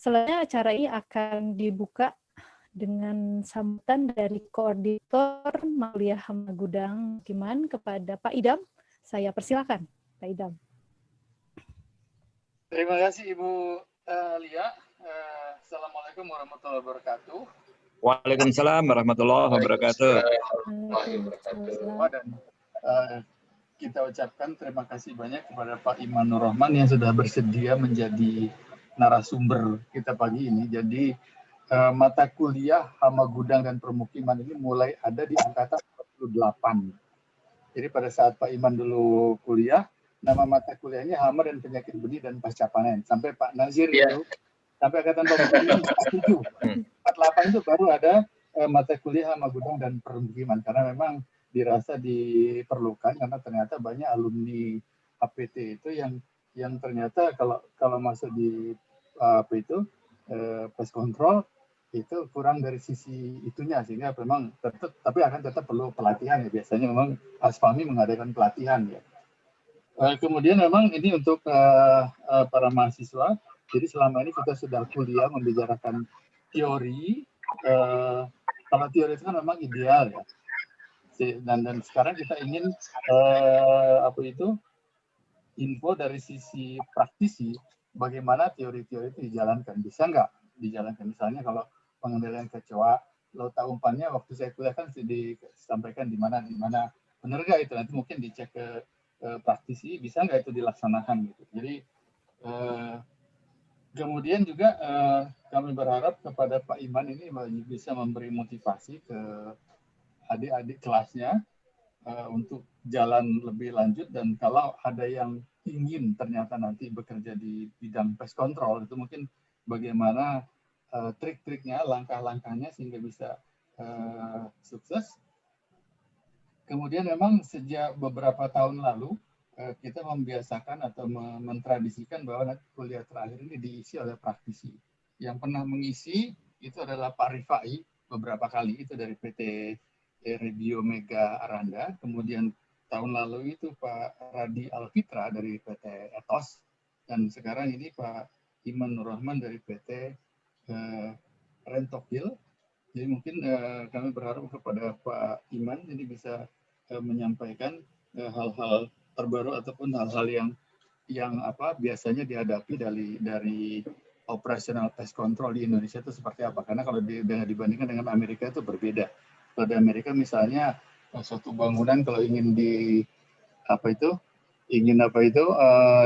Selanjutnya acara ini akan dibuka dengan sambutan dari Koordinator Kuliah Hamagudang Pemukiman kepada Pak Idam. Saya persilakan, Pak Idam. Terima kasih Ibu Lia. Assalamualaikum warahmatullahi wabarakatuh. Waalaikumsalam warahmatullahi wabarakatuh. Dan kita ucapkan terima kasih banyak kepada Pak Iman Nur Rahman yang sudah bersedia menjadi narasumber kita pagi ini. Jadi mata kuliah Hamagudang dan Permukiman ini mulai ada di angkatan 48. Jadi pada saat Pak Iman dulu kuliah, nama mata kuliahnya Hama dan Penyakit Benih dan Pasca Panen. Sampai Pak Nazir itu, sampai angkatan 47. 48 itu baru ada mata kuliah Hamagudang dan Permukiman. Karena memang dirasa diperlukan, karena ternyata banyak alumni HPT itu yang ternyata kalau masuk di pest control itu kurang dari sisi itunya, sehingga memang tapi akan tetap perlu pelatihan ya. Biasanya memang ASPAMI mengadakan pelatihan ya. Kemudian memang ini untuk para mahasiswa. Jadi selama ini kita sudah kuliah membicarakan teori. Kalau teori itu kan memang ideal ya. Dan sekarang kita ingin info dari sisi praktisi, bagaimana teori-teori itu dijalankan. Bisa nggak dijalankan? Misalnya kalau pengendalian kecoa, lautan umpannya waktu saya kuliah kan disampaikan di mana, benar nggak itu? Nanti mungkin dicek ke praktisi, bisa nggak itu dilaksanakan gitu. Jadi kemudian juga kami berharap kepada Pak Iman ini bisa memberi motivasi ke adik-adik kelasnya untuk jalan lebih lanjut, dan kalau ada yang ingin ternyata nanti bekerja di bidang pest control, itu mungkin bagaimana trik-triknya, langkah-langkahnya sehingga bisa sukses. Kemudian memang sejak beberapa tahun lalu kita membiasakan atau mentradisikan bahwa nanti kuliah terakhir ini diisi oleh praktisi. Yang pernah mengisi itu adalah Pak Rifai beberapa kali, itu dari PT Rebio Mega Aranda. Kemudian tahun lalu itu Pak Radi Alfitra dari PT Etos, dan sekarang ini Pak Iman Nur Rahman dari PT Rentokil. Jadi mungkin kami berharap kepada Pak Iman ini bisa menyampaikan hal-hal terbaru ataupun hal-hal yang biasanya dihadapi dari operasional pest control di Indonesia itu seperti apa. Karena kalau dibandingkan dengan Amerika itu berbeda. Kalau di Amerika misalnya suatu bangunan kalau ingin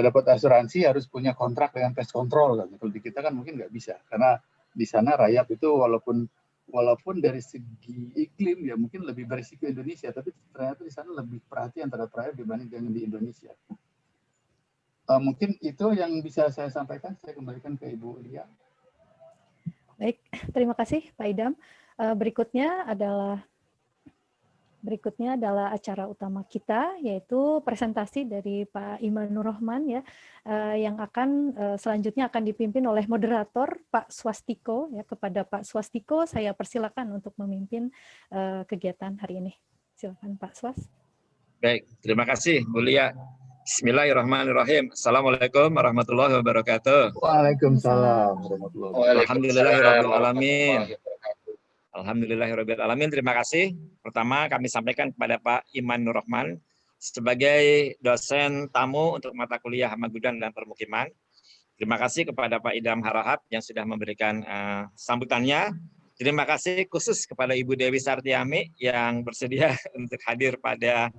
dapat asuransi harus punya kontrak dengan pest control kan. Kalau di kita kan mungkin nggak bisa, karena di sana rayap itu walaupun dari segi iklim ya mungkin lebih berisiko Indonesia, tapi ternyata di sana lebih perhatian terhadap rayap dibanding dengan di Indonesia. Mungkin itu yang bisa saya sampaikan. Saya kembalikan ke Ibu Lia. Baik, terima kasih Pak Idam. Berikutnya adalah acara utama kita, yaitu presentasi dari Pak Iman Nur Rahman ya, yang selanjutnya akan dipimpin oleh moderator Pak Swastiko ya. Kepada Pak Swastiko saya persilakan untuk memimpin kegiatan hari ini. Silakan Pak Swas. Baik, terima kasih Bu Lia. Bismillahirrahmanirrahim. Assalamualaikum warahmatullahi wabarakatuh. Waalaikumsalam warahmatullahi wabarakatuh. Alhamdulillahirrahmanirrahim. Alhamdulillahirrahmanirrahim. Terima kasih. Pertama kami sampaikan kepada Pak Iman Nur Rahman sebagai dosen tamu untuk mata kuliah Hamagudang dan Permukiman. Terima kasih kepada Pak Idam Harahap yang sudah memberikan sambutannya. Terima kasih khusus kepada Ibu Dewi Sartiami yang bersedia untuk hadir pada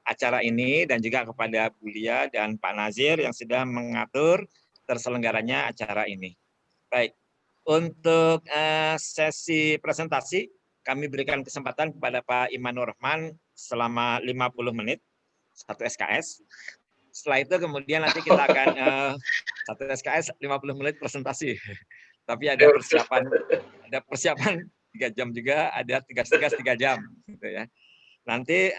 acara ini, dan juga kepada Bu Lia dan Pak Nazir yang sudah mengatur terselenggaranya acara ini. Baik. Untuk sesi presentasi, kami berikan kesempatan kepada Pak Iman Nur Rahman selama 50 menit, 1 SKS. Setelah itu kemudian nanti kita akan 1 SKS 50 menit presentasi. Tapi ada persiapan 3 jam juga, ada tugas 3 jam. Gitu ya. Nanti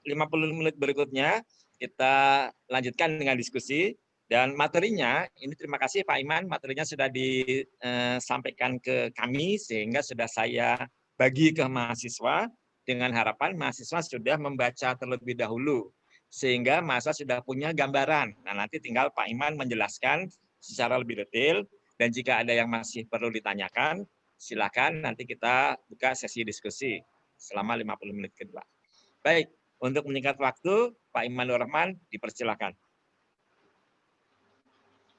50 menit berikutnya kita lanjutkan dengan diskusi. Dan materinya, ini terima kasih Pak Iman, materinya sudah disampaikan ke kami, sehingga sudah saya bagi ke mahasiswa, dengan harapan mahasiswa sudah membaca terlebih dahulu, sehingga mahasiswa sudah punya gambaran. Nah nanti tinggal Pak Iman menjelaskan secara lebih detail, Dan jika ada yang masih perlu ditanyakan, silakan nanti kita buka sesi diskusi selama 50 menit kedua. Baik, untuk menyingkat waktu, Pak Iman Nur Rahman, dipersilakan.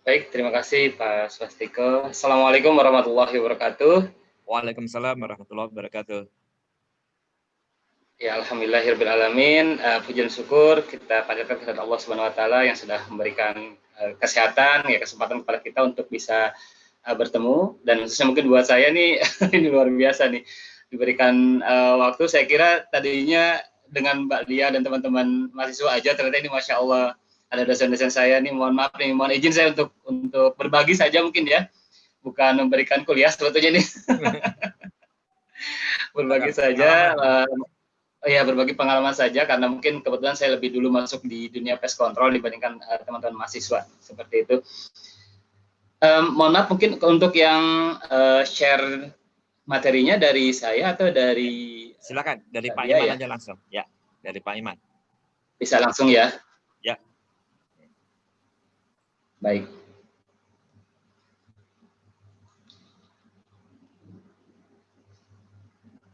Baik, terima kasih Pak Swastiko. Assalamualaikum warahmatullahi wabarakatuh. Waalaikumsalam warahmatullahi wabarakatuh. Ya, alhamdulillahirrahmanirrahim. Puji dan syukur kita panjatkan kepada Allah Subhanahu wa taala yang sudah memberikan kesehatan, ya, kesempatan kepada kita untuk bisa bertemu, dan khususnya mungkin buat saya nih ini luar biasa nih diberikan waktu. Saya kira tadinya dengan Mbak Lia dan teman-teman mahasiswa aja, ternyata ini Masya Allah ada dosen-dosen saya nih. Mohon maaf nih, mohon izin saya untuk berbagi saja mungkin ya, bukan memberikan kuliah sebetulnya nih. Berbagi saja, ya berbagi pengalaman saja, karena mungkin kebetulan saya lebih dulu masuk di dunia pest control dibandingkan teman-teman mahasiswa seperti itu. Mohon maaf mungkin untuk yang share materinya dari saya atau dari... Silakan, dari Pak Iman aja langsung. Ya, dari Pak Iman. Bisa langsung ya? Ya. Baik.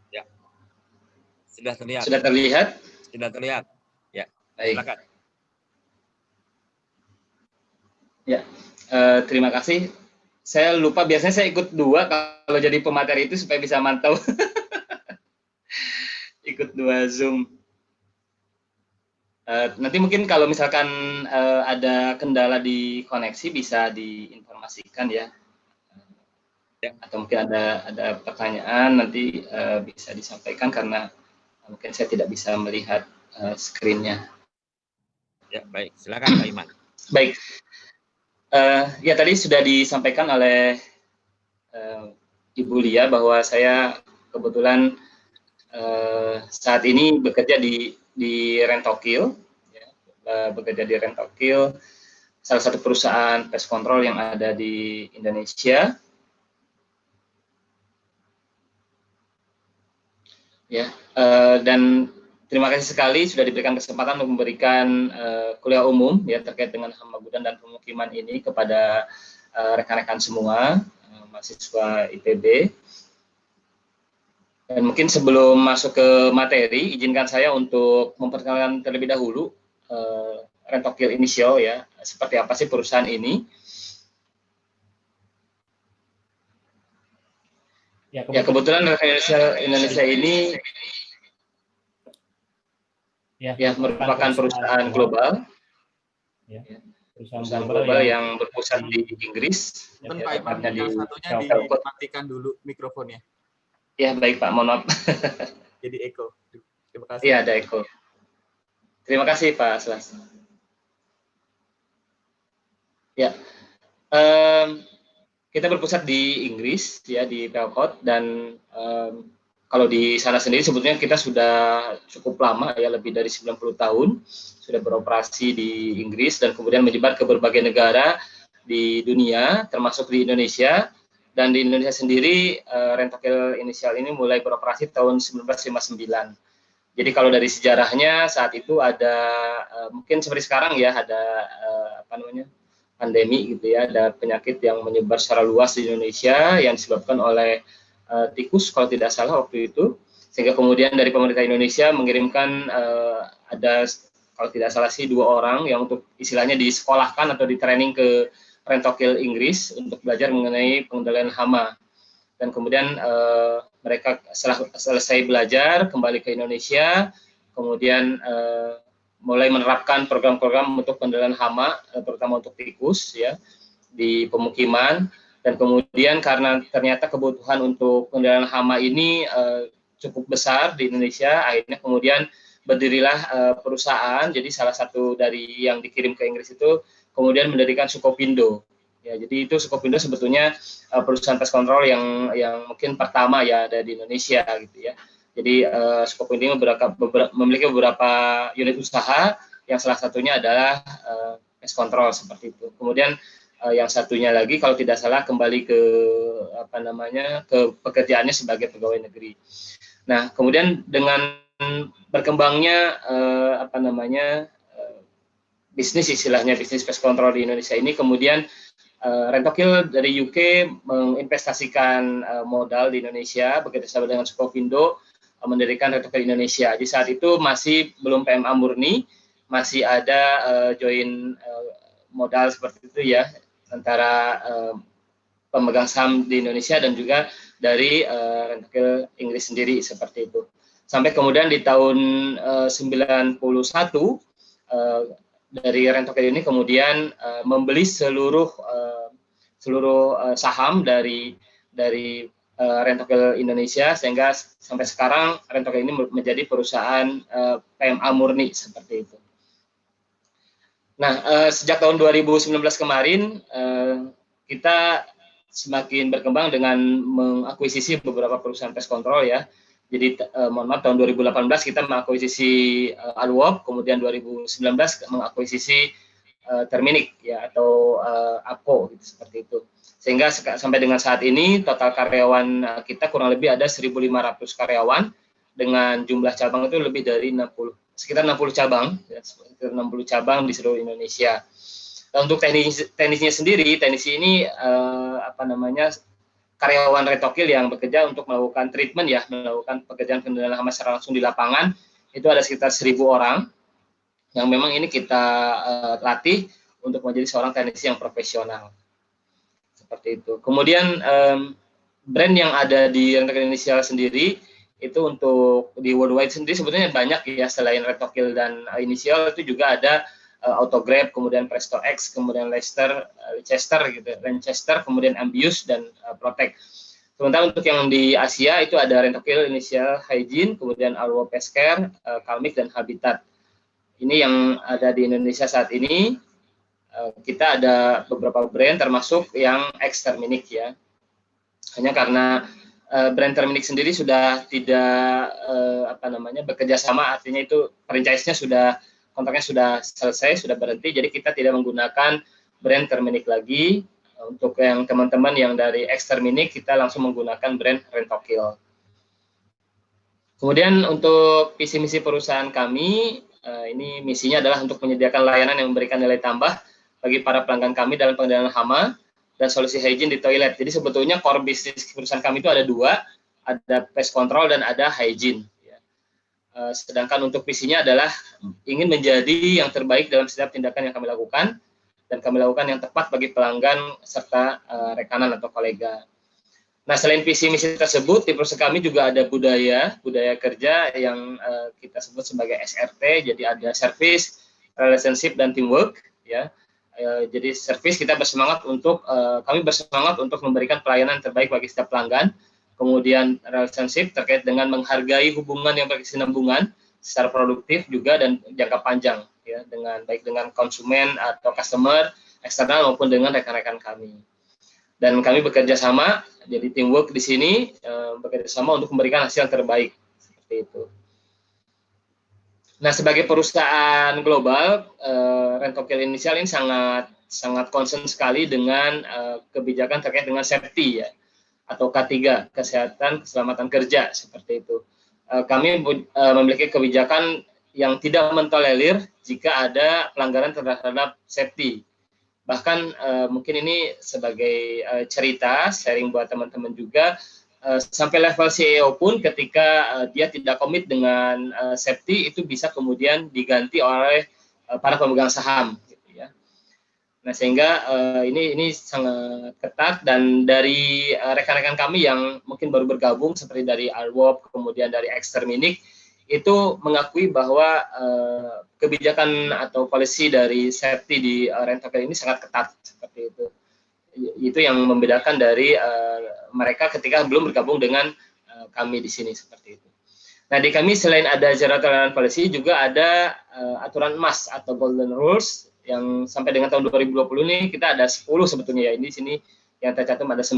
Ya. Sudah terlihat. Sudah terlihat? Sudah terlihat. Ya. Baik. Silakan. Ya. Terima kasih. Saya lupa, biasanya saya ikut 2 kalau jadi pemateri itu supaya bisa mantau. Ikut 2 Zoom. Nanti mungkin kalau misalkan ada kendala di koneksi bisa diinformasikan ya. Atau mungkin ada pertanyaan nanti bisa disampaikan, karena mungkin saya tidak bisa melihat screen-nya. Ya, baik. Silakan Pak Iman. Baik. Ya, tadi sudah disampaikan oleh Ibu Lia bahwa saya kebetulan saat ini bekerja di Rentokil, ya, bekerja di Rentokil, salah satu perusahaan pest control yang ada di Indonesia. Ya, dan terima kasih sekali sudah diberikan kesempatan untuk memberikan kuliah umum ya terkait dengan hama gudang dan pemukiman ini kepada rekan-rekan semua mahasiswa IPB. Dan mungkin sebelum masuk ke materi, izinkan saya untuk memperkenalkan terlebih dahulu Rentokil Initial ya, seperti apa sih perusahaan ini. Ya, kebetulan Indonesia ini ya merupakan perusahaan global, perusahaan global yang berpusat di Inggris. Pak Iman, yang satunya dimatikan dulu mikrofonnya. Ya, baik Pak, mohon maaf. Jadi echo. Terima kasih. Iya, ada echo. Terima kasih Pak Selas. Ya, kita berpusat di Inggris ya, di Pelcott, dan kalau di sana sendiri sebetulnya kita sudah cukup lama ya, lebih dari 90 tahun sudah beroperasi di Inggris dan kemudian menyebar ke berbagai negara di dunia termasuk di Indonesia. Dan di Indonesia sendiri Rentokil Initial ini mulai beroperasi tahun 1959. Jadi kalau dari sejarahnya saat itu ada mungkin seperti sekarang ya, ada pandemi gitu ya, ada penyakit yang menyebar secara luas di Indonesia yang disebabkan oleh tikus kalau tidak salah waktu itu, sehingga kemudian dari pemerintah Indonesia mengirimkan ada kalau tidak salah sih 2 orang yang untuk istilahnya disekolahkan atau di training ke Rentokil Inggris untuk belajar mengenai pengendalian hama. Dan kemudian mereka setelah selesai belajar kembali ke Indonesia, kemudian mulai menerapkan program-program untuk pengendalian hama, terutama untuk tikus ya di pemukiman. Dan kemudian karena ternyata kebutuhan untuk pengendalian hama ini cukup besar di Indonesia, akhirnya kemudian berdirilah perusahaan. Jadi salah satu dari yang dikirim ke Inggris itu kemudian mendirikan Sukopindo. Ya, jadi itu Sukopindo sebetulnya perusahaan pest control yang mungkin pertama ya ada di Indonesia gitu ya. Jadi Sukopindo memiliki beberapa unit usaha yang salah satunya adalah pest control seperti itu. Kemudian yang satunya lagi kalau tidak salah kembali ke ke pekerjaannya sebagai pegawai negeri. Nah, kemudian dengan berkembangnya bisnis istilahnya bisnis pest control di Indonesia ini, kemudian Rentokil dari UK menginvestasikan modal di Indonesia, bekerjasama dengan Skovindo mendirikan Rentokil Indonesia. Di saat itu masih belum PMA murni, masih ada join modal seperti itu ya, antara pemegang saham di Indonesia dan juga dari Rentokil Inggris sendiri seperti itu. Sampai kemudian di tahun 91 dari Rentokil ini kemudian membeli seluruh saham dari Rentokil Indonesia, sehingga sampai sekarang Rentokil ini menjadi perusahaan PMA murni seperti itu. Nah, sejak tahun 2019 kemarin kita semakin berkembang dengan mengakuisisi beberapa perusahaan pest control ya. Jadi mohon maaf, tahun 2018 kita mengakuisisi Alwop, kemudian 2019 mengakuisisi Terminik ya, atau APO gitu, seperti itu. Sehingga sampai dengan saat ini total karyawan kita kurang lebih ada 1.500 karyawan dengan jumlah cabang itu lebih dari sekitar 60 cabang, ya, sekitar 60 cabang di seluruh Indonesia. Nah, untuk teknisnya sendiri, teknisi ini karyawan Rentokil yang bekerja untuk melakukan treatment ya, melakukan pekerjaan pengendalian hama secara langsung di lapangan, itu ada sekitar 1.000 orang yang memang ini kita latih untuk menjadi seorang teknisi yang profesional. Seperti itu. Kemudian brand yang ada di Rentokil Indonesia sendiri itu untuk di worldwide sendiri sebetulnya banyak ya, selain Rentokil dan Initial itu juga ada Autograb, kemudian Presto X, kemudian Leicester gitu, Lancaster, kemudian Ambius dan Protect. Sementara untuk yang di Asia itu ada Rentokil Initial Hygiene, kemudian Arwo Pest Care, Calmic dan Habitat. Ini yang ada di Indonesia saat ini. Kita ada beberapa brand termasuk yang ex-Terminik ya. Hanya karena brand Terminik sendiri sudah tidak bekerja sama, artinya itu franchise-nya sudah, kontraknya sudah selesai, sudah berhenti, jadi kita tidak menggunakan brand Terminik lagi. Untuk yang teman-teman yang dari ex-Terminik, kita langsung menggunakan brand Rentokil. Kemudian untuk visi misi perusahaan kami, ini misinya adalah untuk menyediakan layanan yang memberikan nilai tambah bagi para pelanggan kami dalam pengendalian hama dan solusi hygiene di toilet. Jadi sebetulnya core bisnis perusahaan kami itu ada dua, ada pest control dan ada hygiene. Sedangkan untuk visinya adalah ingin menjadi yang terbaik dalam setiap tindakan yang kami lakukan, dan kami lakukan yang tepat bagi pelanggan serta rekanan atau kolega. Nah, selain visi misi tersebut, di perusahaan kami juga ada budaya kerja yang kita sebut sebagai SRT. Jadi ada service, relationship, dan teamwork. Ya. Jadi service kita kami bersemangat untuk memberikan pelayanan terbaik bagi setiap pelanggan. Kemudian relationship terkait dengan menghargai hubungan yang berkesinambungan secara produktif juga dan jangka panjang, ya, baik dengan konsumen atau customer eksternal maupun dengan rekan-rekan kami. Dan kami bekerja sama, jadi teamwork di sini bekerja sama untuk memberikan hasil yang terbaik seperti itu. Nah, sebagai perusahaan global, Rentokil Initial ini sangat concern sekali dengan kebijakan terkait dengan safety ya, atau K3, kesehatan keselamatan kerja seperti itu. Kami memiliki kebijakan yang tidak mentolerir jika ada pelanggaran terhadap safety. Bahkan mungkin ini sebagai cerita sharing buat teman-teman juga, sampai level CEO pun ketika dia tidak komit dengan safety itu bisa kemudian diganti oleh para pemegang saham gitu ya. Nah, sehingga ini sangat ketat, dan dari rekan-rekan kami yang mungkin baru bergabung seperti dari Alwop kemudian dari ex-Terminik itu mengakui bahwa kebijakan atau policy dari safety di Rentokil ini sangat ketat seperti itu. Itu yang membedakan dari mereka ketika belum bergabung dengan kami di sini seperti itu. Nah, di kami selain ada zero tolerance policy juga ada aturan emas atau golden rules yang sampai dengan tahun 2020 ini kita ada 10 sebetulnya ya. Ini di sini yang tercantum ada 9.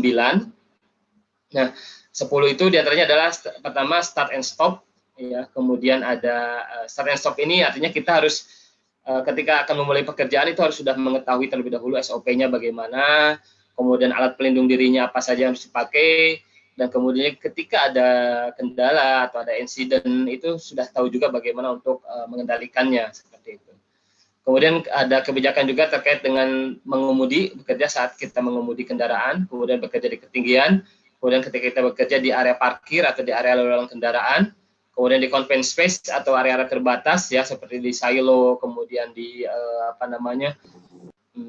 Nah, 10 itu diantaranya adalah pertama start and stop ya. Kemudian ada start and stop ini artinya kita harus ketika akan memulai pekerjaan itu harus sudah mengetahui terlebih dahulu SOP-nya bagaimana, kemudian alat pelindung dirinya apa saja yang harus dipakai, dan kemudian ketika ada kendala atau ada insiden itu sudah tahu juga bagaimana untuk mengendalikannya seperti itu. Kemudian ada kebijakan juga terkait dengan mengemudi, bekerja saat kita mengemudi kendaraan, kemudian bekerja di ketinggian, kemudian ketika kita bekerja di area parkir atau di area lalu lalang kendaraan, kemudian di confined space atau area-area terbatas ya seperti di silo, kemudian di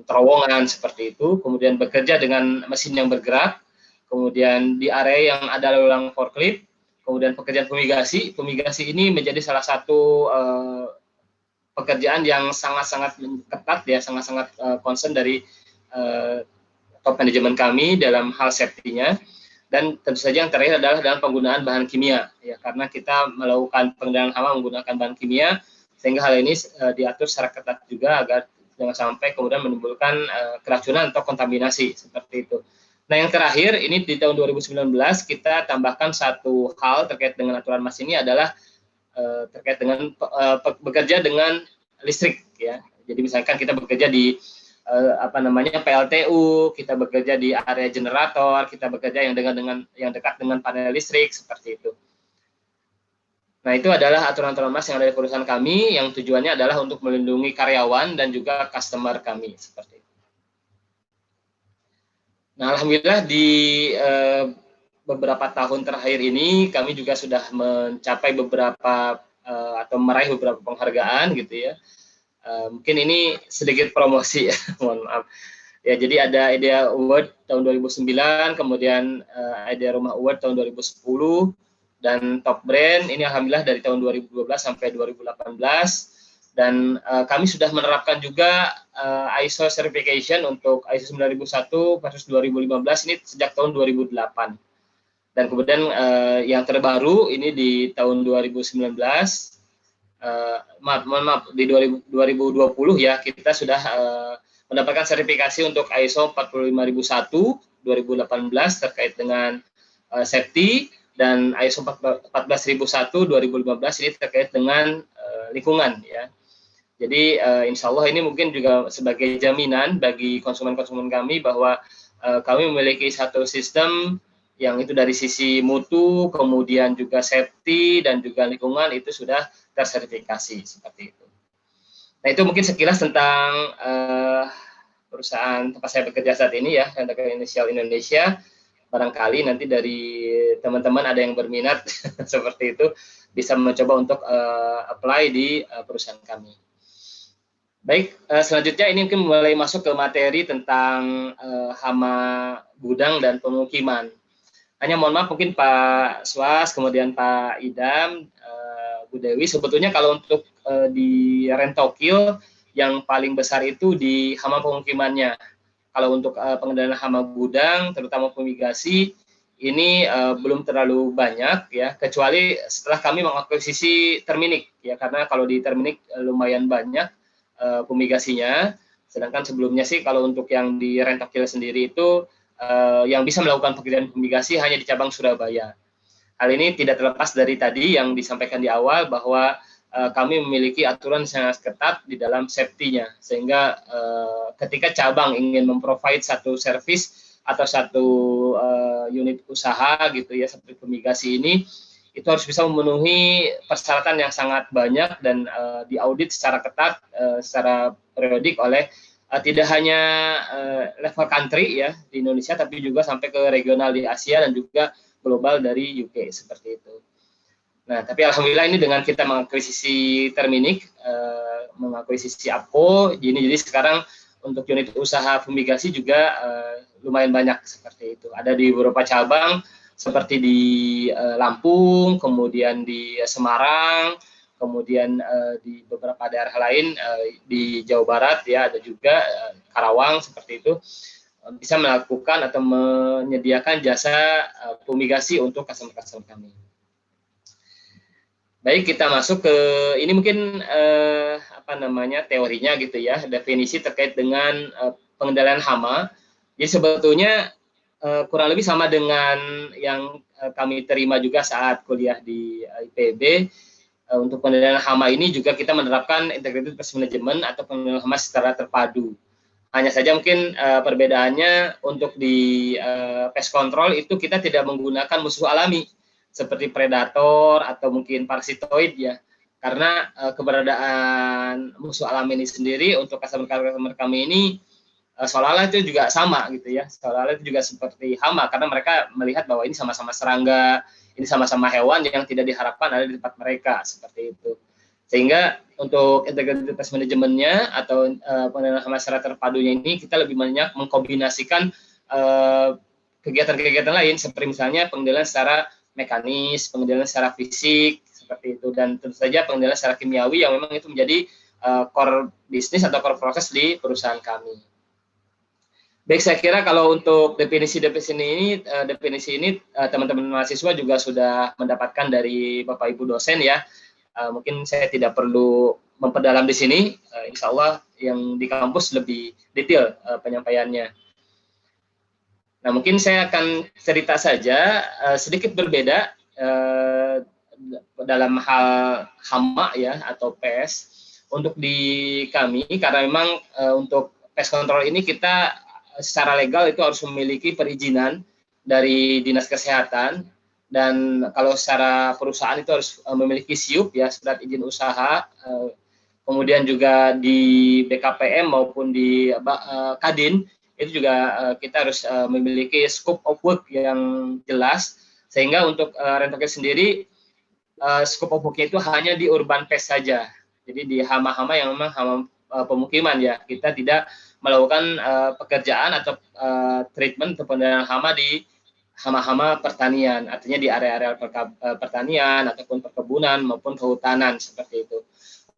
terowongan seperti itu, kemudian bekerja dengan mesin yang bergerak, kemudian di area yang ada lalu lalang forklift, kemudian pekerjaan fumigasi. Fumigasi ini menjadi salah satu pekerjaan yang sangat-sangat ketat ya, sangat-sangat concern dari top manajemen kami dalam hal safety-nya. Dan tentu saja yang terakhir adalah dalam penggunaan bahan kimia ya, karena kita melakukan pengendalian hama menggunakan bahan kimia, sehingga hal ini diatur secara ketat juga agar jangan sampai kemudian menimbulkan keracunan atau kontaminasi seperti itu. Nah, yang terakhir ini di tahun 2019 kita tambahkan satu hal terkait dengan aturan MAS ini adalah terkait dengan bekerja dengan listrik ya. Jadi misalkan kita bekerja di PLTU, kita bekerja di area generator, kita bekerja yang dekat dengan panel listrik seperti itu. Nah, itu adalah aturan-aturan MAS yang ada di perusahaan kami yang tujuannya adalah untuk melindungi karyawan dan juga customer kami seperti itu. Nah, alhamdulillah di beberapa tahun terakhir ini kami juga sudah mencapai beberapa atau meraih beberapa penghargaan gitu ya. Mungkin ini sedikit promosi ya, mohon maaf. Ya, jadi ada IDEA Award tahun 2009, kemudian IDEA Rumah Award tahun 2010, dan Top Brand ini alhamdulillah dari tahun 2012 sampai 2018. Dan kami sudah menerapkan juga ISO certification untuk ISO 9001 versus 2015 ini sejak tahun 2008. Dan kemudian yang terbaru ini di tahun 2019, di 2020 ya, kita sudah mendapatkan sertifikasi untuk ISO 45001 2018 terkait dengan safety, dan ISO 14001 2015 ini terkait dengan lingkungan ya. Jadi insya Allah ini mungkin juga sebagai jaminan bagi konsumen-konsumen kami bahwa kami memiliki satu sistem yang itu dari sisi mutu, kemudian juga safety dan juga lingkungan itu sudah tersertifikasi seperti itu. Nah, itu mungkin sekilas tentang perusahaan tempat saya bekerja saat ini ya, Rent-A-Car Initial Indonesia. Barangkali nanti dari teman-teman ada yang berminat seperti itu bisa mencoba untuk apply di perusahaan kami. Baik, selanjutnya ini mungkin mulai masuk ke materi tentang hama gudang dan pemukiman. Hanya mohon maaf mungkin Pak Swas, kemudian Pak Idam, Bu Dewi, sebetulnya kalau untuk di Rentokil yang paling besar itu di hama pemukimannya. Kalau untuk pengendalian hama gudang, terutama fumigasi, ini belum terlalu banyak ya, kecuali setelah kami mengakuisisi Terminik ya, karena kalau di Terminik lumayan banyak fumigasinya, sedangkan sebelumnya sih kalau untuk yang di Rentokil sendiri itu yang bisa melakukan pekerjaan fumigasi hanya di cabang Surabaya. Hal ini tidak terlepas dari tadi yang disampaikan di awal bahwa kami memiliki aturan yang sangat ketat di dalam safety-nya, sehingga ketika cabang ingin memprovide satu service atau satu unit usaha gitu ya seperti fumigasi ini, itu harus bisa memenuhi persyaratan yang sangat banyak dan diaudit secara ketat, secara periodik oleh tidak hanya level country ya di Indonesia, tapi juga sampai ke regional di Asia dan juga global dari UK seperti itu. Nah, tapi alhamdulillah ini dengan kita mengakuisisi Terminik, mengakuisisi APO, jadi sekarang untuk unit usaha fumigasi juga lumayan banyak seperti itu. Ada di beberapa cabang seperti di Lampung, kemudian di Semarang, kemudian di beberapa daerah lain di Jawa Barat ya, ada juga Karawang seperti itu, bisa melakukan atau menyediakan jasa fumigasi untuk customer-customer kami. Baik, kita masuk ke ini mungkin teorinya gitu ya, definisi terkait dengan pengendalian hama. Jadi sebetulnya kurang lebih sama dengan yang kami terima juga saat kuliah di IPB. Untuk pengendalian hama ini juga kita menerapkan integrated pest management atau pengendalian hama secara terpadu. Hanya saja mungkin perbedaannya untuk di pest control itu kita tidak menggunakan musuh alami seperti predator atau mungkin parasitoid ya. karena keberadaan musuh alam ini sendiri untuk customer kami ini seolah-olah itu juga sama gitu ya, seolah-olah itu juga seperti hama, karena mereka melihat bahwa ini sama-sama serangga, ini sama-sama hewan yang tidak diharapkan ada di tempat mereka, seperti itu. Sehingga untuk integritas manajemennya atau pengenalan hama secara terpadunya ini kita lebih banyak mengkombinasikan kegiatan-kegiatan lain seperti misalnya pengendalian secara mekanis, pengendalian secara fisik seperti itu, dan tentu saja pengendalian secara kimiawi yang memang itu menjadi core bisnis atau core proses di perusahaan kami. Baik, saya kira kalau untuk definisi ini teman-teman mahasiswa juga sudah mendapatkan dari Bapak Ibu dosen ya. Mungkin saya tidak perlu memperdalam di sini. Insya Allah yang di kampus lebih detail penyampaiannya. Nah, mungkin saya akan cerita saja sedikit berbeda dalam hal hama ya atau pes untuk di kami, karena memang untuk pest control ini kita secara legal itu harus memiliki perizinan dari Dinas Kesehatan, dan kalau secara perusahaan itu harus memiliki SIUP ya, surat izin usaha, kemudian juga di BKPM maupun di Kadin itu juga kita harus memiliki scope of work yang jelas, sehingga untuk Rentokil sendiri scope of work-nya itu hanya di urban pest saja, jadi di hama-hama yang memang hama pemukiman ya, kita tidak melakukan pekerjaan atau treatment atau pengendalian hama di hama-hama pertanian, artinya di area-area pertanian ataupun perkebunan maupun kehutanan seperti itu.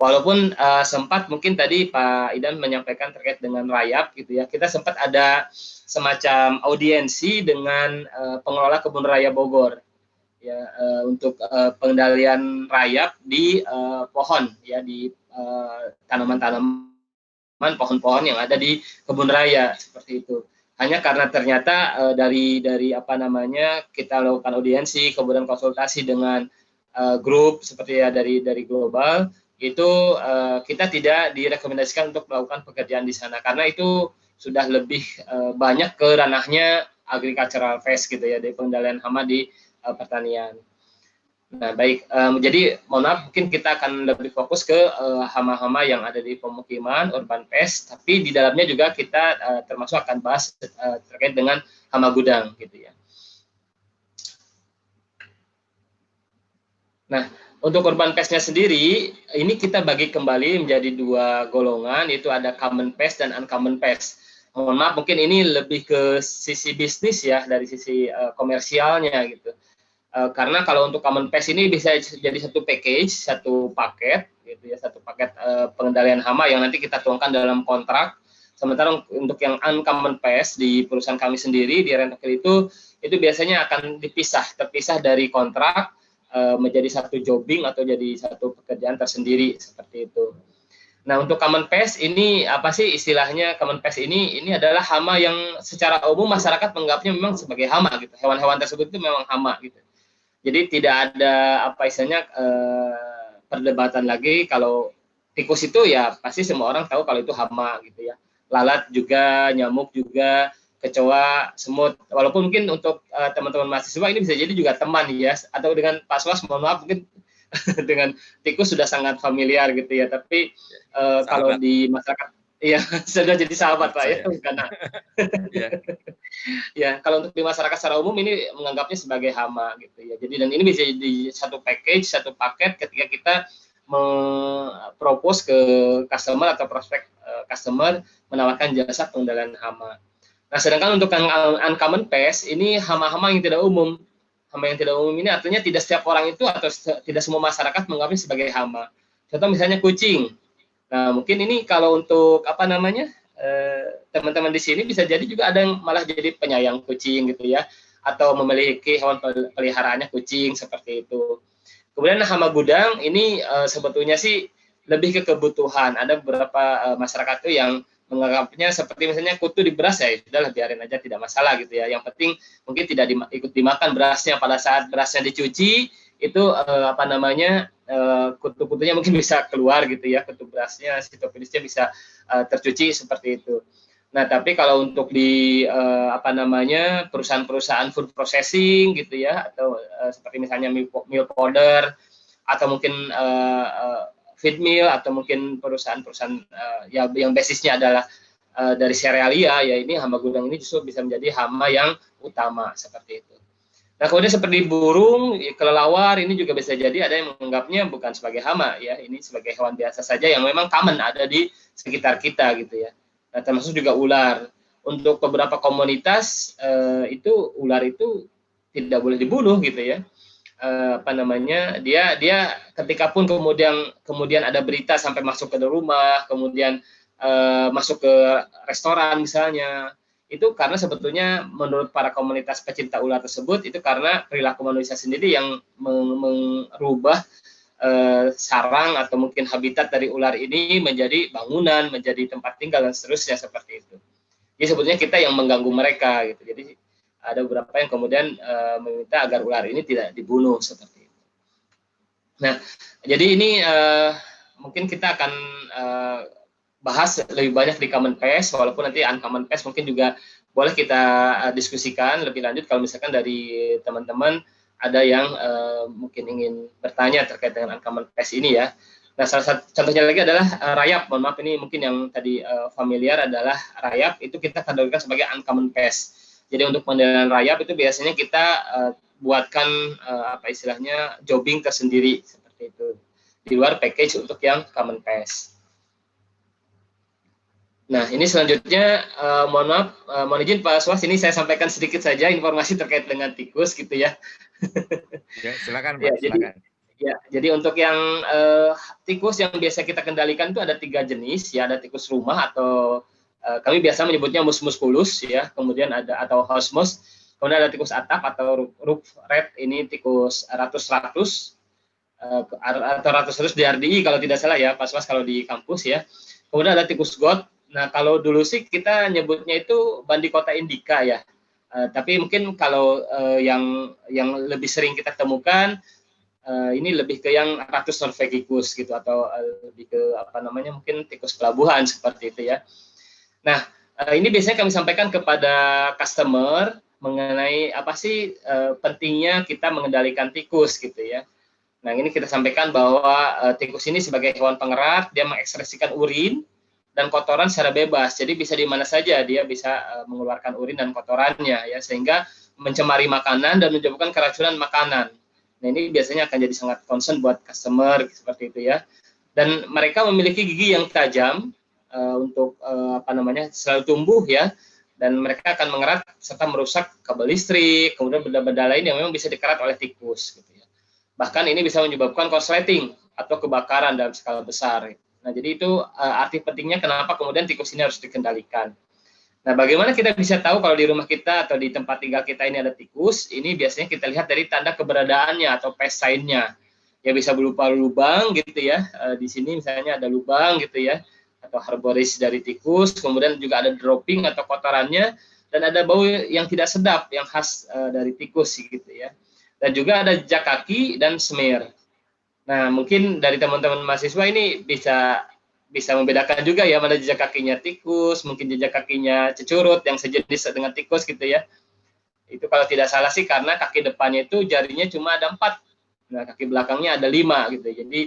Walaupun sempat mungkin tadi Pak Idan menyampaikan terkait dengan rayap gitu ya, kita sempat ada semacam audiensi dengan pengelola kebun raya Bogor ya, untuk pengendalian rayap di pohon ya, di tanaman-tanaman pohon-pohon yang ada di kebun raya seperti itu. Hanya karena ternyata dari apa namanya, kita lakukan audiensi kemudian konsultasi dengan grup seperti ya dari global itu, kita tidak direkomendasikan untuk melakukan pekerjaan di sana karena itu sudah lebih banyak ke ranahnya agricultural pest gitu ya, dari pengendalian hama di pertanian. Nah, baik, jadi mohon maaf, mungkin kita akan lebih fokus ke hama-hama yang ada di pemukiman, urban pest, tapi di dalamnya juga kita termasuk akan bahas terkait dengan hama gudang, gitu ya. Nah, untuk urban pest-nya sendiri, ini kita bagi kembali menjadi dua golongan, yaitu ada common pest dan uncommon pest. Mohon maaf, mungkin ini lebih ke sisi bisnis ya, dari sisi komersialnya, gitu. Karena kalau untuk common pest ini bisa jadi satu package, satu paket gitu ya, satu paket pengendalian hama yang nanti kita tuangkan dalam kontrak. Sementara untuk yang uncommon pest di perusahaan kami sendiri di Rentokil itu biasanya akan terpisah dari kontrak menjadi satu jobbing atau jadi satu pekerjaan tersendiri seperti itu. Nah, untuk common pest ini apa sih istilahnya? Common pest ini adalah hama yang secara umum masyarakat menganggapnya memang sebagai hama gitu. Hewan-hewan tersebut itu memang hama gitu. Jadi tidak ada apa istilahnya perdebatan lagi. Kalau tikus itu ya pasti semua orang tahu kalau itu hama gitu ya. Lalat juga, nyamuk juga, kecoa, semut. Walaupun mungkin untuk teman-teman mahasiswa ini bisa jadi juga teman ya. Atau dengan Pak Swas, mohon maaf mungkin dengan tikus sudah sangat familiar gitu ya. Tapi kalau di masyarakat iya, sudah jadi sahabat Pak ya, karena ya kalau untuk di masyarakat secara umum ini menganggapnya sebagai hama gitu ya. Jadi dan ini bisa jadi satu package, satu paket ketika kita propose ke customer atau prospek customer menawarkan jasa pengendalian hama. Nah, sedangkan untuk yang uncommon pest ini hama-hama yang tidak umum. Hama yang tidak umum ini artinya tidak setiap orang itu atau tidak semua masyarakat menganggapnya sebagai hama. Contoh misalnya kucing. Nah, mungkin ini kalau untuk apa namanya teman-teman di sini bisa jadi juga ada yang malah jadi penyayang kucing gitu ya, atau memiliki hewan peliharaannya kucing seperti itu. Kemudian hama gudang ini sebetulnya sih lebih ke kebutuhan. Ada beberapa masyarakat tuh yang menganggapnya seperti misalnya kutu di beras ya, sudahlah biarin aja tidak masalah gitu ya. Yang penting mungkin tidak ikut dimakan berasnya pada saat berasnya dicuci itu apa namanya kutu-kutunya mungkin bisa keluar gitu ya, kutu berasnya, sitofilisnya bisa tercuci seperti itu. Nah, tapi kalau untuk di apa namanya perusahaan-perusahaan food processing gitu ya, atau seperti misalnya milk powder atau mungkin feed mill, atau mungkin perusahaan-perusahaan ya yang basisnya adalah dari serealia, ya ini hama gudang ini justru bisa menjadi hama yang utama seperti itu. Nah, kemudian seperti burung, kelelawar ini juga bisa jadi ada yang menganggapnya bukan sebagai hama, ya ini sebagai hewan biasa saja yang memang common ada di sekitar kita gitu ya. Nah, termasuk juga ular. Untuk beberapa komunitas itu ular itu tidak boleh dibunuh gitu ya. Apa namanya, dia ketika pun kemudian ada berita sampai masuk ke rumah, kemudian masuk ke restoran misalnya, itu karena sebetulnya menurut para komunitas pecinta ular tersebut itu karena perilaku manusia sendiri yang merubah sarang atau mungkin habitat dari ular ini menjadi bangunan, menjadi tempat tinggal dan seterusnya seperti itu. Jadi sebetulnya kita yang mengganggu mereka gitu. Jadi ada beberapa yang kemudian meminta agar ular ini tidak dibunuh seperti itu. Nah, jadi ini mungkin kita akan bahas lebih banyak di Common Pest, walaupun nanti Uncommon Pest mungkin juga boleh kita diskusikan lebih lanjut kalau misalkan dari teman-teman ada yang mungkin ingin bertanya terkait dengan Uncommon Pest ini ya. Nah, salah satu contohnya lagi adalah rayap. Mohon maaf, ini mungkin yang tadi familiar adalah rayap, itu kita kategorikan sebagai Uncommon Pest. Jadi untuk pengendalian rayap itu biasanya kita buatkan apa istilahnya jobbing tersendiri seperti itu di luar package untuk yang Common Pest. Nah, ini selanjutnya mohon maaf, mohon izin Pak Swas, ini saya sampaikan sedikit saja informasi terkait dengan tikus gitu ya. Ya, silakan Pak, ya, silakan. Jadi untuk yang tikus yang biasa kita kendalikan itu ada 3 jenis ya, ada tikus rumah atau kami biasa menyebutnya mus musculus ya, kemudian ada atau house mouse, kemudian ada tikus atap atau roof rat, ini tikus ratus-ratus atau ratus-ratus di RDI kalau tidak salah ya Pak Swas kalau di kampus ya. Kemudian ada tikus got. Nah, kalau dulu sih kita nyebutnya itu bandicota indica ya. Tapi mungkin kalau yang lebih sering kita temukan ini lebih ke yang Ratus norvegicus gitu, atau lebih ke apa namanya mungkin tikus pelabuhan seperti itu ya. Nah, ini biasanya kami sampaikan kepada customer mengenai apa sih pentingnya kita mengendalikan tikus gitu ya. Nah, ini kita sampaikan bahwa tikus ini sebagai hewan pengerat, dia mengekspresikan urin dan kotoran secara bebas. Jadi bisa di mana saja dia bisa mengeluarkan urin dan kotorannya ya, sehingga mencemari makanan dan menyebabkan keracunan makanan. Nah, ini biasanya akan jadi sangat concern buat customer seperti itu ya. Dan mereka memiliki gigi yang tajam untuk apa namanya selalu tumbuh ya, dan mereka akan mengerat serta merusak kabel listrik, kemudian benda-benda lain yang memang bisa dikerat oleh tikus gitu ya. Bahkan ini bisa menyebabkan korsleting atau kebakaran dalam skala besar. Nah, jadi itu arti pentingnya kenapa kemudian tikus ini harus dikendalikan. Nah, bagaimana kita bisa tahu kalau di rumah kita atau di tempat tinggal kita ini ada tikus? Ini biasanya kita lihat dari tanda keberadaannya atau pest sign-nya. Ya bisa berupa lubang gitu ya. Di sini misalnya ada lubang gitu ya, atau herboris dari tikus. Kemudian juga ada dropping atau kotorannya, dan ada bau yang tidak sedap yang khas dari tikus gitu ya. Dan juga ada jejak kaki dan smear. Nah, mungkin dari teman-teman mahasiswa ini bisa membedakan juga ya mana jejak kakinya tikus, mungkin jejak kakinya cecurut yang sejenis dengan tikus gitu ya. Itu kalau tidak salah sih karena kaki depannya itu jarinya cuma ada 4. Nah, kaki belakangnya ada 5 gitu. Jadi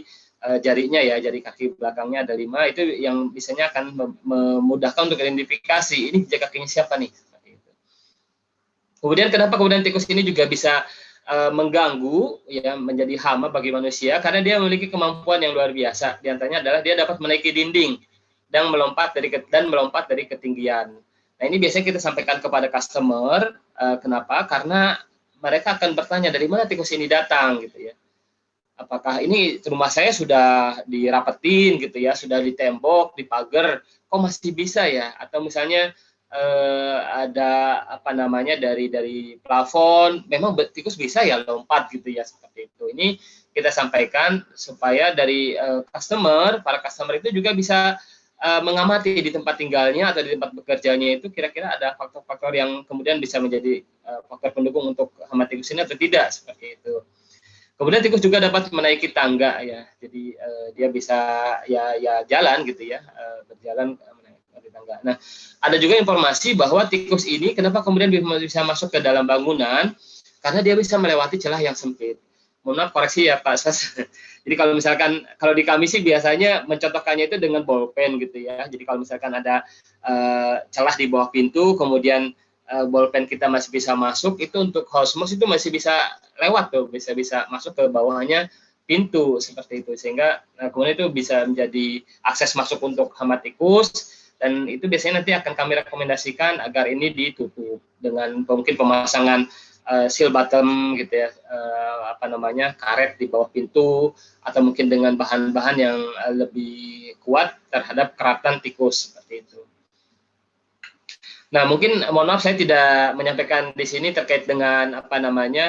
jarinya ya, jari kaki belakangnya ada 5, itu yang biasanya akan memudahkan untuk identifikasi ini jejak kakinya siapa nih. Kemudian kenapa kemudian tikus ini juga bisa mengganggu ya, menjadi hama bagi manusia, karena dia memiliki kemampuan yang luar biasa. Di antaranya adalah dia dapat menaiki dinding dan melompat dari ketinggian. Nah, ini biasanya kita sampaikan kepada customer. Kenapa? Karena mereka akan bertanya dari mana tikus ini datang gitu ya. Apakah ini rumah saya sudah dirapetin gitu ya, sudah ditembok, dipagar, kok masih bisa ya? Atau misalnya ada apa namanya dari plafon, memang tikus bisa ya lompat gitu ya, seperti itu. Ini kita sampaikan supaya dari para customer itu juga bisa mengamati di tempat tinggalnya atau di tempat bekerjanya itu kira-kira ada faktor-faktor yang kemudian bisa menjadi faktor pendukung untuk hama tikus ini atau tidak, seperti itu. Kemudian tikus juga dapat menaiki tangga ya, jadi dia bisa ya jalan gitu ya, berjalan di tangga. Nah, ada juga informasi bahwa tikus ini kenapa kemudian bisa masuk ke dalam bangunan, karena dia bisa melewati celah yang sempit. mohon maaf koreksi ya Pak Sas. Jadi kalau misalkan kalau di kami sih biasanya mencontohkannya itu dengan bolpen gitu ya. Jadi kalau misalkan ada celah di bawah pintu, kemudian bolpen kita masih bisa masuk, itu untuk Cosmos itu masih bisa lewat tuh, bisa masuk ke bawahnya pintu seperti itu, sehingga kemudian itu bisa menjadi akses masuk untuk hama tikus, dan itu biasanya nanti akan kami rekomendasikan agar ini ditutup dengan mungkin pemasangan seal bottom gitu ya, karet di bawah pintu, atau mungkin dengan bahan-bahan yang lebih kuat terhadap keratan tikus seperti itu. Nah, mungkin mohon maaf saya tidak menyampaikan di sini terkait dengan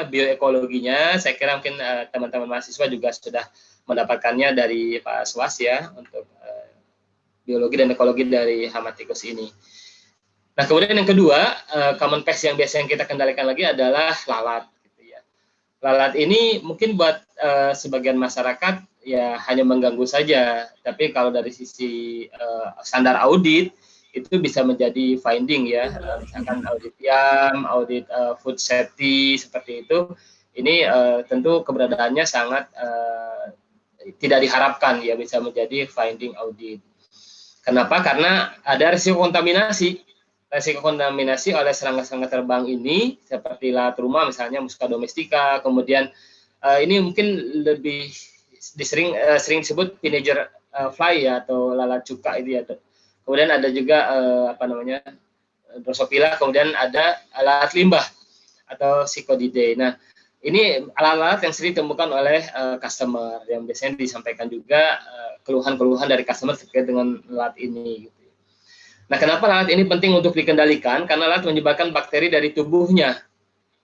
bioekologinya. Saya kira mungkin teman-teman mahasiswa juga sudah mendapatkannya dari Pak Swas ya untuk biologi dan ekologi dari hama tikus ini. Nah, kemudian yang kedua, common pest yang biasanya kita kendalikan lagi adalah lalat. Gitu ya. Lalat ini mungkin buat sebagian masyarakat ya hanya mengganggu saja, tapi kalau dari sisi standar audit itu bisa menjadi finding ya, misalkan audit YAM, audit food safety seperti itu. Ini tentu keberadaannya sangat tidak diharapkan ya, bisa menjadi finding audit. Kenapa? Karena ada risiko kontaminasi. Risiko kontaminasi oleh serangga-serangga terbang ini seperti lalat rumah misalnya Musca domestica, kemudian ini mungkin lebih sering disebut vinegar fly ya, atau lalat cuka itu ya. Kemudian ada juga Drosophila, kemudian ada lalat limbah atau Psychodidae. Nah, ini alat-alat yang sering ditemukan oleh customer, yang biasanya disampaikan juga keluhan-keluhan dari customer terkait dengan lalat ini. Gitu. Nah, kenapa lalat ini penting untuk dikendalikan? Karena lalat menyebabkan bakteri dari tubuhnya,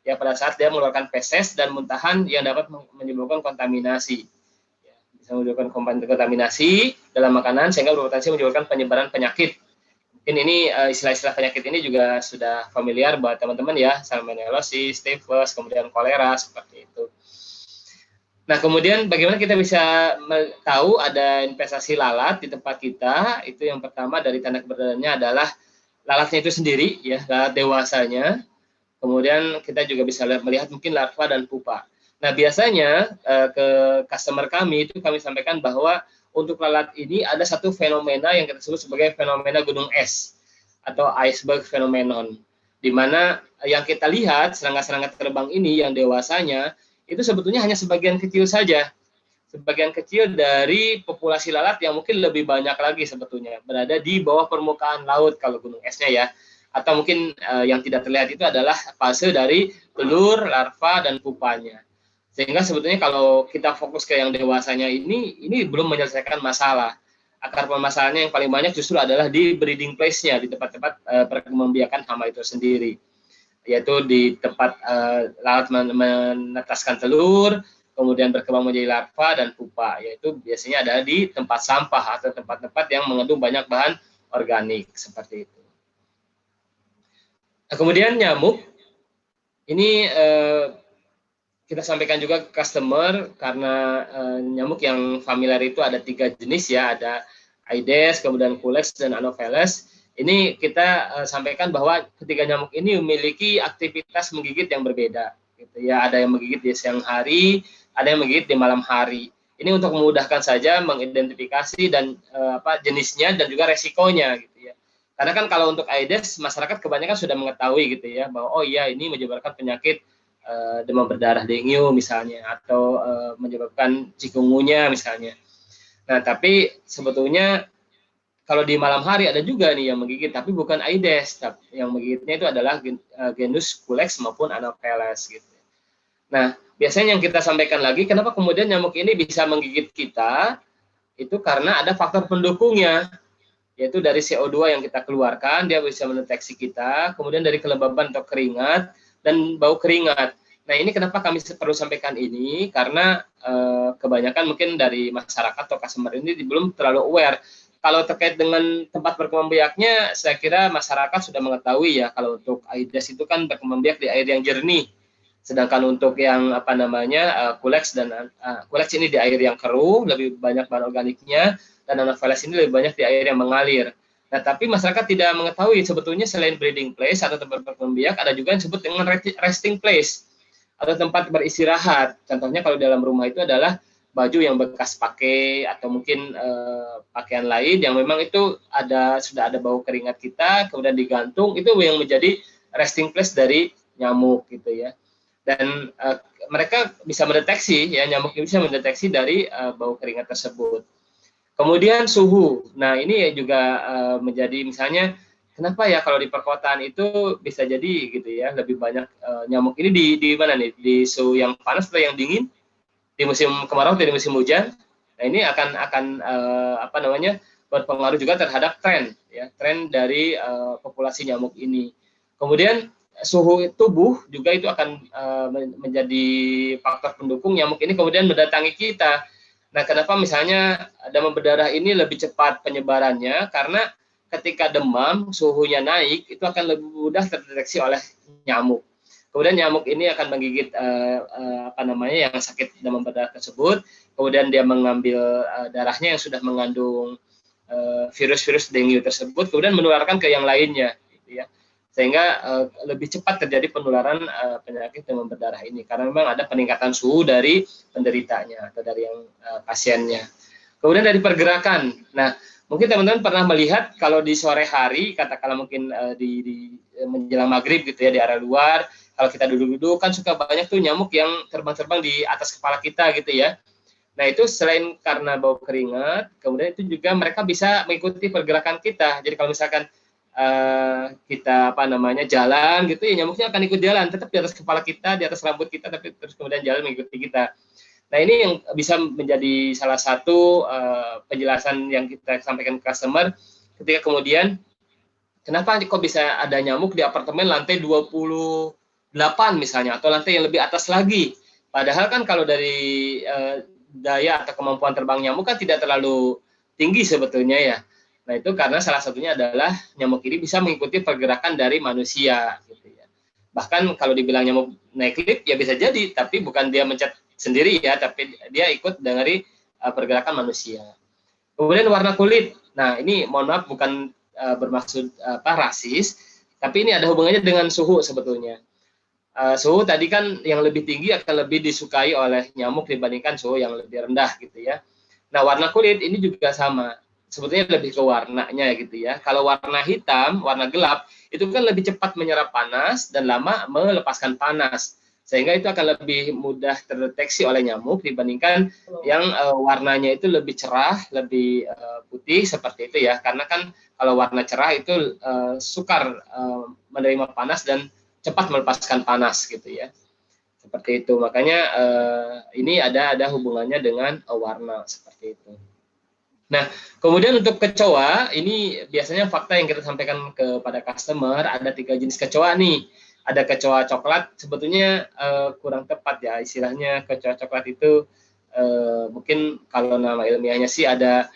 ya pada saat dia mengeluarkan feses dan muntahan yang dapat menyebabkan kontaminasi. Menyebabkan kontaminasi dalam makanan sehingga berpotensi menyebabkan penyebaran penyakit. Mungkin ini istilah-istilah penyakit ini juga sudah familiar buat teman-teman ya, salmonellosis, typhus, kemudian kolera seperti itu. Nah, kemudian bagaimana kita bisa tahu ada investasi lalat di tempat kita? Itu yang pertama dari tanda keberadaannya adalah lalatnya itu sendiri ya, lalat dewasanya. Kemudian kita juga bisa melihat mungkin larva dan pupa. Nah, biasanya ke customer kami itu kami sampaikan bahwa untuk lalat ini ada satu fenomena yang kita sebut sebagai fenomena gunung es atau iceberg phenomenon, di mana yang kita lihat serangga-serangga terbang ini yang dewasanya itu sebetulnya hanya sebagian kecil saja, sebagian kecil dari populasi lalat yang mungkin lebih banyak lagi sebetulnya berada di bawah permukaan laut kalau gunung esnya ya, atau mungkin yang tidak terlihat itu adalah fase dari telur, larva, dan pupanya. Sehingga sebetulnya kalau kita fokus ke yang dewasanya ini belum menyelesaikan masalah. Akar permasalahannya yang paling banyak justru adalah di breeding place-nya, di tempat-tempat perkembangbiakan hama itu sendiri. Yaitu di tempat lalat menetaskan telur, kemudian berkembang menjadi larva dan pupa, yaitu biasanya ada di tempat sampah atau tempat-tempat yang mengandung banyak bahan organik, seperti itu. Nah, kemudian nyamuk, ini kita sampaikan juga ke customer karena nyamuk yang familiar itu ada 3 jenis ya, ada Aedes, kemudian Culex, dan Anopheles. Ini kita sampaikan bahwa ketiga nyamuk ini memiliki aktivitas menggigit yang berbeda. Gitu ya, ada yang menggigit di siang hari, ada yang menggigit di malam hari. Ini untuk memudahkan saja mengidentifikasi dan jenisnya dan juga resikonya gitu ya. Karena kan kalau untuk Aedes masyarakat kebanyakan sudah mengetahui gitu ya bahwa oh iya ini menyebabkan penyakit demam berdarah dengue misalnya, atau menyebabkan chikungunya misalnya. Nah, tapi sebetulnya kalau di malam hari ada juga nih yang menggigit, tapi bukan Aedes, yang menggigitnya itu adalah genus Culex maupun Anopheles gitu. Nah, biasanya yang kita sampaikan lagi, kenapa kemudian nyamuk ini bisa menggigit kita, itu karena ada faktor pendukungnya, yaitu dari CO2 yang kita keluarkan, dia bisa mendeteksi kita, kemudian dari kelembaban atau keringat, dan bau keringat. Nah, ini kenapa kami perlu sampaikan ini, karena kebanyakan mungkin dari masyarakat atau customer ini belum terlalu aware. Kalau terkait dengan tempat berkembang biaknya, saya kira masyarakat sudah mengetahui ya, kalau untuk Aedes itu kan berkembang biak di air yang jernih. Sedangkan untuk yang Culex dan Culex ini di air yang keruh, lebih banyak bahan organiknya, dan Anopheles ini lebih banyak di air yang mengalir. Nah, tapi masyarakat tidak mengetahui sebetulnya selain breeding place atau tempat berkembang biak, ada juga yang disebut dengan resting place atau tempat beristirahat. Contohnya kalau dalam rumah itu adalah baju yang bekas pakai atau mungkin pakaian lain yang memang itu sudah ada bau keringat kita, kemudian digantung, itu yang menjadi resting place dari nyamuk gitu ya. Dan mereka bisa mendeteksi ya, nyamuk ini bisa mendeteksi dari bau keringat tersebut. Kemudian suhu. Nah, ini juga menjadi misalnya kenapa ya kalau di perkotaan itu bisa jadi gitu ya lebih banyak nyamuk ini di mana nih? Di suhu yang panas atau yang dingin? Di musim kemarau atau di musim hujan? Nah, ini akan apa namanya? Berpengaruh juga terhadap tren ya, tren dari populasi nyamuk ini. Kemudian suhu tubuh juga itu akan menjadi faktor pendukung nyamuk ini kemudian mendatangi kita. Nah, kenapa misalnya demam berdarah ini lebih cepat penyebarannya? Karena ketika demam, suhunya naik, itu akan lebih mudah terdeteksi oleh nyamuk. Kemudian nyamuk ini akan menggigit apa namanya yang sakit demam berdarah tersebut. Kemudian dia mengambil darahnya yang sudah mengandung virus-virus dengue tersebut, kemudian menularkan ke yang lainnya, gitu ya. Sehingga lebih cepat terjadi penularan penyakit demam berdarah ini karena memang ada peningkatan suhu dari penderitanya atau dari yang pasiennya. Kemudian dari pergerakan. Nah, mungkin teman-teman pernah melihat kalau di sore hari, katakanlah mungkin di menjelang maghrib gitu ya di area luar, kalau kita duduk-duduk kan suka banyak tuh nyamuk yang terbang-terbang di atas kepala kita gitu ya. Nah, itu selain karena bau keringat, kemudian itu juga mereka bisa mengikuti pergerakan kita. Jadi kalau misalkan kita apa namanya jalan gitu ya, nyamuknya akan ikut jalan tetap di atas kepala kita, di atas rambut kita, tapi terus kemudian jalan mengikuti kita. Nah, ini yang bisa menjadi salah satu penjelasan yang kita sampaikan ke customer ketika kemudian kenapa kok bisa ada nyamuk di apartemen lantai 28 misalnya atau lantai yang lebih atas lagi. Padahal kan kalau dari daya atau kemampuan terbang nyamuk kan tidak terlalu tinggi sebetulnya ya. Nah, itu karena salah satunya adalah nyamuk ini bisa mengikuti pergerakan dari manusia gitu ya. Bahkan kalau dibilang nyamuk naik lift ya bisa jadi, tapi bukan dia mencet sendiri ya, tapi dia ikut dari pergerakan manusia. Kemudian warna kulit. Nah, ini mohon maaf bukan bermaksud rasis, tapi ini ada hubungannya dengan suhu sebetulnya. Suhu tadi kan yang lebih tinggi akan lebih disukai oleh nyamuk dibandingkan suhu yang lebih rendah gitu ya. Nah, warna kulit ini juga sama. Sebetulnya lebih ke warnanya gitu ya. Kalau warna hitam, warna gelap, itu kan lebih cepat menyerap panas dan lama melepaskan panas. Sehingga itu akan lebih mudah terdeteksi oleh nyamuk dibandingkan yang warnanya itu lebih cerah, lebih putih seperti itu ya. Karena kan kalau warna cerah itu sukar menerima panas dan cepat melepaskan panas gitu ya. Seperti itu. Makanya ini ada hubungannya dengan warna seperti itu. Nah, kemudian untuk kecoa, ini biasanya fakta yang kita sampaikan kepada customer, ada 3 jenis kecoa nih. Ada kecoa coklat, sebetulnya kurang tepat ya, istilahnya kecoa coklat itu mungkin kalau nama ilmiahnya sih ada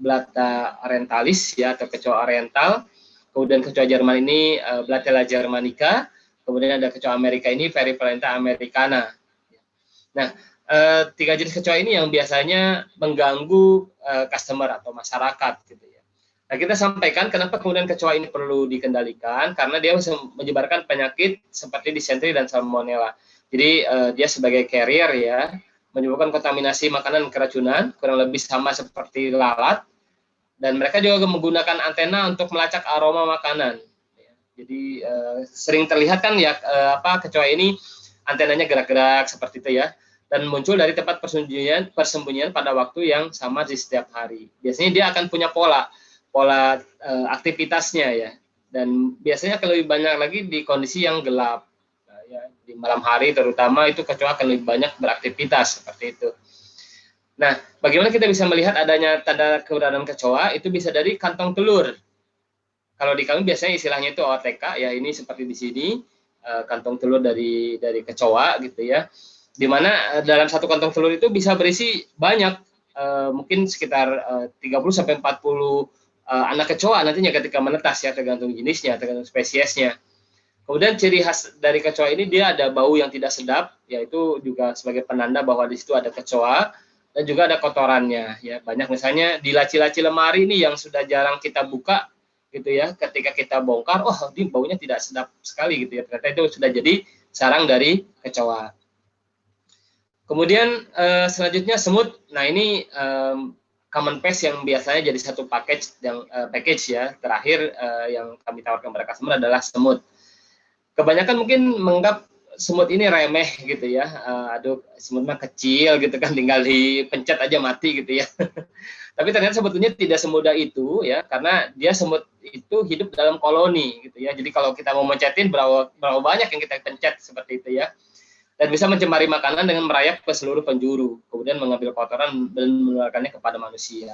Blatta orientalis ya, atau kecoa oriental. Kemudian kecoa Jerman ini Blattella germanica. Kemudian ada kecoa Amerika ini Variolenta americana. Nah, 3 jenis kecoa ini yang biasanya mengganggu customer atau masyarakat gitu ya. Nah, kita sampaikan kenapa kemudian kecoa ini perlu dikendalikan, karena dia bisa menyebarkan penyakit seperti disentri dan salmonella. Jadi dia sebagai carrier ya, menyebabkan kontaminasi makanan keracunan, kurang lebih sama seperti lalat, dan mereka juga menggunakan antena untuk melacak aroma makanan. Jadi sering terlihat kan ya kecoa ini antenanya gerak-gerak seperti itu ya. Dan muncul dari tempat persembunyian pada waktu yang sama di setiap hari. Biasanya dia akan punya pola aktivitasnya ya. Dan biasanya akan lebih banyak lagi di kondisi yang gelap. Nah, ya, di malam hari terutama itu kecoa akan lebih banyak beraktivitas seperti itu. Nah, bagaimana kita bisa melihat adanya tanda keberadaan kecoa? Itu bisa dari kantong telur. Kalau di kami biasanya istilahnya itu OTK ya, ini seperti di sini kantong telur dari kecoa gitu ya. Di mana dalam satu kantong telur itu bisa berisi banyak, mungkin sekitar 30-40 anak kecoa nantinya ketika menetas ya, tergantung jenisnya, tergantung spesiesnya. Kemudian ciri khas dari kecoa ini dia ada bau yang tidak sedap, yaitu juga sebagai penanda bahwa di situ ada kecoa, dan juga ada kotorannya ya. Banyak misalnya di laci-laci lemari ini yang sudah jarang kita buka gitu ya, ketika kita bongkar, oh ini baunya tidak sedap sekali gitu ya, ternyata itu sudah jadi sarang dari kecoa. Kemudian selanjutnya semut. Nah ini common pest yang biasanya jadi satu package ya. Terakhir yang kami tawarkan kepada customer adalah semut. Kebanyakan mungkin menganggap semut ini remeh gitu ya. Aduh, semut mah kecil gitu kan, tinggal dipencet aja mati gitu ya. Tapi ternyata sebetulnya tidak semudah itu ya, karena dia semut itu hidup dalam koloni gitu ya. Jadi kalau kita mau mencetin berapa banyak yang kita pencet seperti itu ya. Dan bisa mencemari makanan dengan merayap ke seluruh penjuru, kemudian mengambil kotoran dan menularkannya kepada manusia.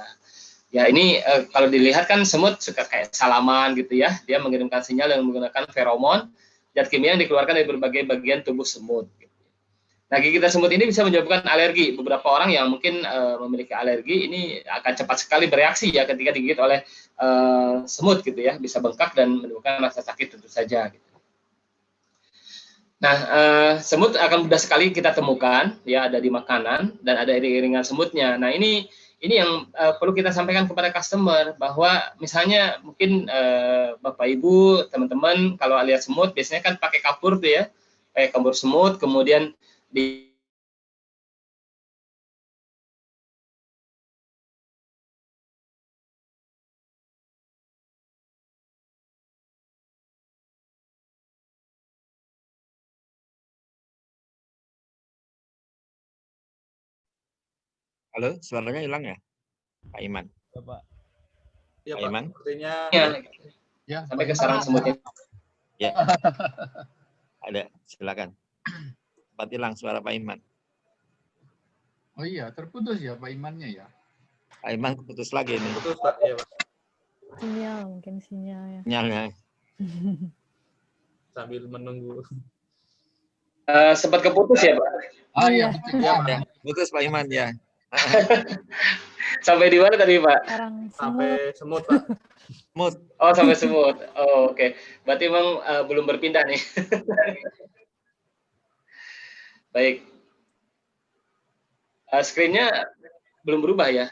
Ya ini kalau dilihat kan semut suka kayak salaman gitu ya. Dia mengirimkan sinyal dengan menggunakan feromon, zat kimia yang dikeluarkan dari berbagai bagian tubuh semut. Nah, gigitan semut ini bisa menyebabkan alergi. Beberapa orang yang mungkin memiliki alergi ini akan cepat sekali bereaksi ya ketika digigit oleh semut gitu ya, bisa bengkak dan menimbulkan rasa sakit tentu saja. Gitu. Nah, semut akan mudah sekali kita temukan ya, ada di makanan dan ada iring-iringan semutnya. Nah, ini yang perlu kita sampaikan kepada customer, bahwa misalnya mungkin Bapak Ibu, teman-teman kalau lihat semut biasanya kan pakai kapur tuh ya, pakai kapur semut, kemudian di Halo, suaranya hilang ya, Pak Iman? Ya, Pak. Ya, Pak Pak. Iman? Sepertinya Ya, sampai ke sarang semutnya. Ya. Ada, silakan. Sempat hilang suara Pak Iman. Oh iya, terputus ya Pak Imannya ya. Pak Iman putus lagi nih. putus, Pak. Ya, Pak. Sinyal, mungkin sinyalnya. Sinyalnya. Sambil menunggu. Sempat keputus ya, Pak? Ah Iya. iya, betul. Ya, ya. Putus Pak Iman ya. Sampai di mana tadi, Pak? Sarang semut. Sampai semut, Pak. Semut. Oh, sampai semut. Oh, oke. Berarti memang belum berpindah nih. Baik. Screen-nya belum berubah ya?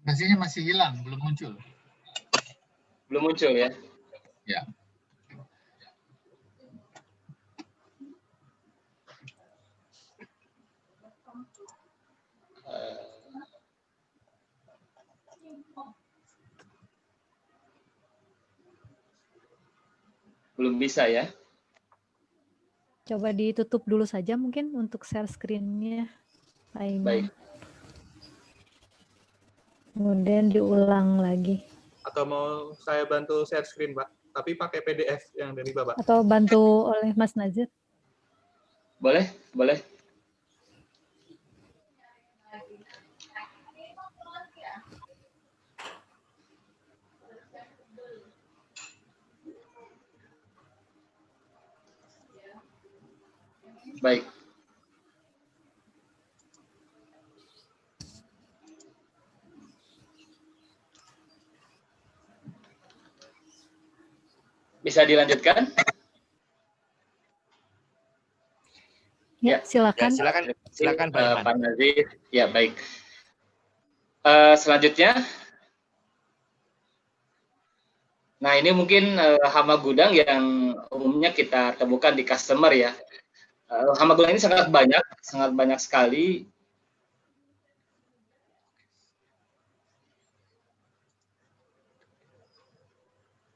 Presentasinya masih hilang, belum muncul. Belum muncul ya? Ya. Belum bisa ya? Coba ditutup dulu saja mungkin untuk share screen-nya, Pak Iman. Baik. Kemudian diulang lagi. Atau mau saya bantu share screen, Pak? Tapi pakai PDF yang dari Bapak. Atau bantu oleh Mas Nazir. Boleh? Boleh. Baik. Bisa dilanjutkan? Ya, silakan. Ya, silakan Pak Iman. Pak Nazir. Ya, baik. Selanjutnya, nah ini mungkin hama gudang yang umumnya kita temukan di customer ya. Hama gudang ini sangat banyak sekali.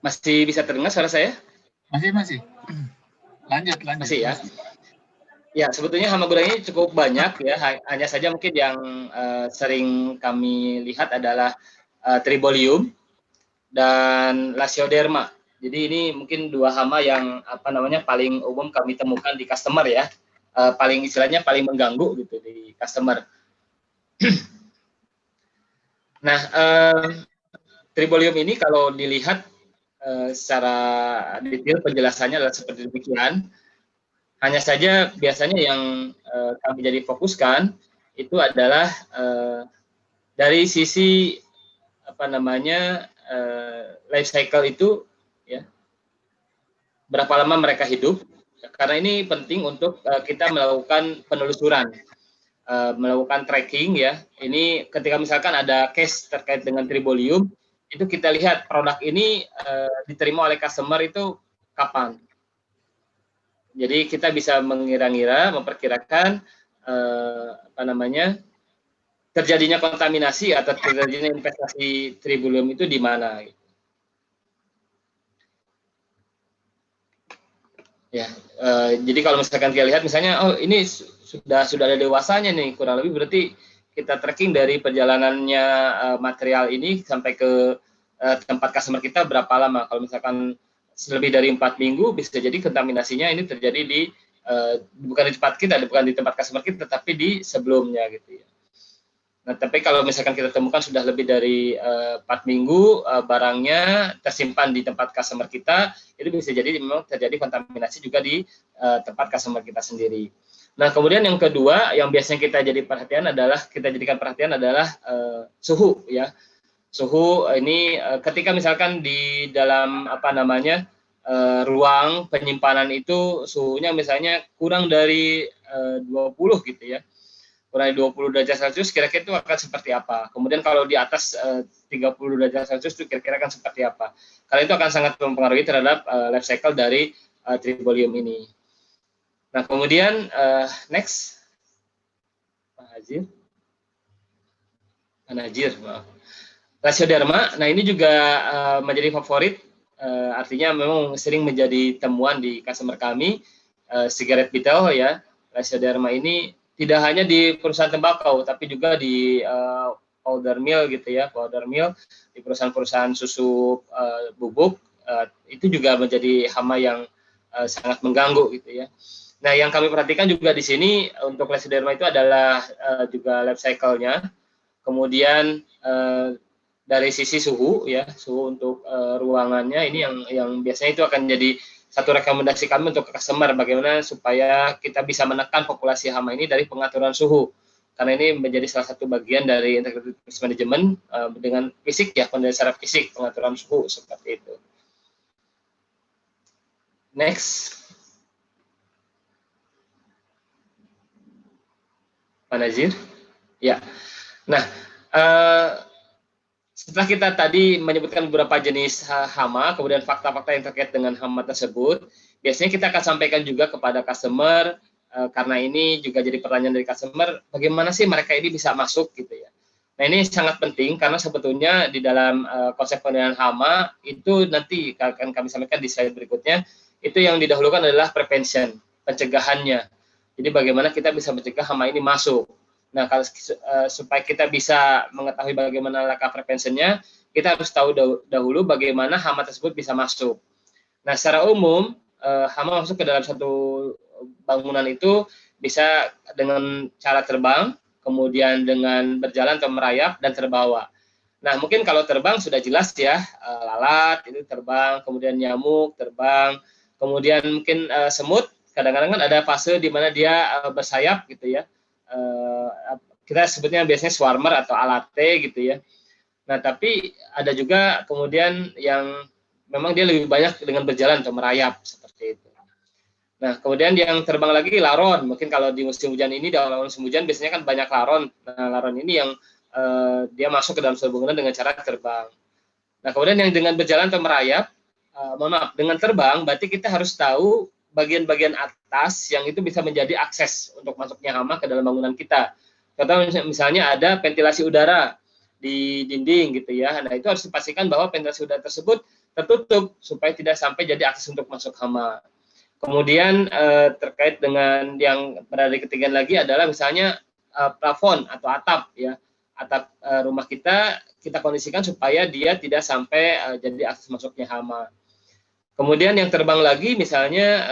Masih bisa terdengar suara saya? Masih. Lanjut. Masih ya. Ya, sebetulnya hama gudang ini cukup banyak ya. Hanya saja mungkin yang sering kami lihat adalah Tribolium dan Lasioderma. Jadi ini mungkin dua hama yang paling umum kami temukan di customer ya. Paling istilahnya paling mengganggu gitu di customer. Nah, Tribolium ini kalau dilihat secara detail penjelasannya adalah seperti demikian. Hanya saja biasanya yang kami jadi fokuskan itu adalah dari sisi life cycle itu ya, berapa lama mereka hidup, karena ini penting untuk kita melakukan penelusuran, melakukan tracking ya. Ini ketika misalkan ada case terkait dengan Tribolium, itu kita lihat produk ini diterima oleh customer itu kapan. Jadi kita bisa mengira-ngira, memperkirakan terjadinya kontaminasi atau terjadinya investasi tribulum itu di mana. Ya, jadi kalau misalkan kita lihat, misalnya, oh ini sudah ada dewasanya nih, kurang lebih berarti kita tracking dari perjalanannya material ini sampai ke tempat customer kita berapa lama. Kalau misalkan lebih dari 4 minggu, bisa jadi kontaminasinya ini terjadi di bukan di tempat kita, bukan di tempat customer kita, tapi di sebelumnya gitu ya. Nah, tapi kalau misalkan kita temukan sudah lebih dari 4 minggu barangnya tersimpan di tempat customer kita, itu bisa jadi memang terjadi kontaminasi juga di tempat customer kita sendiri. Nah, kemudian yang kedua yang biasanya kita jadikan perhatian adalah suhu ya. Suhu ini ketika misalkan di dalam ruang penyimpanan itu suhunya misalnya kurang dari 20 gitu ya. Kurang dari 20 derajat Celcius kira-kira itu akan seperti apa. Kemudian kalau di atas 30 derajat Celcius itu kira-kira akan seperti apa. Karena itu akan sangat mempengaruhi terhadap life cycle dari tribolium ini. Nah, kemudian next. Pak Najir, maaf. Rasioderma, nah ini juga menjadi favorit, artinya memang sering menjadi temuan di customer kami, cigarette beetle ya. Rasioderma ini tidak hanya di perusahaan tembakau, tapi juga di powder mill gitu ya, powder mill, di perusahaan-perusahaan susu bubuk, itu juga menjadi hama yang sangat mengganggu gitu ya. Nah, yang kami perhatikan juga di sini untuk Rasioderma itu adalah juga life cycle-nya, kemudian dari sisi suhu ya, suhu untuk ruangannya ini yang biasanya itu akan jadi satu rekomendasi kami untuk customer bagaimana supaya kita bisa menekan populasi hama ini dari pengaturan suhu. Karena ini menjadi salah satu bagian dari integrated risk management dengan fisik ya, secara fisik pengaturan suhu seperti itu. Next. Pak Nazir. Ya. Nah, setelah kita tadi menyebutkan beberapa jenis hama, kemudian fakta-fakta yang terkait dengan hama tersebut, biasanya kita akan sampaikan juga kepada customer, karena ini juga jadi pertanyaan dari customer, bagaimana sih mereka ini bisa masuk gitu ya. Nah, ini sangat penting karena sebetulnya di dalam konsep pengendalian hama itu nanti akan kami sampaikan di slide berikutnya, itu yang didahulukan adalah prevention, pencegahannya. Jadi bagaimana kita bisa mencegah hama ini masuk. Nah, kalau supaya kita bisa mengetahui bagaimana langkah preventionnya, kita harus tahu dahulu bagaimana hama tersebut bisa masuk. Nah, secara umum, hama masuk ke dalam satu bangunan itu bisa dengan cara terbang, kemudian dengan berjalan atau merayap, dan terbawa. Nah, mungkin kalau terbang sudah jelas ya, lalat itu terbang, kemudian nyamuk terbang, kemudian mungkin semut, kadang-kadang kan ada fase di mana dia bersayap gitu ya. Kita sebutnya biasanya swarmer atau alate gitu ya. Nah, tapi ada juga kemudian yang memang dia lebih banyak dengan berjalan atau merayap seperti itu. Nah, kemudian yang terbang lagi laron. Mungkin kalau di musim hujan ini, di awal musim hujan biasanya kan banyak laron. Nah, laron ini yang dia masuk ke dalam sebuah bangunan dengan cara terbang. Nah, kemudian yang dengan berjalan atau merayap, dengan terbang berarti kita harus tahu bagian-bagian atas yang itu bisa menjadi akses untuk masuknya hama ke dalam bangunan kita. Contoh misalnya ada ventilasi udara di dinding gitu ya. Nah, itu harus dipastikan bahwa ventilasi udara tersebut tertutup supaya tidak sampai jadi akses untuk masuk hama. Kemudian terkait dengan yang berada di ketinggian lagi adalah misalnya plafon atau atap ya. Atap rumah kita kondisikan supaya dia tidak sampai jadi akses masuknya hama. Kemudian yang terbang lagi misalnya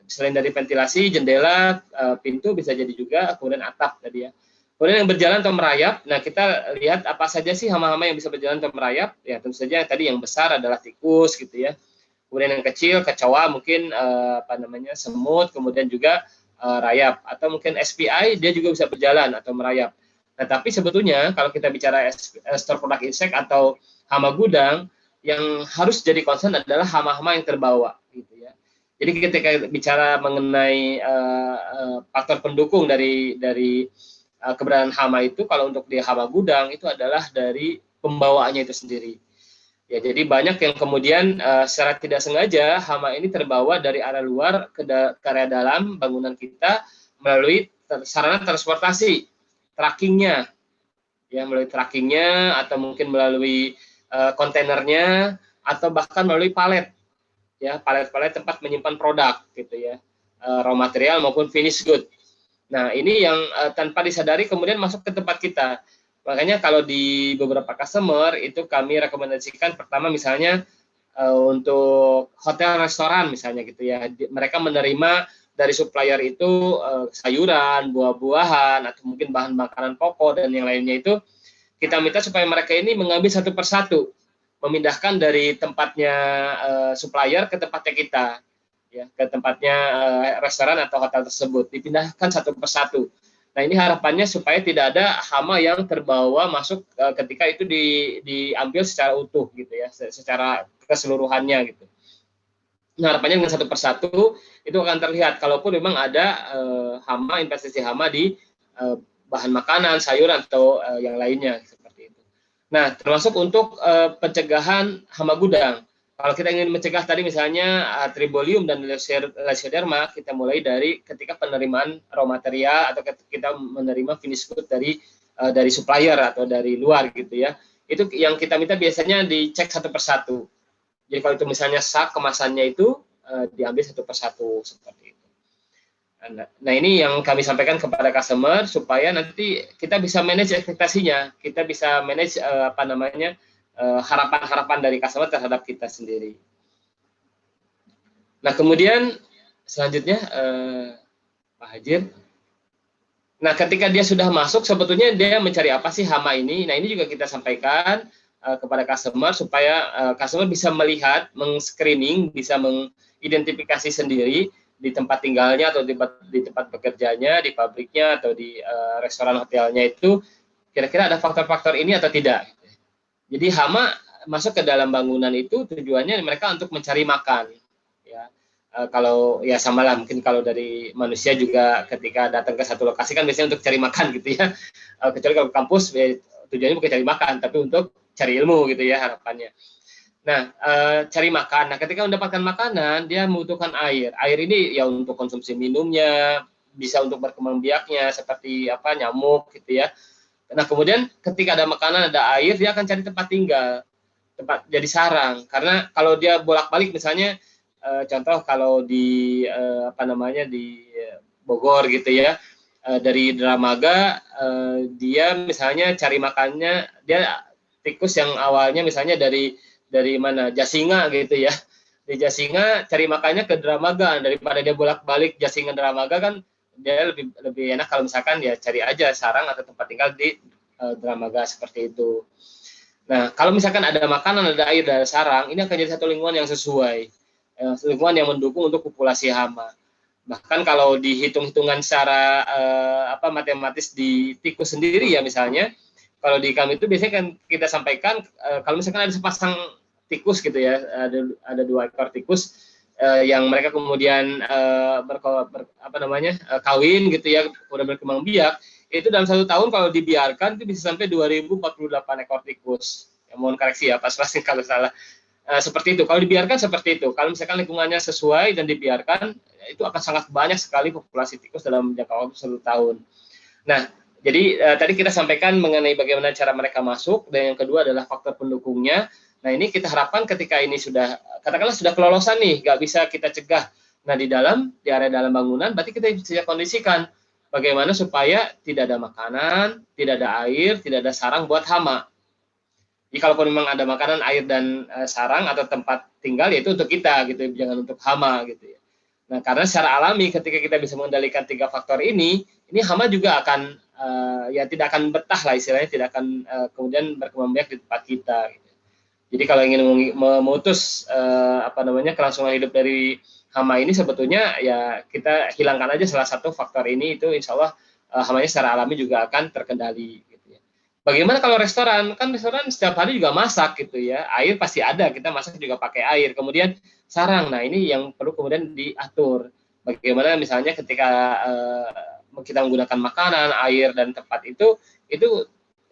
selain dari ventilasi, jendela, pintu bisa jadi juga, kemudian atap tadi ya. Kemudian yang berjalan atau merayap, nah kita lihat apa saja sih hama-hama yang bisa berjalan atau merayap. Ya tentu saja tadi yang besar adalah tikus gitu ya. Kemudian yang kecil, kecoa mungkin semut, kemudian juga rayap. Atau mungkin SPI dia juga bisa berjalan atau merayap. Nah tapi sebetulnya kalau kita bicara store product insect atau hama gudang, yang harus jadi concern adalah hama-hama yang terbawa gitu ya. Jadi ketika bicara mengenai faktor pendukung dari keberadaan hama itu, kalau untuk di hama gudang itu adalah dari pembawaannya itu sendiri. Ya, jadi banyak yang kemudian secara tidak sengaja hama ini terbawa dari area luar ke area dalam bangunan kita melalui sarana transportasi, trackingnya, ya melalui trackingnya atau mungkin melalui kontainernya atau bahkan melalui palet, ya palet-palet tempat menyimpan produk, gitu ya, raw material maupun finish good. Nah, ini yang tanpa disadari kemudian masuk ke tempat kita. Makanya kalau di beberapa customer itu kami rekomendasikan pertama misalnya untuk hotel restoran misalnya gitu ya. Mereka menerima dari supplier itu sayuran, buah-buahan atau mungkin bahan makanan pokok dan yang lainnya itu kita minta supaya mereka ini mengambil satu persatu, memindahkan dari tempatnya supplier ke tempatnya kita, ya ke tempatnya restoran atau hotel tersebut, dipindahkan satu persatu. Nah, ini harapannya supaya tidak ada hama yang terbawa masuk ketika itu diambil secara utuh gitu ya, secara keseluruhannya gitu. Nah, harapannya dengan satu persatu itu akan terlihat kalaupun memang ada hama, investasi hama di bahan makanan, sayuran atau yang lainnya seperti itu. Nah, termasuk untuk pencegahan hama gudang. Kalau kita ingin mencegah tadi misalnya tribolium dan lesioderma, kita mulai dari ketika penerimaan raw material atau kita menerima finish good dari supplier atau dari luar gitu ya. Itu yang kita minta biasanya dicek satu persatu. Jadi kalau itu misalnya sak kemasannya itu diambil satu persatu seperti itu. Nah, ini yang kami sampaikan kepada customer supaya nanti kita bisa manage ekspektasinya, kita bisa manage harapan-harapan dari customer terhadap kita sendiri. Nah, kemudian selanjutnya Pak Hajir. Nah, ketika dia sudah masuk, sebetulnya dia mencari apa sih hama ini? Nah, ini juga kita sampaikan kepada customer supaya customer bisa melihat, meng-screening, bisa mengidentifikasi sendiri di tempat tinggalnya atau di tempat bekerjanya, di pabriknya atau di restoran hotelnya itu kira-kira ada faktor-faktor ini atau tidak. Jadi hama masuk ke dalam bangunan itu tujuannya mereka untuk mencari makan. Ya, kalau ya sama lah mungkin kalau dari manusia juga ketika datang ke satu lokasi kan biasanya untuk cari makan gitu ya. Kecuali kalau kampus ya, tujuannya bukan cari makan tapi untuk cari ilmu gitu ya harapannya. Nah, cari makan. Nah, ketika mendapatkan makanan dia membutuhkan air. Air ini ya untuk konsumsi minumnya, bisa untuk berkembang biaknya seperti nyamuk gitu ya. Nah, kemudian ketika ada makanan, ada air, dia akan cari tempat tinggal, tempat jadi sarang. Karena kalau dia bolak-balik, misalnya contoh kalau di di Bogor gitu ya, dari Dramaga, dia misalnya cari makannya, dia tikus yang awalnya misalnya dari mana Jasinga gitu ya, di Jasinga cari makannya ke Dramaga, daripada dia bolak-balik Jasinga Dramaga kan dia lebih enak kalau misalkan ya cari aja sarang atau tempat tinggal di Dramaga seperti itu. Nah, kalau misalkan ada makanan, ada air, ada sarang, ini akan jadi satu lingkungan yang sesuai, lingkungan yang mendukung untuk populasi hama. Bahkan kalau dihitung-hitungan secara matematis di tikus sendiri ya misalnya, kalau di kami itu biasanya kan kita sampaikan kalau misalkan ada sepasang tikus gitu ya, ada 2 ekor tikus yang mereka kemudian kawin gitu ya, kemudian berkembang biak, itu dalam 1 tahun kalau dibiarkan itu bisa sampai 2048 ekor tikus. Ya, mohon koreksi ya Pak Swasti kalau salah. Seperti itu. Kalau dibiarkan seperti itu. Kalau misalkan lingkungannya sesuai dan dibiarkan, itu akan sangat banyak sekali populasi tikus dalam jangka waktu 1 tahun. Nah, jadi tadi kita sampaikan mengenai bagaimana cara mereka masuk, dan yang kedua adalah faktor pendukungnya. Nah, ini kita harapkan ketika ini sudah, katakanlah sudah kelolosan nih, nggak bisa kita cegah. Nah, di area dalam bangunan, berarti kita bisa kondisikan bagaimana supaya tidak ada makanan, tidak ada air, tidak ada sarang buat hama. Jadi kalaupun memang ada makanan, air, dan sarang atau tempat tinggal, yaitu untuk kita, gitu, jangan untuk hama, gitu ya. Nah, karena secara alami ketika kita bisa mengendalikan 3 faktor ini hama juga akan tidak akan betah lah istilahnya, tidak akan kemudian berkembang biak di tempat kita. Gitu. Jadi kalau ingin memutus kelangsungan hidup dari hama ini, sebetulnya ya kita hilangkan aja salah satu faktor ini, itu insya Allah hamanya secara alami juga akan terkendali. Gitu ya. Bagaimana kalau restoran? Kan restoran setiap hari juga masak gitu ya, air pasti ada, kita masak juga pakai air. Kemudian sarang, nah ini yang perlu kemudian diatur. Bagaimana misalnya ketika kita menggunakan makanan, air, dan tempat itu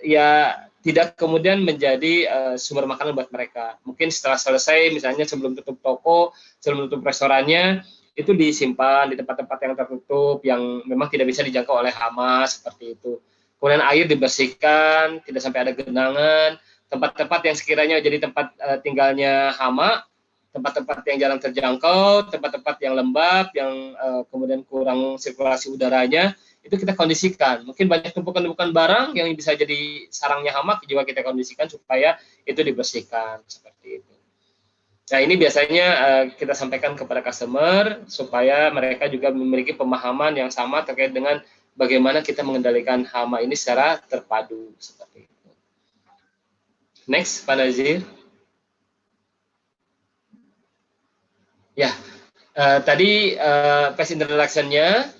ya tidak kemudian menjadi sumber makanan buat mereka. Mungkin setelah selesai, misalnya sebelum tutup toko, sebelum tutup restorannya, itu disimpan di tempat-tempat yang tertutup, yang memang tidak bisa dijangkau oleh hama, seperti itu. Kemudian air dibersihkan, tidak sampai ada genangan, tempat-tempat yang sekiranya jadi tempat tinggalnya hama, tempat-tempat yang jarang terjangkau, tempat-tempat yang lembab, yang kemudian kurang sirkulasi udaranya, itu kita kondisikan. Mungkin banyak tumpukan-tumpukan barang yang bisa jadi sarangnya hama, juga kita kondisikan supaya itu dibersihkan, seperti itu. Nah, ini biasanya kita sampaikan kepada customer supaya mereka juga memiliki pemahaman yang sama terkait dengan bagaimana kita mengendalikan hama ini secara terpadu, seperti itu. Next, Pak Nazir. Ya, tadi pest introduction-nya,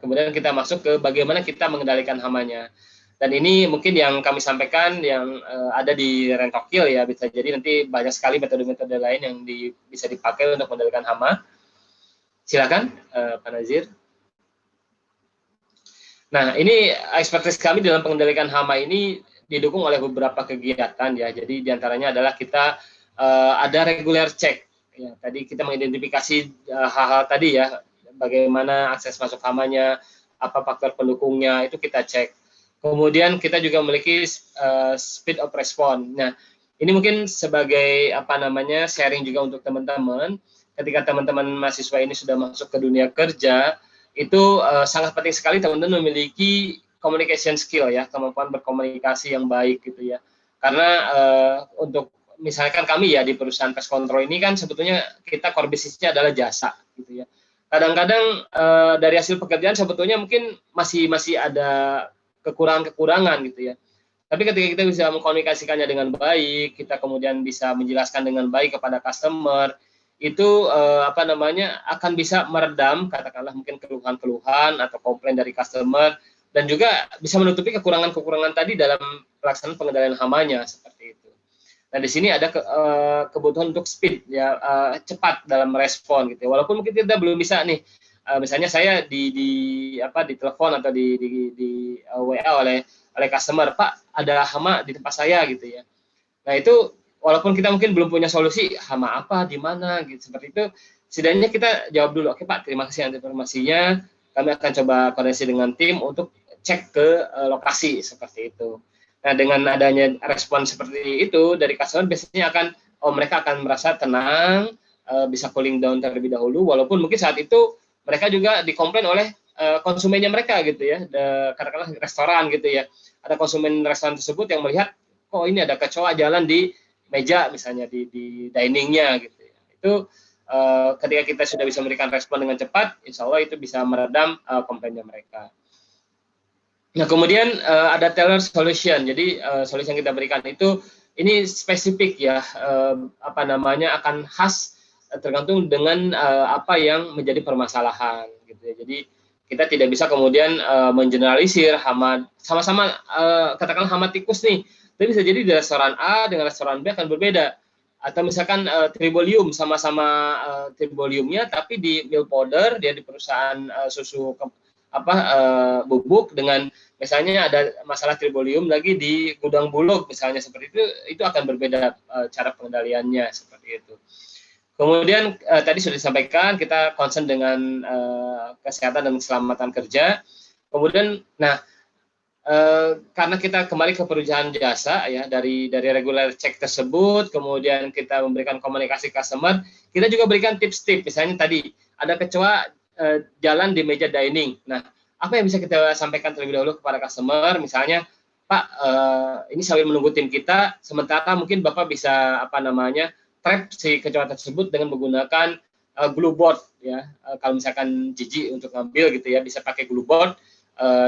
kemudian kita masuk ke bagaimana kita mengendalikan hamanya. Dan ini mungkin yang kami sampaikan yang ada di Rentokil ya, bisa jadi nanti banyak sekali metode-metode lain yang bisa dipakai untuk mengendalikan hama. Silakan, Pak Nazir. Nah, ini expertise kami dalam pengendalikan hama ini didukung oleh beberapa kegiatan ya. Jadi diantaranya adalah kita ada regular check. Ya, tadi kita mengidentifikasi hal-hal tadi ya, bagaimana akses masuk hamanya, apa faktor pendukungnya, itu kita cek. Kemudian kita juga memiliki speed of response. Nah, ini mungkin sebagai sharing juga untuk teman-teman. Ketika teman-teman mahasiswa ini sudah masuk ke dunia kerja, itu sangat penting sekali teman-teman memiliki communication skill ya, kemampuan berkomunikasi yang baik gitu ya. Karena untuk misalkan kami ya di perusahaan pest control ini kan sebetulnya kita core bisnisnya adalah jasa gitu ya. Kadang-kadang dari hasil pekerjaan sebetulnya mungkin masih ada kekurangan-kekurangan gitu ya. Tapi ketika kita bisa mengkomunikasikannya dengan baik, kita kemudian bisa menjelaskan dengan baik kepada customer, itu akan bisa meredam katakanlah mungkin keluhan-keluhan atau komplain dari customer, dan juga bisa menutupi kekurangan-kekurangan tadi dalam pelaksanaan pengendalian hamanya, seperti itu. Nah, di sini ada kebutuhan untuk speed ya, cepat dalam respon gitu ya. Walaupun mungkin kita belum bisa nih, misalnya saya di telepon atau di WA oleh customer, Pak, ada hama di tempat saya gitu ya. Nah, itu walaupun kita mungkin belum punya solusi hama apa di mana gitu, seperti itu, setidaknya kita jawab dulu, oke Pak, terima kasih atas informasinya, kami akan coba koordinasi dengan tim untuk cek ke lokasi, seperti itu. Nah, dengan adanya respon seperti itu dari customer, biasanya mereka akan merasa tenang, bisa cooling down terlebih dahulu, walaupun mungkin saat itu mereka juga dikomplain oleh konsumennya mereka gitu ya, katakanlah restoran gitu ya. Ada konsumen restoran tersebut yang melihat, kok ini ada kecoa jalan di meja misalnya di diningnya gitu ya. Itu ketika kita sudah bisa memberikan respon dengan cepat, insya Allah itu bisa meredam komplainnya mereka. Nah, kemudian ada tailored solution. Jadi solusi yang kita berikan itu ini spesifik ya, akan khas tergantung dengan apa yang menjadi permasalahan gitu ya. Jadi kita tidak bisa kemudian mengeneralisir hama sama-sama katakanlah hama tikus nih, tapi bisa jadi di restoran A dengan restoran B akan berbeda. Atau misalkan tribolium sama-sama triboliumnya, tapi di milk powder dia di perusahaan susu bubuk, dengan misalnya ada masalah tribolium lagi di gudang bulog misalnya, seperti itu akan berbeda cara pengendaliannya, seperti itu. Kemudian tadi sudah disampaikan kita concern dengan kesehatan dan keselamatan kerja. Kemudian, karena kita kembali ke perusahaan jasa ya, dari regular check tersebut, kemudian kita memberikan komunikasi customer, kita juga berikan tips-tips. Misalnya tadi ada kecoa jalan di meja dining. Nah, apa yang bisa kita sampaikan terlebih dahulu kepada customer? Misalnya, Pak, ini sambil menunggu tim kita, sementara mungkin Bapak bisa trap si kecoa tersebut dengan menggunakan glue board ya. Kalau misalkan jijik untuk ngambil gitu ya, bisa pakai glue board,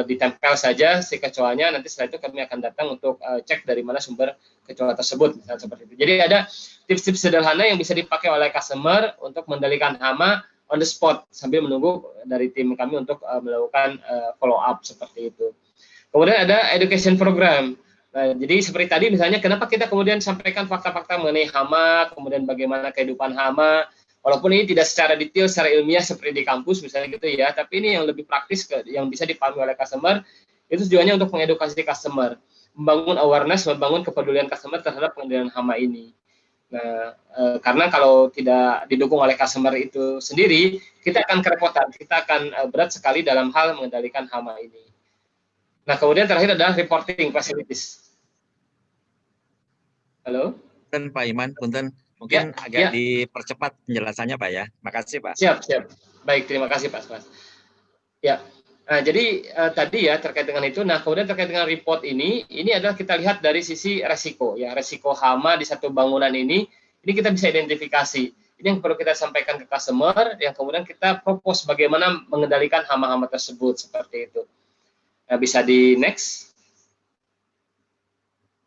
ditempel saja si kecoanya, nanti setelah itu kami akan datang untuk cek dari mana sumber kecoa tersebut, misalnya seperti itu. Jadi ada tips-tips sederhana yang bisa dipakai oleh customer untuk mengendalikan hama on the spot sambil menunggu dari tim kami untuk melakukan follow up, seperti itu. Kemudian ada education program. Nah, jadi seperti tadi misalnya, kenapa kita kemudian sampaikan fakta-fakta mengenai hama, kemudian bagaimana kehidupan hama, walaupun ini tidak secara detail, secara ilmiah seperti di kampus misalnya gitu ya, tapi ini yang lebih praktis yang bisa dipahami oleh customer, itu tujuannya untuk mengedukasi customer. membangun awareness, membangun kepedulian customer terhadap pengendalian hama ini. Nah, karena kalau tidak didukung oleh customer itu sendiri, kita akan kerepotan, kita akan berat sekali dalam hal mengendalikan hama ini. Nah, kemudian terakhir adalah reporting facilities. Halo? Punten Pak Iman, punten. Mungkin agak dipercepat penjelasannya Pak ya. Makasih Pak. Siap. Baik, terima kasih Pak. Ya. Nah, jadi tadi ya terkait dengan itu. Nah, kemudian terkait dengan report ini adalah kita lihat dari sisi resiko ya, resiko hama di satu bangunan ini kita bisa identifikasi. Ini yang perlu kita sampaikan ke customer, yang kemudian kita propose bagaimana mengendalikan hama-hama tersebut seperti itu. Nah, bisa di next.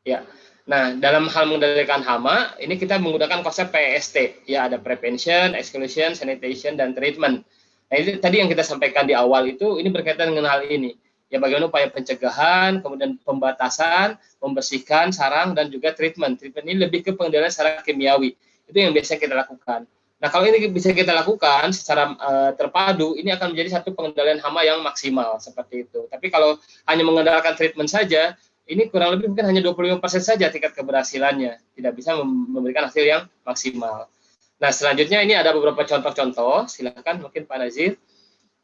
Ya. Nah, dalam hal mengendalikan hama, ini kita menggunakan konsep PEST. Ya, ada prevention, exclusion, sanitation, dan treatment. Nah, itu tadi yang kita sampaikan di awal itu, ini berkaitan dengan hal ini. Ya, bagaimana upaya pencegahan, kemudian pembatasan, membersihkan sarang, dan juga treatment. Treatment ini lebih ke pengendalian secara kimiawi. Itu yang biasa kita lakukan. Nah, kalau ini bisa kita lakukan secara terpadu, ini akan menjadi satu pengendalian hama yang maksimal, seperti itu. Tapi kalau hanya mengandalkan treatment saja, ini kurang lebih mungkin hanya 25% saja tingkat keberhasilannya. Tidak bisa memberikan hasil yang maksimal. Nah, selanjutnya ini ada beberapa contoh-contoh. Silakan mungkin Pak Nazir.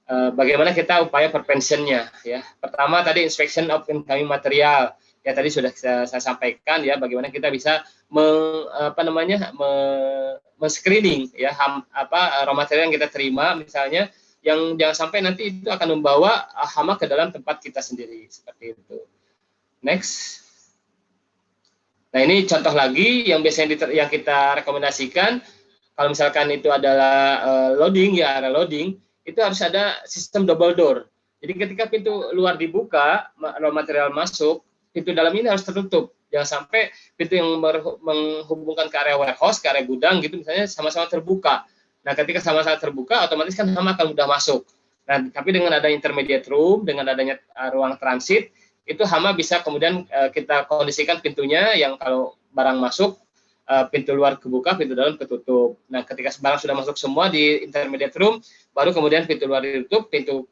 Bagaimana kita upaya preventionnya ya. Pertama tadi inspection of incoming material. Ya tadi sudah saya sampaikan ya bagaimana kita bisa men-screening ya raw material yang kita terima misalnya yang jangan sampai nanti itu akan membawa hama ke dalam tempat kita sendiri seperti itu. Next. Nah, ini contoh lagi yang biasanya yang kita rekomendasikan. Kalau misalkan itu adalah loading, ya area loading, itu harus ada sistem double door. Jadi ketika pintu luar dibuka, raw material masuk, pintu dalam ini harus tertutup. Jangan sampai pintu yang menghubungkan ke area warehouse, ke area gudang, gitu misalnya sama-sama terbuka. Nah, ketika sama-sama terbuka, otomatis kan hama akan mudah masuk. Nah, tapi dengan ada intermediate room, dengan adanya ruang transit, itu hama bisa kemudian kita kondisikan pintunya yang kalau barang masuk, pintu luar kebuka, pintu dalam ketutup. Nah, ketika barang sudah masuk semua di intermediate room, baru kemudian pintu luar ditutup, pintu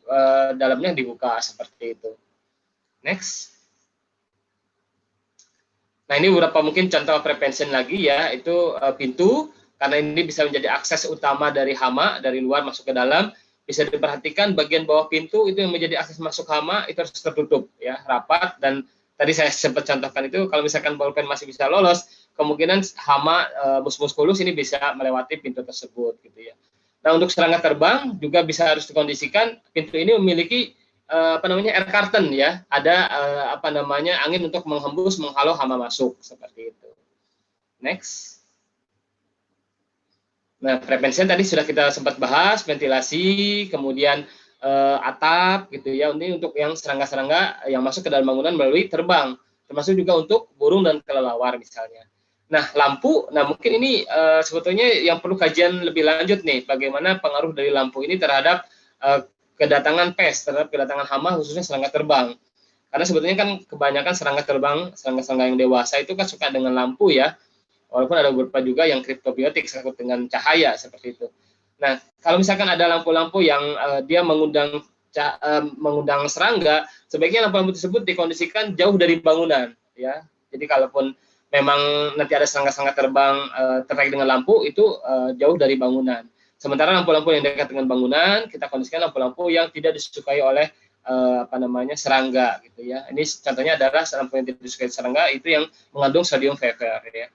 dalamnya dibuka seperti itu. Next. Nah, ini beberapa mungkin contoh prevention lagi ya, itu pintu, karena ini bisa menjadi akses utama dari hama, dari luar masuk ke dalam. Bisa diperhatikan bagian bawah pintu itu yang menjadi akses masuk hama, itu harus tertutup, ya, rapat, dan tadi saya sempat contohkan itu, kalau misalkan bolpen masih bisa lolos, kemungkinan hama muskulus ini bisa melewati pintu tersebut gitu ya. Nah, untuk serangga terbang juga bisa harus dikondisikan pintu ini memiliki air curtain ya, ada angin untuk menghembus menghalau hama masuk seperti itu. Next. Nah, prevention tadi sudah kita sempat bahas, ventilasi, kemudian atap gitu ya, ini untuk yang serangga-serangga yang masuk ke dalam bangunan melalui terbang, termasuk juga untuk burung dan kelelawar misalnya. Nah, lampu, nah mungkin ini sebetulnya yang perlu kajian lebih lanjut nih, bagaimana pengaruh dari lampu ini terhadap kedatangan pest, terhadap kedatangan hama khususnya serangga terbang. Karena sebetulnya kan kebanyakan serangga terbang, serangga-serangga yang dewasa itu kan suka dengan lampu ya, walaupun ada beberapa juga yang kriptobiotik takut dengan cahaya seperti itu. Nah, kalau misalkan ada lampu-lampu yang dia mengundang serangga, sebaiknya lampu-lampu tersebut dikondisikan jauh dari bangunan ya. Jadi kalaupun memang nanti ada serangga-serangga terbang terkait dengan lampu itu jauh dari bangunan. Sementara lampu-lampu yang dekat dengan bangunan kita kondisikan lampu-lampu yang tidak disukai oleh serangga gitu ya. Ini contohnya adalah lampu yang tidak disukai serangga itu yang mengandung sodium vever ya.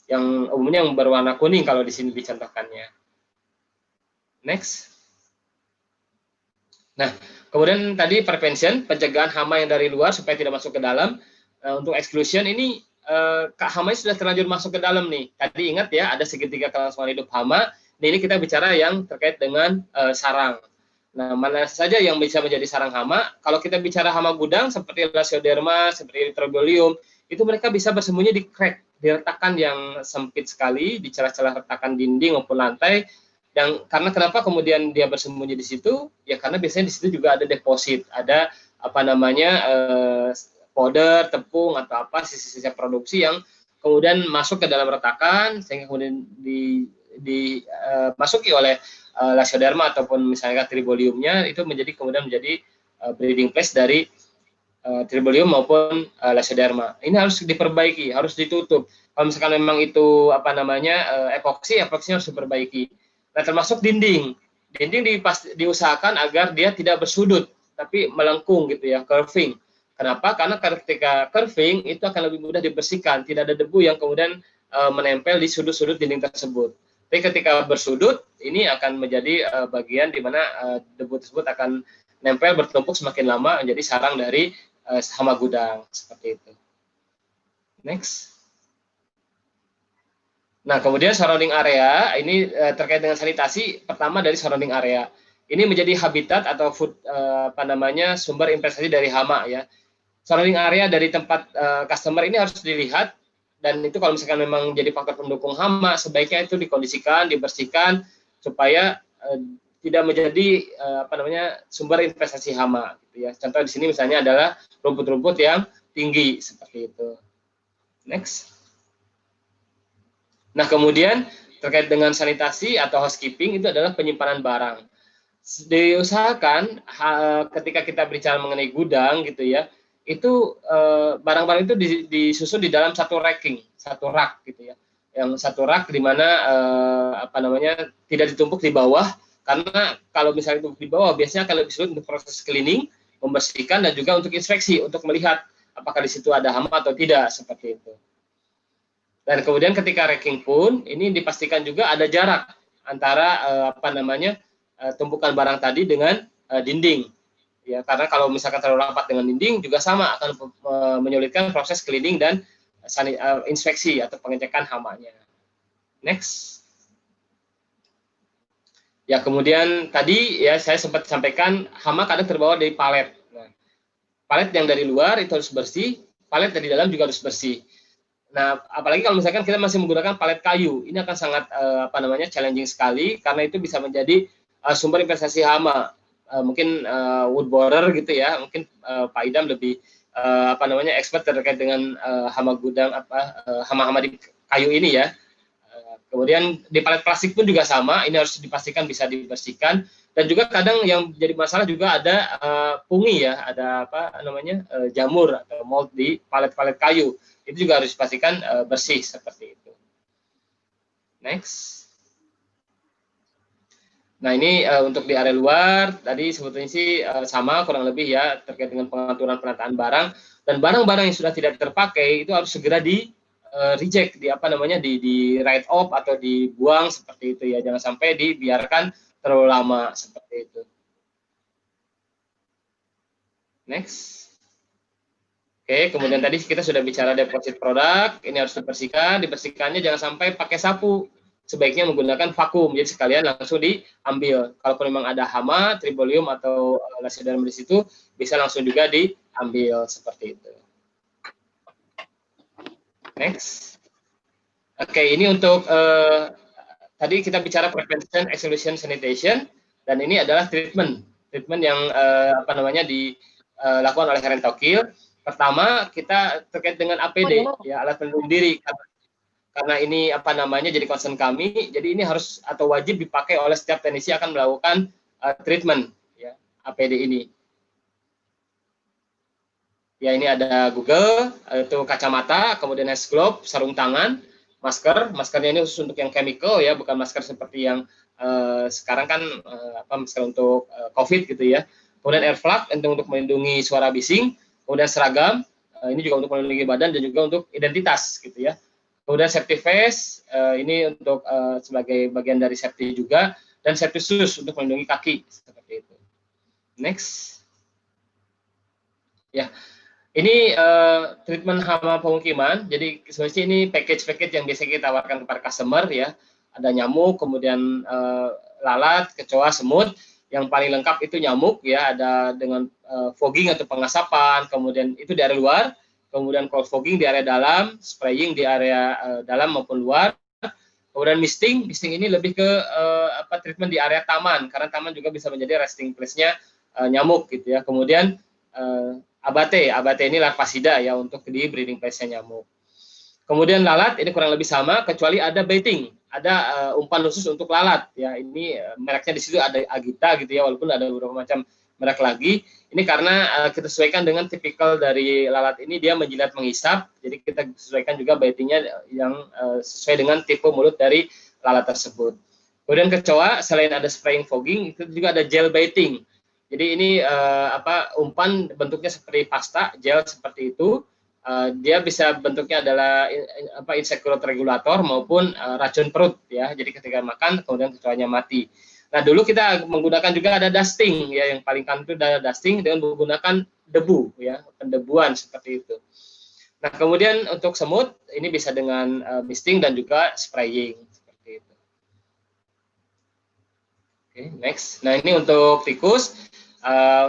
Yang umumnya yang berwarna kuning kalau di sini dicontohkannya. Next. Nah, kemudian tadi prevention, pencegahan hama yang dari luar supaya tidak masuk ke dalam. Untuk exclusion ini hama sudah terlanjur masuk ke dalam nih. Tadi ingat ya, ada segitiga kelangsungan hidup hama. Ini kita bicara yang terkait dengan sarang. Nah, mana saja yang bisa menjadi sarang hama? Kalau kita bicara hama gudang seperti Lasioderma, seperti Erythrobolium, itu mereka bisa bersembunyi di crack, di retakan yang sempit sekali, di celah-celah retakan dinding maupun lantai. Dan karena kenapa kemudian dia bersembunyi di situ? Ya karena biasanya di situ juga ada deposit, ada powder, tepung atau sisa-sisa produksi yang kemudian masuk ke dalam retakan sehingga kemudian dimasuki oleh Lasioderma ataupun misalnya Triboliumnya, itu kemudian menjadi breeding place dari Tribolium maupun Lesioderma. Ini harus diperbaiki, harus ditutup. Kalau misalkan memang itu epoksi, epoksinya harus diperbaiki. Nah, termasuk dinding. Dinding diusahakan agar dia tidak bersudut, tapi melengkung gitu ya, curving. Kenapa? Karena ketika curving itu akan lebih mudah dibersihkan, tidak ada debu yang kemudian menempel di sudut-sudut dinding tersebut. Tapi ketika bersudut, ini akan menjadi bagian di mana debu tersebut akan nempel bertumpuk semakin lama menjadi sarang dari hama gudang seperti itu. Next. Nah, kemudian surrounding area ini terkait dengan sanitasi. Pertama dari surrounding area. Ini menjadi habitat atau sumber investasi dari hama ya. Surrounding area dari tempat customer ini harus dilihat, dan itu kalau misalkan memang jadi faktor pendukung hama, sebaiknya itu dikondisikan, dibersihkan supaya tidak menjadi sumber investasi hama gitu ya. Contoh di sini misalnya adalah rumput-rumput yang tinggi seperti itu. Next. Nah, kemudian terkait dengan sanitasi atau housekeeping itu adalah penyimpanan barang. Diusahakan ketika kita berbicara mengenai gudang gitu ya, itu barang-barang itu disusun di dalam satu racking, satu rak gitu ya. Yang satu rak di mana tidak ditumpuk di bawah, karena kalau misalnya ditumpuk di bawah biasanya akan lebih sulit untuk proses cleaning, membersihkan, dan juga untuk inspeksi untuk melihat apakah di situ ada hama atau tidak seperti itu. Dan kemudian ketika racking pun ini dipastikan juga ada jarak antara tumpukan barang tadi dengan dinding. Ya, karena kalau misalkan terlalu rapat dengan dinding juga sama akan menyulitkan proses cleaning dan inspeksi atau pengecekan hamanya. Next. Ya, kemudian tadi ya saya sempat sampaikan hama kadang terbawa dari palet. Nah, palet yang dari luar itu harus bersih, palet dari dalam juga harus bersih. Nah, apalagi kalau misalkan kita masih menggunakan palet kayu, ini akan sangat challenging sekali karena itu bisa menjadi sumber investasi hama. Mungkin wood borer gitu ya, mungkin Pak Idam lebih expert terkait dengan hama gudang hama-hama di kayu ini ya. Kemudian di palet plastik pun juga sama, ini harus dipastikan bisa dibersihkan, dan juga kadang yang jadi masalah juga ada pungi ya, ada jamur atau mold di palet-palet kayu, itu juga harus dipastikan bersih seperti itu. Next. Nah, ini untuk di area luar tadi sebetulnya sih sama kurang lebih ya terkait dengan pengaturan penataan barang, dan barang-barang yang sudah tidak terpakai itu harus segera di reject, di write off atau dibuang seperti itu ya, jangan sampai dibiarkan terlalu lama seperti itu. Next. Oke, kemudian tadi kita sudah bicara deposit produk, ini harus dibersihkannya jangan sampai pakai sapu, sebaiknya menggunakan vakum, jadi sekalian langsung diambil. Kalaupun memang ada hama, tribolium atau Lesioderma di situ, bisa langsung juga diambil seperti itu. Next. Oke, ini untuk tadi kita bicara prevention, exclusion, sanitation, dan ini adalah treatment yang dilakukan oleh Rentokil. Pertama, kita terkait dengan APD, ya, alat pelindung diri. Karena ini jadi concern kami, jadi ini harus atau wajib dipakai oleh setiap teknisi akan melakukan treatment ya, APD ini. Ya, ini ada Google, itu kacamata, kemudian hand glove, sarung tangan, masker. Maskernya ini khusus untuk yang chemical ya, bukan masker seperti yang sekarang kan masker untuk COVID gitu ya. Kemudian air plug untuk melindungi suara bising, kemudian seragam, ini juga untuk melindungi badan dan juga untuk identitas gitu ya. Kemudian safety vest, ini untuk sebagai bagian dari safety juga, dan safety shoes untuk melindungi kaki seperti itu. Next. Ya. Ini treatment hama pemukiman. Jadi sebenarnya ini package yang biasa kita tawarkan kepada customer ya. Ada nyamuk, kemudian lalat, kecoa, semut. Yang paling lengkap itu nyamuk ya. Ada dengan fogging atau pengasapan. Kemudian itu di area luar. Kemudian cold fogging di area dalam, spraying di area dalam maupun luar. Kemudian misting ini lebih ke treatment di area taman. Karena taman juga bisa menjadi resting place-nya nyamuk gitu ya. Kemudian abate ini larvasida ya untuk di breeding place-nya nyamuk. Kemudian lalat ini kurang lebih sama kecuali ada baiting, ada umpan khusus untuk lalat ya. Ini mereknya di situ ada Agita gitu ya, walaupun ada beberapa macam merek lagi. Ini karena kita sesuaikan dengan tipikal dari lalat ini, dia menjilat menghisap, jadi kita sesuaikan juga baitingnya yang sesuai dengan tipe mulut dari lalat tersebut. Kemudian kecoa, selain ada spraying fogging, itu juga ada gel baiting. Jadi ini umpan bentuknya seperti pasta, gel seperti itu. Dia bisa bentuknya adalah insect growth regulator maupun racun perut ya. Jadi ketika makan kemudian kecoanya mati. Nah, dulu kita menggunakan juga ada dusting ya, yang paling kan itu ada dusting dengan menggunakan debu ya, pendebuan seperti itu. Nah, kemudian untuk semut ini bisa dengan misting dan juga spraying seperti itu. Oke, next. Nah, ini untuk tikus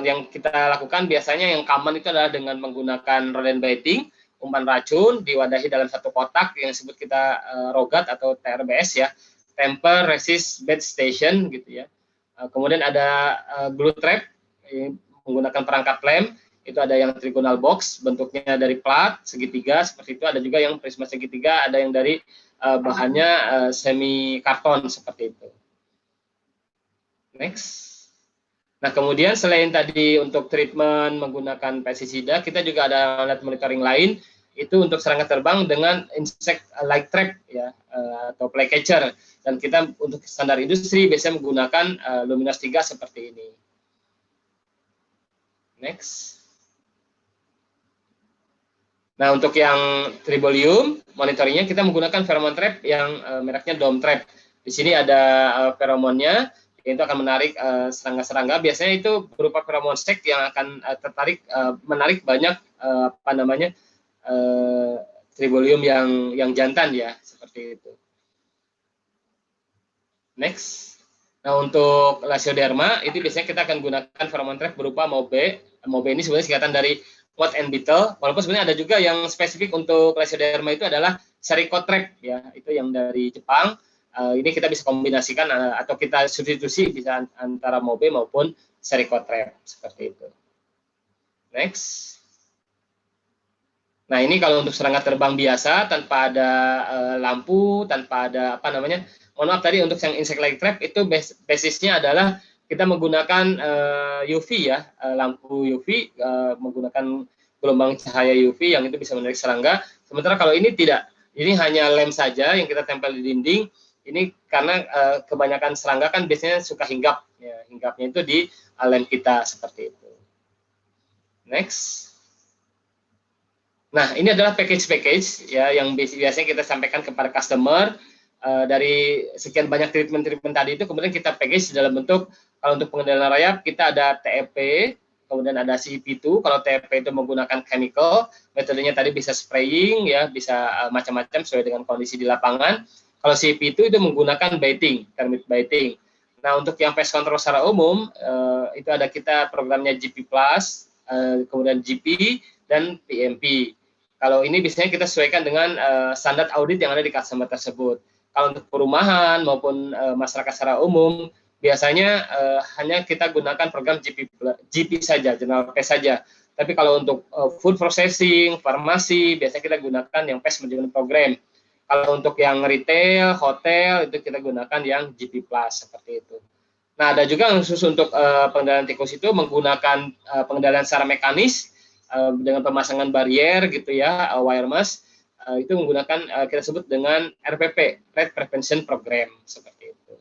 yang kita lakukan biasanya yang common itu adalah dengan menggunakan rodent baiting, umpan racun diwadahi dalam satu kotak yang disebut kita rogat atau TRBS ya. Temper Resist Bait Station gitu ya. Kemudian ada glue trap menggunakan perangkap lem, itu ada yang trigonal box bentuknya dari plat segitiga seperti itu, ada juga yang prisma segitiga, ada yang dari bahannya semi karton seperti itu. Next. Nah, kemudian selain tadi untuk treatment menggunakan pestisida, kita juga ada alat monitoring lain, itu untuk serangga terbang dengan insect light trap ya, atau flycatcher. Dan kita untuk standar industri biasanya menggunakan Luminos 3 seperti ini. Next. Nah, untuk yang tribolium, monitoringnya kita menggunakan pheromone trap yang mereknya Dome Trap. Di sini ada feromonnya, itu akan menarik serangga-serangga. Biasanya itu berupa pheromone sac yang akan menarik banyak tribolium yang jantan ya, seperti itu. Next. Nah, untuk Lasioderma itu biasanya kita akan gunakan pheromone trap berupa MOBE. MOBE ini sebenarnya singkatan dari moth and beetle. Walaupun sebenarnya ada juga yang spesifik untuk Lasioderma itu adalah Sericot trap ya, itu yang dari Jepang. Ini kita bisa kombinasikan atau kita substitusi bisa antara MOBE maupun Sericot trap seperti itu. Next. Nah, ini kalau untuk serangga terbang biasa tanpa ada lampu, tanpa ada mohon maaf tadi untuk yang insect light trap itu basisnya adalah kita menggunakan UV ya, lampu UV menggunakan gelombang cahaya UV yang itu bisa menarik serangga. Sementara kalau ini tidak, ini hanya lem saja yang kita tempel di dinding. Ini karena kebanyakan serangga kan biasanya suka hinggap, ya, hinggapnya itu di lem kita seperti itu. Next. Nah, ini adalah package ya yang biasanya kita sampaikan kepada customer. Dari sekian banyak treatment tadi itu kemudian kita package dalam bentuk, kalau untuk pengendalian rayap kita ada TEP, kemudian ada CP2. Kalau TEP itu menggunakan chemical, metodenya tadi bisa spraying ya, bisa macam-macam sesuai dengan kondisi di lapangan. Kalau CP2 itu menggunakan baiting, termite baiting. Nah, untuk yang pest control secara umum itu ada kita programnya GP+, kemudian GP dan PMP. Kalau ini biasanya kita sesuaikan dengan standar audit yang ada di customer tersebut. Kalau untuk perumahan maupun masyarakat secara umum, biasanya hanya kita gunakan program GP saja, General Pest saja. Tapi kalau untuk food processing, farmasi, biasanya kita gunakan yang Pest Management Program. Kalau untuk yang retail, hotel, itu kita gunakan yang GP+, seperti itu. Nah, ada juga yang khusus untuk pengendalian tikus itu menggunakan pengendalian secara mekanis, dengan pemasangan barrier gitu ya, wire mesh. Itu menggunakan kita sebut dengan RPP, Rat Prevention Program seperti itu.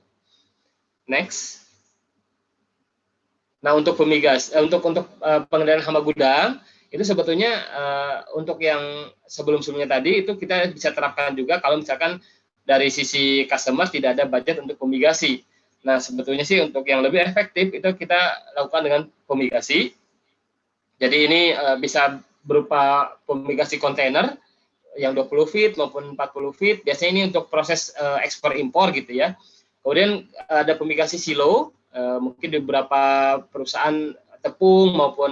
Next. Nah, untuk pengendalian hama gudang itu sebetulnya untuk yang sebelum-sebelumnya tadi itu kita bisa terapkan juga kalau misalkan dari sisi customer tidak ada budget untuk fumigasi. Nah, sebetulnya sih untuk yang lebih efektif itu kita lakukan dengan fumigasi. Jadi ini bisa berupa fumigasi kontainer yang 20 feet maupun 40 feet. Biasanya ini untuk proses ekspor impor gitu ya. Kemudian ada fumigasi silo, mungkin di beberapa perusahaan tepung maupun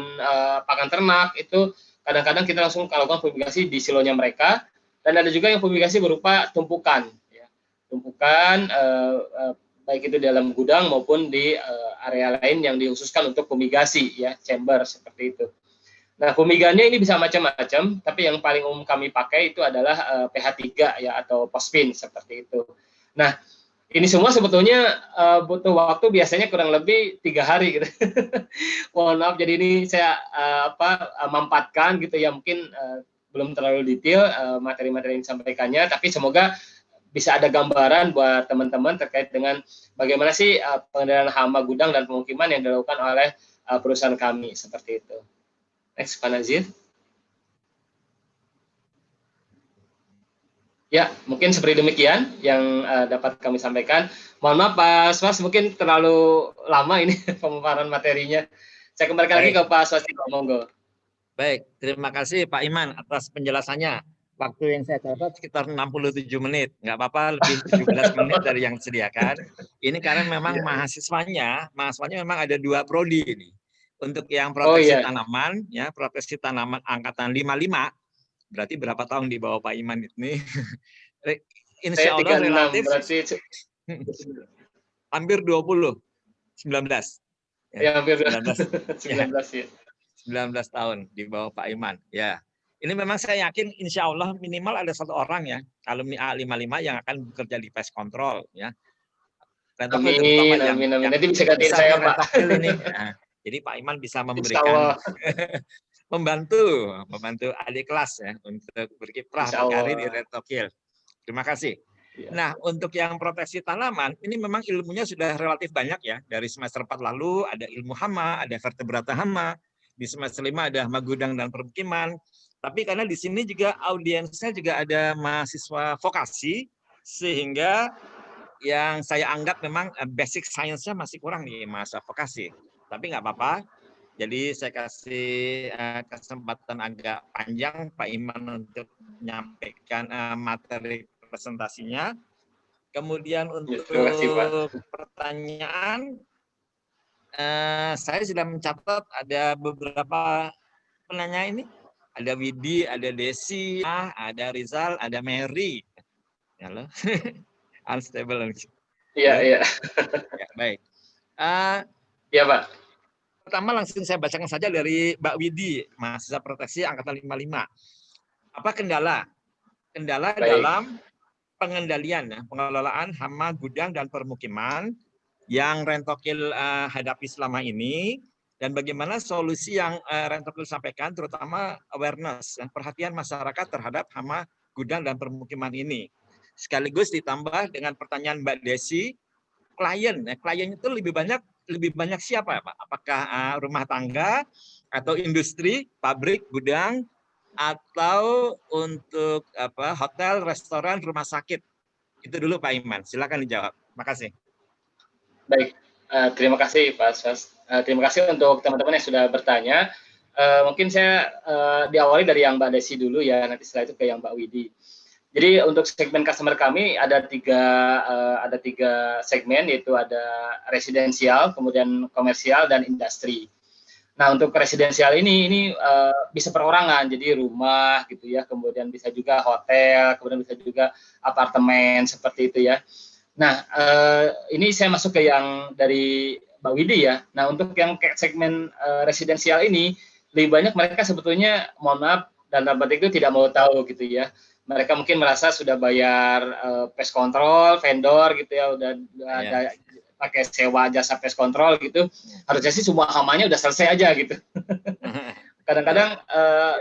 pakan ternak itu kadang-kadang kita langsung lakukan fumigasi di silonya mereka. Dan ada juga yang fumigasi berupa tumpukan, ya. Tumpukan baik itu di dalam gudang maupun di area lain yang dikhususkan untuk fumigasi, ya, chamber seperti itu. Nah, fumigannya ini bisa macam-macam, tapi yang paling umum kami pakai itu adalah pH 3 ya, atau pospin seperti itu. Nah, Ini semua sebetulnya butuh waktu biasanya kurang lebih 3 hari gitu. Mohon maaf, jadi ini saya mampatkan gitu ya, mungkin belum terlalu detail materi-materi yang disampaikannya, tapi semoga bisa ada gambaran buat teman-teman terkait dengan bagaimana sih pengendalian hama gudang dan pemukiman yang dilakukan oleh perusahaan kami, seperti itu. Next, Pak Nazir. Ya, mungkin seperti demikian yang dapat kami sampaikan. Mohon maaf Pak Swas, mungkin terlalu lama ini pemaparan materinya. Saya kembalikan lagi ke Pak Swastiko, monggo. Baik, terima kasih Pak Iman atas penjelasannya. Waktu yang saya catat sekitar 67 menit. Nggak apa-apa, lebih 17 menit dari yang disediakan. Ini karena memang mahasiswanya memang ada 2 prodi ini. Untuk yang proteksi tanaman, ya proteksi tanaman angkatan 55, berarti berapa tahun di bawah Pak Iman ini? Insya Allah relatif berarti hampir 20, 19. Ya, hampir 19 ya. 19 tahun di bawah Pak Iman. Ya, ini memang saya yakin insya Allah minimal ada 1 orang ya alumni A55 yang akan bekerja di pest control ya. Amin. Nanti bisa gantiin saya Pak. Ini. Nah, jadi Pak Iman bisa memberikan membantu adik kelas ya untuk berkiprah berkarir di Rentokil. Terima kasih. Nah, untuk yang proteksi tanaman, ini memang ilmunya sudah relatif banyak ya. Dari semester 4 lalu ada ilmu hama, ada vertebrata hama. Di semester 5 ada hama gudang dan permukiman. Tapi karena di sini juga audiensnya juga ada mahasiswa vokasi, sehingga yang saya anggap memang basic science-nya masih kurang nih mahasiswa vokasi. Tapi nggak apa-apa. Jadi saya kasih kesempatan agak panjang Pak Iman untuk menyampaikan materi presentasinya. Kemudian untuk pertanyaan, saya sudah mencatat ada beberapa penanya ini. Ada Widi, ada Desi, ada Rizal, ada Mary. Halo, unstable. Iya. Ya, baik. Iya Pak. Pertama langsung saya bacakan saja dari Mbak Widi, mahasiswa proteksi angkatan 55. Apa kendala? Kendala dalam pengendalian, pengelolaan hama gudang dan permukiman yang Rentokil hadapi selama ini, dan bagaimana solusi yang Rentokil sampaikan, terutama awareness dan perhatian masyarakat terhadap hama gudang dan permukiman ini. Sekaligus ditambah dengan pertanyaan Mbak Desi, klien itu lebih banyak siapa Pak? Apakah rumah tangga atau industri, pabrik, gudang, atau untuk hotel, restoran, rumah sakit? Itu dulu Pak Iman. Silakan dijawab. Makasih. Baik, terima kasih Pak Swas. Terima kasih untuk teman-teman yang sudah bertanya. Mungkin saya diawali dari yang Mbak Desi dulu ya, nanti setelah itu ke yang Mbak Widi. Jadi untuk segmen customer kami ada tiga segmen, yaitu ada residensial, kemudian komersial, dan industri. Nah untuk residensial ini bisa perorangan, jadi rumah gitu ya, kemudian bisa juga hotel, kemudian bisa juga apartemen seperti itu ya. Nah ini saya masuk ke yang dari Mbak Widi ya. Nah untuk yang segmen residensial ini lebih banyak mereka sebetulnya, mohon maaf, dan dalam itu tidak mau tahu gitu ya. Mereka mungkin merasa sudah bayar pest control, vendor gitu ya, udah ada pakai sewa jasa pest control gitu. Harusnya sih semua hamanya udah selesai aja gitu. Kadang-kadang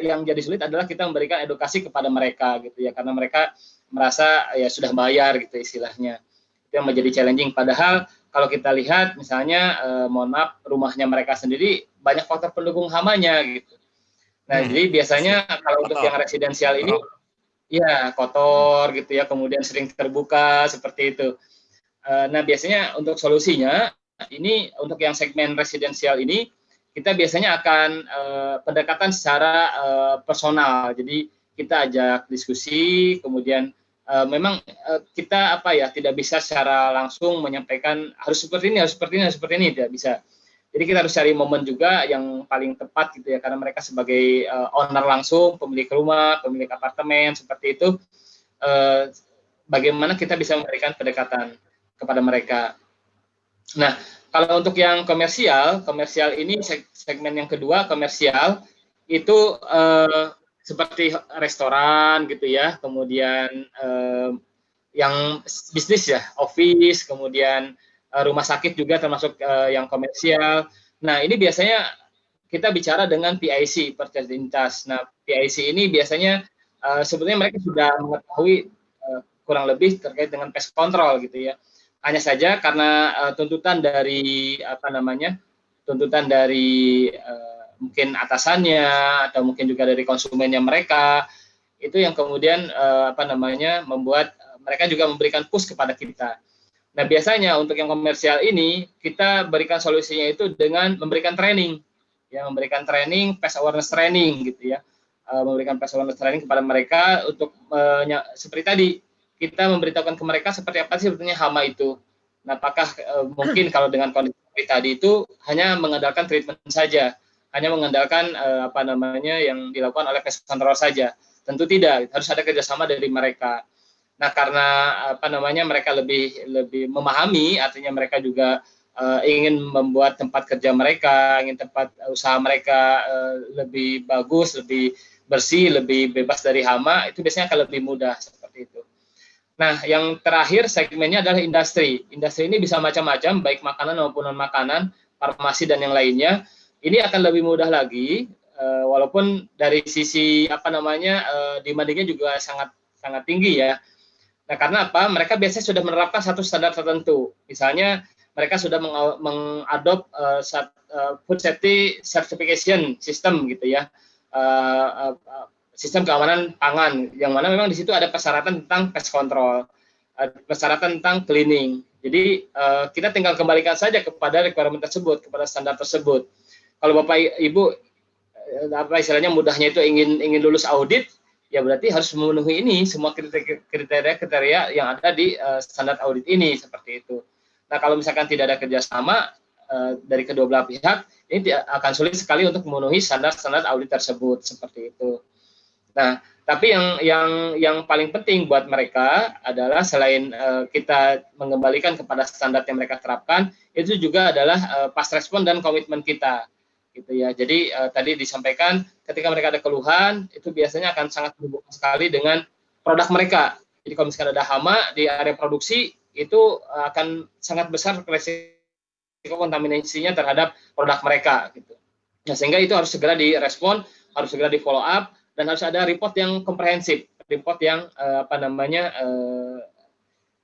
yang jadi sulit adalah kita memberikan edukasi kepada mereka gitu ya, karena mereka merasa ya sudah bayar gitu istilahnya. Itu yang menjadi challenging. Padahal kalau kita lihat misalnya, mohon maaf, rumahnya mereka sendiri banyak faktor pendukung hamanya gitu. Nah, jadi biasanya kalau untuk yang residensial ini ya kotor gitu ya, kemudian sering terbuka seperti itu. Nah biasanya untuk solusinya ini untuk yang segmen residensial ini kita biasanya akan pendekatan secara personal. Jadi kita ajak diskusi, kemudian memang kita tidak bisa secara langsung menyampaikan harus seperti ini, tidak bisa. Jadi kita harus cari momen juga yang paling tepat gitu ya, karena mereka sebagai owner langsung, pemilik rumah, pemilik apartemen seperti itu, bagaimana kita bisa memberikan pendekatan kepada mereka. Nah, kalau untuk yang komersial ini segmen yang kedua, komersial itu seperti restoran gitu ya, kemudian yang bisnis ya, office, kemudian rumah sakit juga termasuk yang komersial. Nah, ini biasanya kita bicara dengan PIC, Purchase in Charge. Nah, PIC ini biasanya sebetulnya mereka sudah mengetahui kurang lebih terkait dengan pest control gitu ya. Hanya saja karena tuntutan dari tuntutan dari mungkin atasannya atau mungkin juga dari konsumennya mereka, itu yang kemudian membuat mereka juga memberikan push kepada kita. Nah, biasanya untuk yang komersial ini kita berikan solusinya itu dengan memberikan training, ya, memberikan training, pest awareness training gitu ya, memberikan pest awareness training kepada mereka untuk seperti tadi kita memberitahukan ke mereka seperti apa sih sebetulnya hama itu. Nah, apakah mungkin kalau dengan kondisi tadi itu hanya mengandalkan treatment saja, hanya mengandalkan yang dilakukan oleh pest control saja? Tentu tidak, harus ada kerjasama dari mereka. Nah, karena mereka lebih memahami, artinya mereka juga ingin membuat tempat kerja mereka, ingin tempat usaha mereka lebih bagus, lebih bersih, lebih bebas dari hama, itu biasanya akan lebih mudah seperti itu. Nah, yang terakhir segmennya adalah industri. Industri ini bisa macam-macam, baik makanan maupun non-makanan, farmasi dan yang lainnya. Ini akan lebih mudah lagi, walaupun dari sisi demandnya juga sangat tinggi ya. Nah, karena apa? Mereka biasanya sudah menerapkan satu standar tertentu. Misalnya, mereka sudah mengadop food safety certification system gitu ya, sistem keamanan pangan, yang mana memang di situ ada persyaratan tentang pest control, persyaratan tentang cleaning. Jadi kita tinggal kembalikan saja kepada requirement tersebut, kepada standar tersebut. Kalau Bapak Ibu istilahnya mudahnya itu ingin lulus audit, ya berarti harus memenuhi ini semua kriteria yang ada di standar audit ini seperti itu. Nah, kalau misalkan tidak ada kerjasama dari kedua belah pihak, ini akan sulit sekali untuk memenuhi standar audit tersebut seperti itu. Nah, tapi yang paling penting buat mereka adalah selain kita mengembalikan kepada standar yang mereka terapkan, itu juga adalah fast respon dan komitmen kita, gitu ya. Jadi tadi disampaikan ketika mereka ada keluhan, itu biasanya akan sangat berhubungan sekali dengan produk mereka. Jadi kalau misalkan ada hama di area produksi, itu akan sangat besar resiko kontaminasinya terhadap produk mereka, gitu. Nah, sehingga itu harus segera direspon, harus segera di follow up, dan harus ada report yang komprehensif, report yang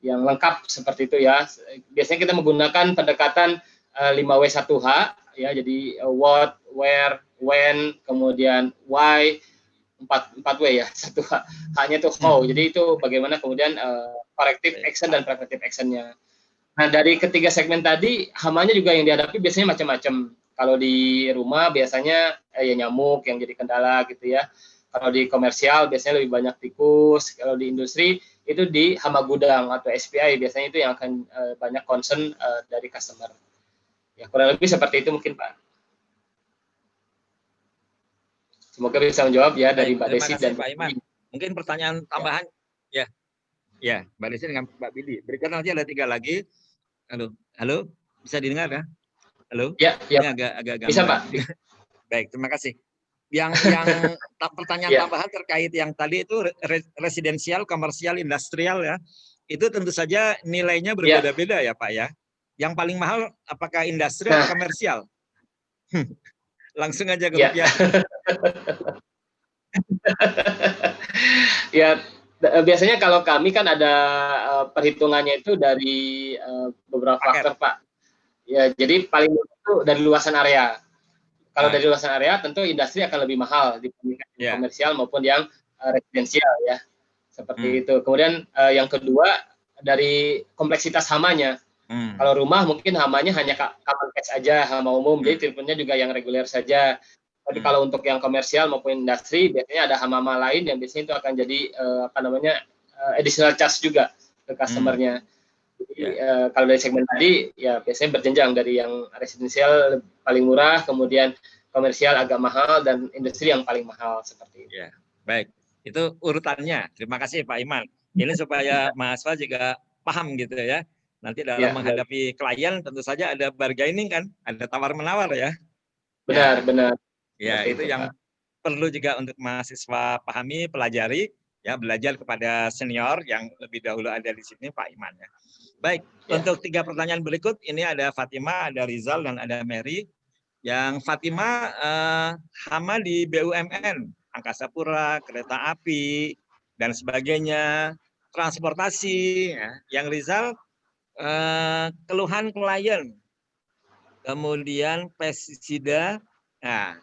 yang lengkap seperti itu ya. Biasanya kita menggunakan pendekatan 5W1H ya, jadi what, where, when, kemudian why, 4W ya, 1H, hanya itu how. Jadi itu bagaimana kemudian corrective action dan preventive action-nya. Nah, dari ketiga segmen tadi, hamanya juga yang dihadapi biasanya macam-macam. Kalau di rumah biasanya ya nyamuk yang jadi kendala gitu ya. Kalau di komersial biasanya lebih banyak tikus. Kalau di industri itu di hama gudang atau SPI biasanya itu yang akan banyak concern dari customer. Ya, kurang lebih seperti itu mungkin Pak. Semoga bisa menjawab ya dari Mbak Desi dan Pak Iman. Mungkin pertanyaan tambahan ya. Ya, Mbak Desi dengan Mbak Billy. Berikutnya nanti ada 3 lagi. Halo, bisa didengar ya? Halo? Ya, ini agak bisa Pak. Baik, terima kasih. Yang pertanyaan tambahan terkait yang tadi itu residensial, komersial, industrial ya. Itu tentu saja nilainya berbeda-beda ya Pak ya. Yang paling mahal apakah industrial atau komersial? Langsung aja ke rupiah. Ya, biasanya kalau kami kan ada perhitungannya itu dari beberapa faktor Pak. Ya, jadi paling itu dari luasan area. Kalau dari luasan area tentu industri akan lebih mahal dibandingkan komersial maupun yang residensial ya. Seperti itu. Kemudian yang kedua dari kompleksitas hamanya. Kalau rumah mungkin hamanya hanya common pest aja, hama umum. Jadi treatmentnya juga yang reguler saja. Tapi kalau untuk yang komersial maupun industri biasanya ada hama lain yang biasanya itu akan jadi additional charge juga ke customer-nya. Jadi kalau dari segmen tadi ya biasanya berjenjang dari yang residensial paling murah, kemudian komersial agak mahal, dan industri yang paling mahal seperti itu. Ya, baik. Itu urutannya. Terima kasih Pak Iman. Ini supaya mahasiswa juga paham gitu ya. Nanti dalam menghadapi klien tentu saja ada bargaining kan, ada tawar-menawar ya. Benar. Ya, itu yang perlu juga untuk mahasiswa pahami, pelajari. ya, belajar kepada senior yang lebih dahulu ada di sini, Pak Iman ya. Baik, Ya. untuk 3 pertanyaan berikut ini ada Fatima, ada Rizal, dan ada Mary. Yang Fatima hama di BUMN, angkasa pura, kereta api, dan sebagainya, transportasi. Ya. Yang Rizal keluhan klien, kemudian pestisida. Nah,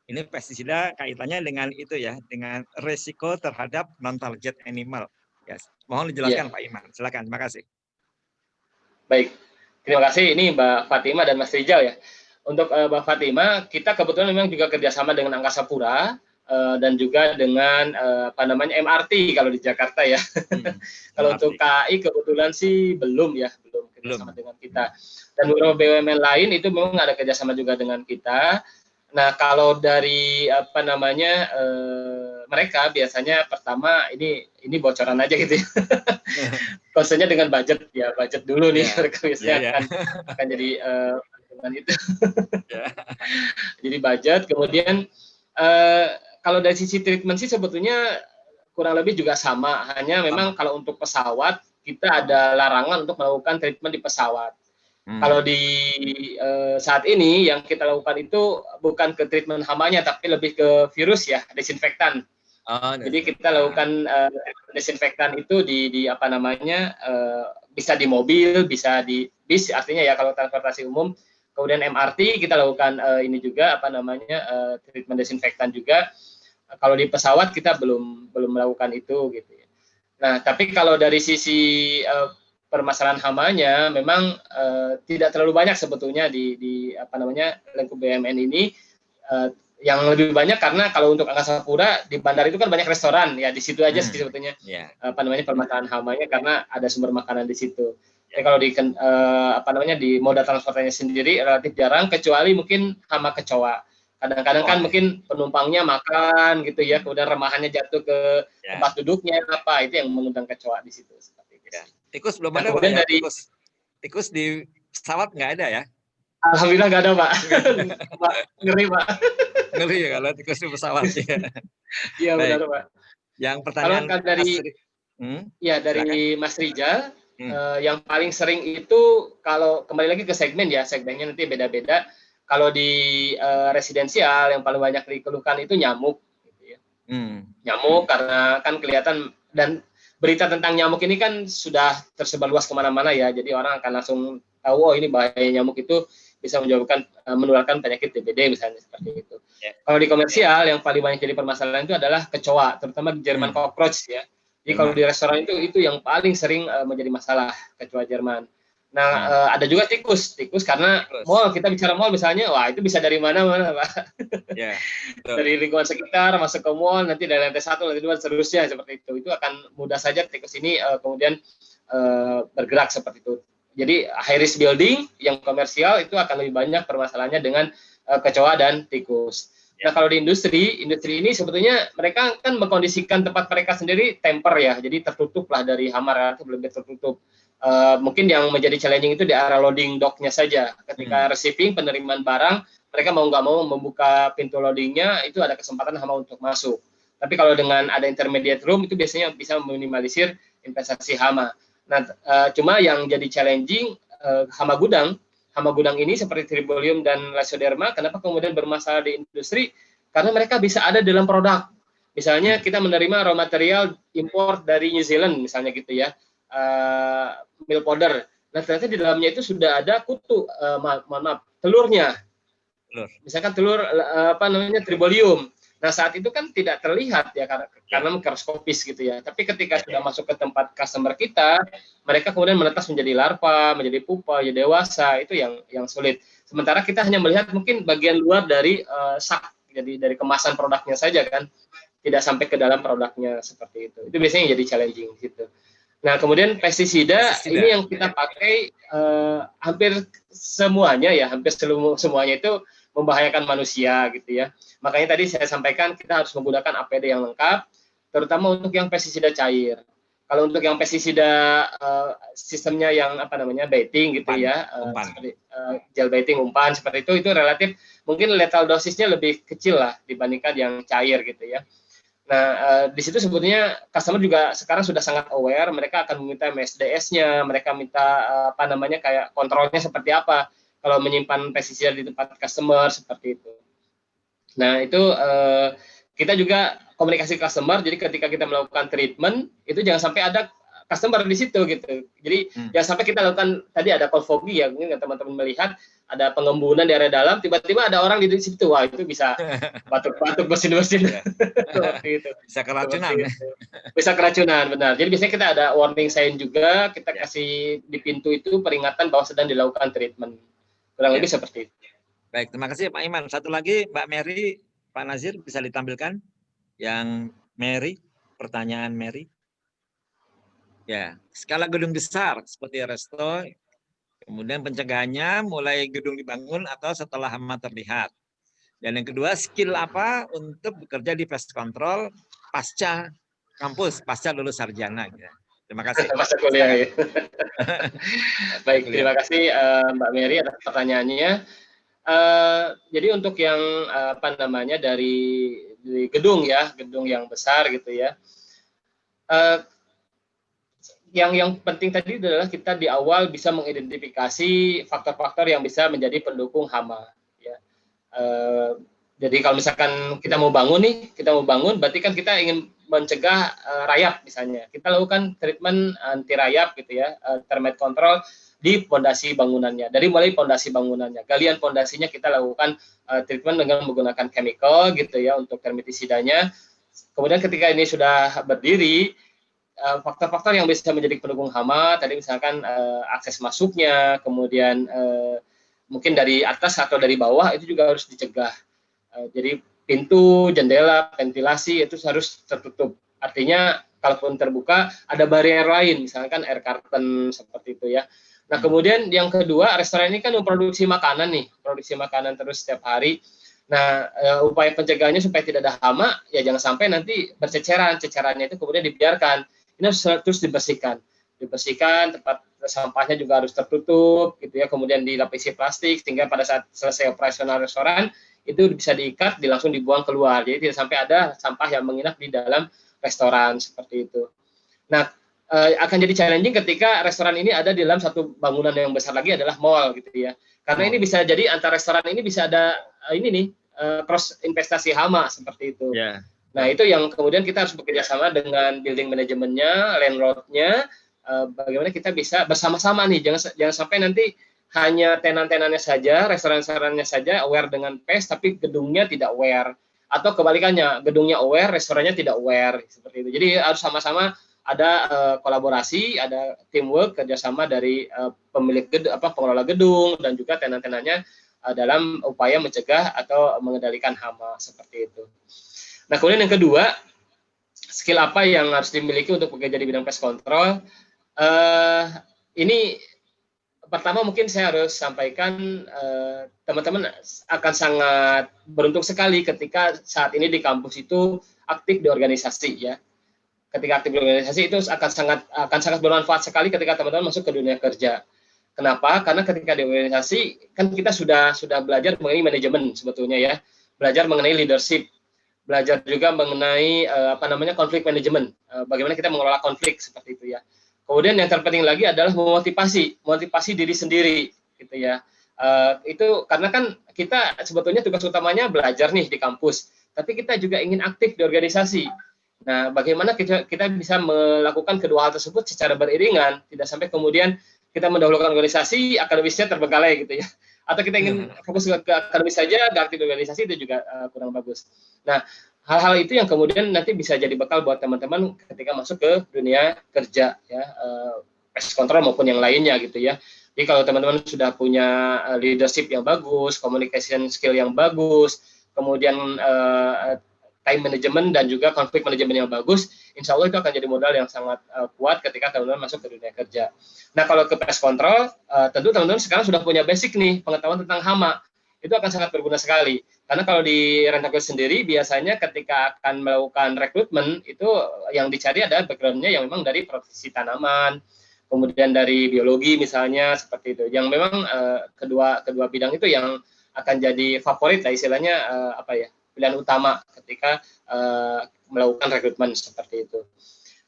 ini pestisida kaitannya dengan itu ya, dengan resiko terhadap non-target animal. Yes. Mohon dijelaskan Pak Iman. Silakan, terima kasih. Baik, terima kasih. Ini Mbak Fatima dan Mas Rizal ya. Untuk Mbak Fatima, kita kebetulan memang juga kerjasama dengan Angkasa Pura dan juga dengan MRT kalau di Jakarta ya. Kalau untuk KAI kebetulan sih belum kerjasama dengan kita. Dan beberapa BUMN lain itu memang ada kerjasama juga dengan kita. Nah, kalau dari mereka biasanya pertama ini bocoran aja gitu ya. Concernnya dengan budget ya, budget dulu nih mereka biasanya akan jadi dengan itu. Jadi budget, kemudian kalau dari sisi treatment sih sebetulnya kurang lebih juga sama, hanya memang kalau untuk pesawat kita ada larangan untuk melakukan treatment di pesawat. Kalau di saat ini yang kita lakukan itu bukan ke treatment hamanya, tapi lebih ke virus ya, desinfektan. Jadi kita lakukan desinfektan itu bisa di mobil, bisa di bis, artinya ya kalau transportasi umum. Kemudian MRT kita lakukan ini juga treatment desinfektan juga. Kalau di pesawat kita belum melakukan itu gitu ya. Nah, tapi kalau dari sisi permasalahan hamanya memang tidak terlalu banyak sebetulnya di lingkup BUMN ini. Yang lebih banyak karena kalau untuk Angkasa Pura di bandara itu kan banyak restoran ya, di situ aja sih sebetulnya permasalahan hamanya karena ada sumber makanan di situ. Tapi kalau di moda transportasinya sendiri relatif jarang, kecuali mungkin hama kecoa. Kadang-kadang kan mungkin penumpangnya makan gitu ya, kemudian remahannya jatuh ke tempat duduknya itu yang mengundang kecoa di situ seperti itu. Tikus belum ada Pak ya? Tikus di pesawat nggak ada ya? Alhamdulillah nggak ada Pak. Ngeri Pak. Ngeri ya kalau tikus di pesawat ya. Iya benar Pak. Yang pertanyaan kalau dari Mas Rizal, yang paling sering itu kalau kembali lagi ke segmen ya, segmennya nanti beda-beda. Kalau di residensial yang paling banyak dikeluhkan itu nyamuk. Gitu ya. Nyamuk karena kan kelihatan, dan berita tentang nyamuk ini kan sudah tersebar luas kemana-mana ya, jadi orang akan langsung tahu ini bahaya nyamuk itu bisa menularkan penyakit DBD misalnya seperti itu. Kalau di komersial yang paling banyak jadi permasalahan itu adalah kecoa, terutama Jerman cockroach ya. Jadi kalau di restoran itu yang paling sering menjadi masalah, kecoa Jerman. Nah, ada juga tikus karena mall, kita bicara mall misalnya, wah itu bisa dari mana-mana Pak. Dari lingkungan sekitar masuk ke mall, nanti dari lantai 1, lantai 2, seterusnya seperti itu. Itu akan mudah saja tikus ini kemudian bergerak seperti itu. Jadi high risk building yang komersial itu akan lebih banyak permasalahannya dengan kecoa dan tikus. Nah, kalau di industri ini sebetulnya mereka kan mengkondisikan tempat mereka sendiri temper ya, jadi tertutup lah dari hama, relatif lebih tertutup. Mungkin yang menjadi challenging itu di area loading dock-nya saja. Ketika receiving, penerimaan barang, mereka mau nggak mau membuka pintu loadingnya, itu ada kesempatan hama untuk masuk. Tapi kalau dengan ada intermediate room, itu biasanya bisa meminimalisir investasi hama. Nah, cuma yang jadi challenging hama gudang ini seperti Tribolium dan Lysoderma, kenapa kemudian bermasalah di industri? Karena mereka bisa ada dalam produk. Misalnya kita menerima raw material import dari New Zealand misalnya gitu ya, milk powder. Nah, ternyata di dalamnya itu sudah ada kutu, telurnya. Misalkan telur Tribolium. Nah, saat itu kan tidak terlihat ya karena mikroskopis gitu ya. Tapi ketika sudah masuk ke tempat customer kita, mereka kemudian menetas menjadi larva, menjadi pupa, menjadi dewasa, itu yang sulit. Sementara kita hanya melihat mungkin bagian luar dari sak, jadi dari kemasan produknya saja kan, tidak sampai ke dalam produknya seperti itu. Itu biasanya jadi challenging gitu. Nah, kemudian pestisida ini yang kita pakai hampir semuanya ya, hampir semuanya itu membahayakan manusia gitu ya. Makanya tadi saya sampaikan kita harus menggunakan APD yang lengkap, terutama untuk yang pestisida cair. Kalau untuk yang pestisida sistemnya yang baiting gitu ya, seperti gel baiting umpan seperti itu relatif mungkin lethal dosisnya lebih kecil lah dibandingkan yang cair gitu ya. Nah, di situ sebetulnya customer juga sekarang sudah sangat aware, mereka akan meminta MSDS-nya, mereka minta apa namanya kayak kontrolnya seperti apa kalau menyimpan pestisida di tempat customer seperti itu. Nah, itu kita juga komunikasi customer, jadi ketika kita melakukan treatment itu jangan sampai ada customer di situ gitu. Jadi jangan sampai kita lakukan tadi ada cold foggy ya, mungkin teman-teman melihat ada pengembunan di area dalam, tiba-tiba ada orang di situ, wah itu bisa batuk-batuk, bersin-bersin. Seperti itu. Bisa keracunan. Bisa keracunan, benar. Jadi biasanya kita ada warning sign juga, kita kasih di pintu itu peringatan bahwa sedang dilakukan treatment. Kurang lebih seperti itu. Baik, terima kasih Pak Iman. Satu lagi Mbak Mary, Pak Nazir bisa ditampilkan yang Mary, pertanyaan Mary. Ya, skala gedung besar seperti resto, kemudian pencegahannya mulai gedung dibangun atau setelah hama terlihat. Dan yang kedua, skill apa untuk bekerja di pest control pasca kampus, pasca lulus sarjana. Terima kasih. Pasca kuliah ya. Baik, terima kasih Mbak Mary atas pertanyaannya. Jadi untuk yang apa namanya dari gedung ya, gedung yang besar gitu ya. Yang penting tadi adalah kita di awal bisa mengidentifikasi faktor-faktor yang bisa menjadi pendukung hama. Ya. Jadi kalau misalkan kita mau bangun nih, berarti kan kita ingin mencegah rayap misalnya. Kita lakukan treatment anti rayap gitu ya, termite control di pondasi bangunannya. Dari mulai pondasi bangunannya, galian pondasinya kita lakukan treatment dengan menggunakan chemical gitu ya untuk termitisidanya. Kemudian ketika ini sudah berdiri, faktor-faktor yang bisa menjadi pendukung hama tadi misalkan akses masuknya, kemudian mungkin dari atas atau dari bawah itu juga harus dicegah. Jadi pintu, jendela, ventilasi itu harus tertutup. Artinya kalaupun terbuka ada barier lain, misalkan air curtain seperti itu ya. Nah kemudian yang kedua, restoran ini kan memproduksi makanan nih, produksi makanan terus setiap hari. Nah, upaya pencegahannya supaya tidak ada hama, ya jangan sampai nanti berceceran, cecerannya itu kemudian dibiarkan. Ini harus terus dibersihkan, tempat sampahnya juga harus tertutup, gitu ya. Kemudian dilapisi plastik, sehingga pada saat selesai operasional restoran itu bisa diikat, langsung dibuang keluar. Jadi tidak sampai ada sampah yang menginap di dalam restoran seperti itu. Nah, akan jadi challenging ketika restoran ini ada di dalam satu bangunan yang besar lagi adalah mall, gitu ya. Karena ini bisa jadi antar restoran ini bisa ada ini nih cross investasi hama seperti itu. Yeah. Nah, itu yang kemudian kita harus bekerja sama dengan building manajemennya, landlord-nya, bagaimana kita bisa bersama-sama nih, jangan sampai nanti hanya tenan-tenannya saja, restoran-restorannya saja aware dengan pest, tapi gedungnya tidak aware. Atau kebalikannya, gedungnya aware, restorannya tidak aware, seperti itu. Jadi harus sama-sama ada kolaborasi, ada teamwork, kerjasama dari pemilik gedung, pengelola gedung, dan juga tenan-tenannya dalam upaya mencegah atau mengendalikan hama, seperti itu. Nah, kemudian yang kedua, skill apa yang harus dimiliki untuk bekerja di bidang pest control? Ini pertama mungkin saya harus sampaikan teman-teman akan sangat beruntung sekali ketika saat ini di kampus itu aktif di organisasi ya. Ketika aktif di organisasi itu akan sangat bermanfaat sekali ketika teman-teman masuk ke dunia kerja. Kenapa? Karena ketika di organisasi kan kita sudah belajar mengenai manajemen sebetulnya ya, belajar mengenai leadership, belajar juga mengenai konflik manajemen, bagaimana kita mengelola konflik seperti itu ya. Kemudian yang terpenting lagi adalah motivasi diri sendiri gitu ya. Itu karena kan kita sebetulnya tugas utamanya belajar nih di kampus, tapi kita juga ingin aktif di organisasi. Nah, bagaimana kita bisa melakukan kedua hal tersebut secara beriringan, tidak sampai kemudian kita mendahulukan organisasi, akademisnya terbengkalai gitu ya. Atau kita ingin fokus ke akademis saja, gak aktif di organisasi, itu juga kurang bagus. Nah, hal-hal itu yang kemudian nanti bisa jadi bekal buat teman-teman ketika masuk ke dunia kerja, ya, pest control maupun yang lainnya gitu ya. Jadi kalau teman-teman sudah punya leadership yang bagus, communication skill yang bagus, kemudian time management dan juga konflik manajemen yang bagus, insya Allah itu akan jadi modal yang sangat kuat ketika teman-teman masuk ke dunia kerja. Nah, kalau ke pest control, tentu teman-teman sekarang sudah punya basic nih, pengetahuan tentang hama. Itu akan sangat berguna sekali. Karena kalau di Rentokil sendiri, biasanya ketika akan melakukan rekrutmen, itu yang dicari adalah background-nya yang memang dari profesi tanaman, kemudian dari biologi misalnya, seperti itu. Yang memang kedua bidang itu yang akan jadi favorit lah istilahnya, pilihan utama ketika melakukan rekrutmen seperti itu.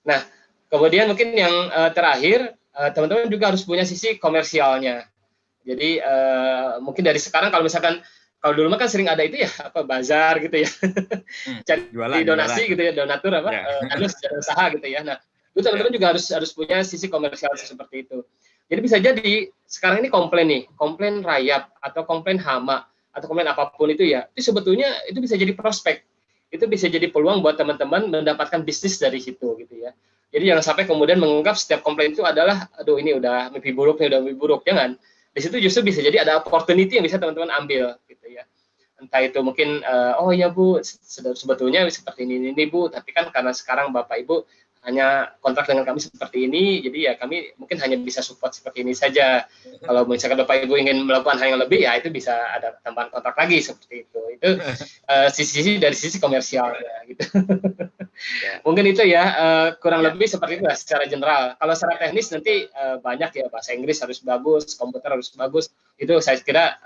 Nah, kemudian mungkin yang terakhir, teman-teman juga harus punya sisi komersialnya. Jadi mungkin dari sekarang kalau misalkan kalau dulu mah kan sering ada itu ya apa bazar gitu ya, cari donasi gitu ya, donatur apa, harus usaha gitu ya. Nah, itu teman-teman juga harus punya sisi komersial seperti itu. Jadi bisa jadi sekarang ini komplain rayap atau komplain hama atau komplain apapun itu ya, itu sebetulnya itu bisa jadi prospek, itu bisa jadi peluang buat teman-teman mendapatkan bisnis dari situ gitu ya. Jadi jangan sampai kemudian menganggap setiap komplain itu adalah, aduh ini udah mimpi buruk, jangan. Di situ justru bisa jadi ada opportunity yang bisa teman-teman ambil gitu ya. Entah itu mungkin oh ya Bu, sebetulnya seperti ini Bu, tapi kan karena sekarang Bapak Ibu hanya kontrak dengan kami seperti ini, jadi ya kami mungkin hanya bisa support seperti ini saja. Kalau misalkan Bapak Ibu ingin melakukan hal yang lebih, ya itu bisa ada tambahan kontrak lagi seperti itu. Itu dari sisi komersial ya, gitu. Mungkin itu ya kurang lebih seperti itu lah secara general. Kalau secara teknis nanti banyak ya, bahasa Inggris harus bagus, komputer harus bagus. Itu saya kira